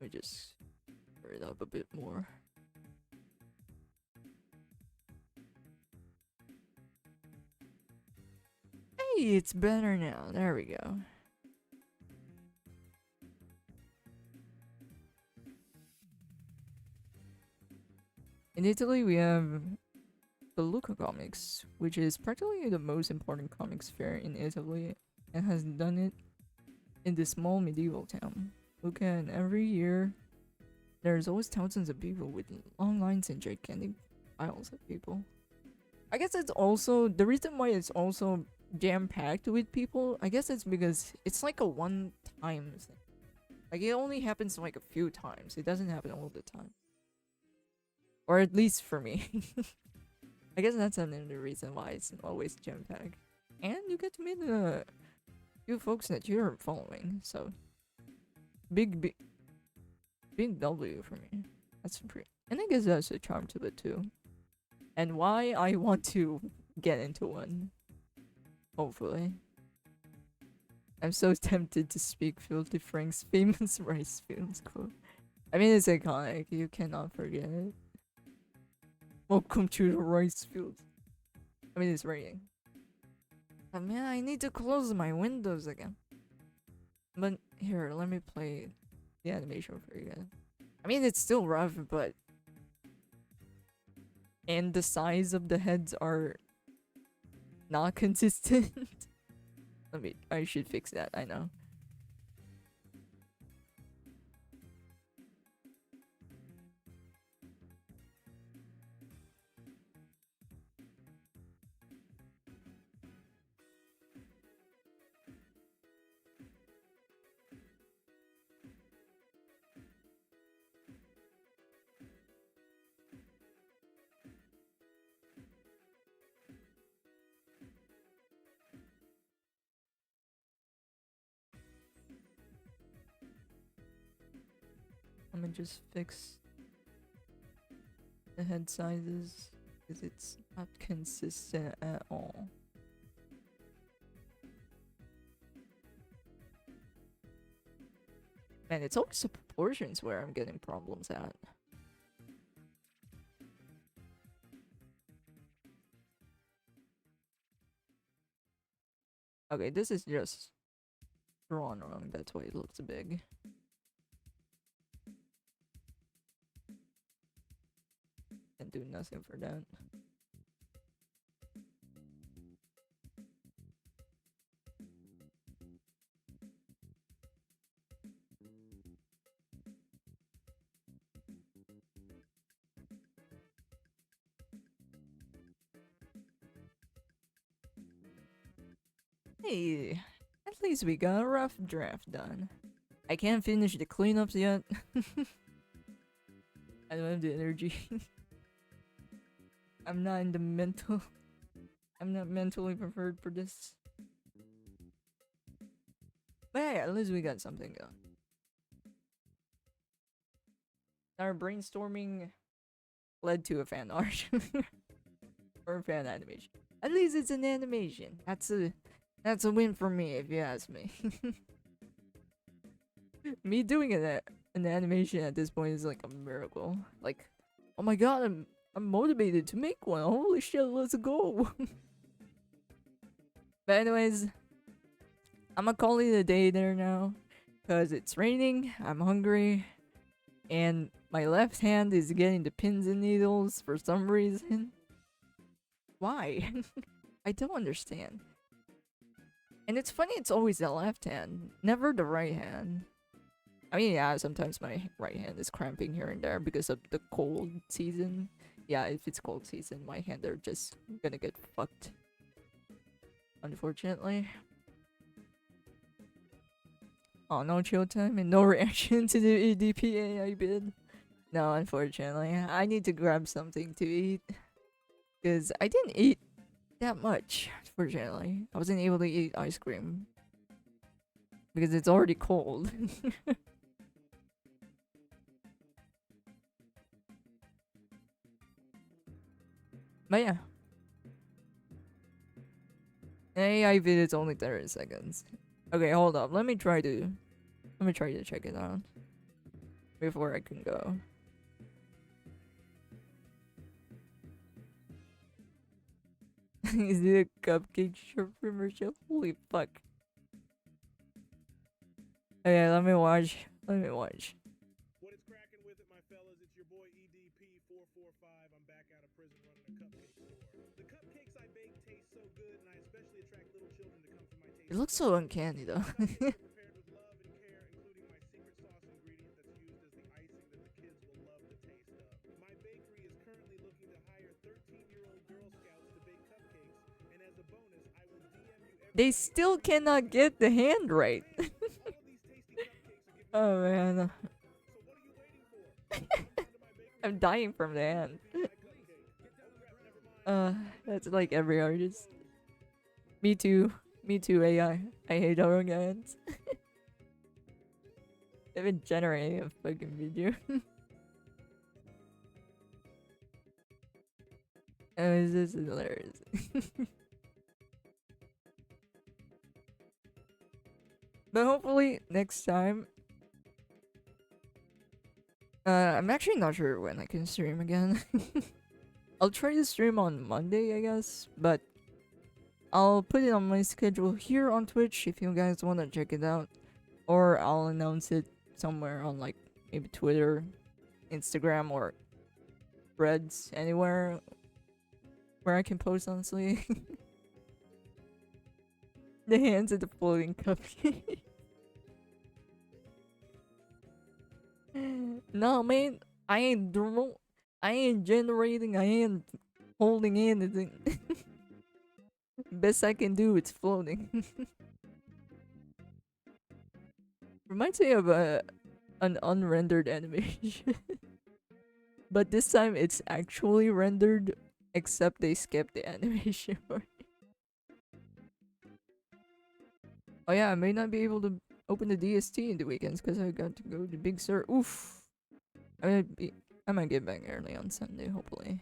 Let me just hurry it up a bit more. Hey, it's better now. There we go. In Italy, we have the Luca Comics, which is practically the most important comics fair in Italy, and has done it in this small medieval town. Luca, and every year, there's always thousands of people with long lines and gigantic piles of people. I guess it's also the reason why it's also jam-packed with people. I guess it's because it's like a one-time thing. Like, it only happens like a few times. It doesn't happen all the time. Or at least for me. I guess that's another reason why it's always jam-packed. And you get to meet a few folks that you're following, so big W for me. That's pretty, and I guess that's a charm to it too. And why I want to get into one. Hopefully. I'm so tempted to speak Filthy Frank's famous rice fields quote. I mean, it's iconic. You cannot forget it. Welcome to the rice fields. I mean, it's raining. But man, I need to close my windows again. But here, let me play the animation for you guys. I mean, it's still rough, but... And the size of the heads are not consistent. I should fix that, I know. I'm gonna just fix the head sizes because it's not consistent at all. Man, it's always the proportions where I'm getting problems at. Okay, this is just drawn wrong, that's why it looks big. Can do nothing for that. Hey, at least we got a rough draft done. I can't finish the cleanups yet. I don't have the energy. I'm not in the mental. I'm not mentally prepared for this. But yeah, at least we got something going. Our brainstorming led to a fan art. Or a fan animation. At least it's an animation. That's a win for me, if you ask me. Me doing an animation at this point is like a miracle. Like, oh my god, I'm motivated to make one. Holy shit, let's go. But anyways, I'm gonna call it a day there now, cause it's raining. I'm hungry, and my left hand is getting the pins and needles for some reason. Why? I don't understand. And it's funny, it's always the left hand, never the right hand. I mean, yeah, sometimes my right hand is cramping here and there because of the cold season. Yeah, if it's cold season, my hand are just gonna get fucked. Unfortunately. Oh, no chill time and no reaction to the EDPA I bid. No, unfortunately. I need to grab something to eat. Because I didn't eat that much, unfortunately. I wasn't able to eat ice cream. Because it's already cold. But yeah. AI vid is only 30 seconds. Okay, hold up. Let me try to check it out before I can go. Is it a cupcake shop commercial? Holy fuck. Okay, let me watch. Let me watch. What is cracking with it, my fellas? It's your boy EDP445. I'm back out of prison running a cupcake store. The cupcakes I bake taste so good, and I especially attract little children to come for my taste. It looks so uncanny though. Prepared with love and care, including my secret sauce ingredient that's used as the icing that the kids will love the taste of. My bakery is currently looking to hire 13-year-old Girl Scouts to bake cupcakes, and as a bonus, I will DM you every They still cannot get the hand right. Oh man. I'm dying from the hand. That's like every artist. Me too. Me too, AI. I hate our own hands. They've been generating a fucking video. Oh, this is hilarious. But hopefully next time. I'm actually not sure when I can stream again. I'll try to stream on Monday, I guess, but I'll put it on my schedule here on Twitch if you guys want to check it out. Or I'll announce it somewhere on like maybe Twitter, Instagram, or Threads, anywhere where I can post, honestly. The hands of the floating cupcake. No, man, I ain't I ain't generating. I ain't holding anything. Best I can do, it's floating. Reminds me of an unrendered animation, but this time it's actually rendered, except they skipped the animation part. Oh yeah, I may not be able to open the DST in the weekends because I got to go to Big Sur. Oof. I might get back early on Sunday, hopefully.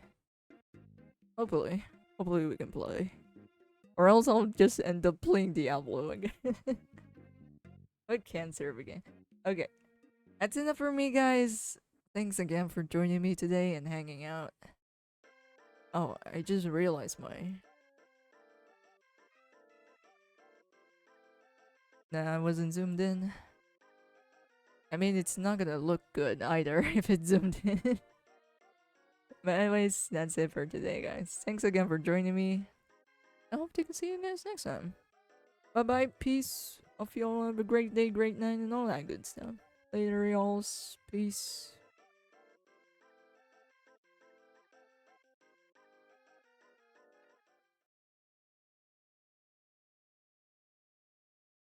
Hopefully. Hopefully we can play. Or else I'll just end up playing Diablo again. I can't serve again. Okay. That's enough for me, guys. Thanks again for joining me today and hanging out. Oh, I just realized my... Nah, I wasn't zoomed in. I mean, it's not gonna look good either if it's zoomed in. But anyways, that's it for today, guys. Thanks again for joining me. I hope to see you guys next time. Bye bye, peace. Hope you all have a great day, great night, and all that good stuff. Later, y'all. Peace.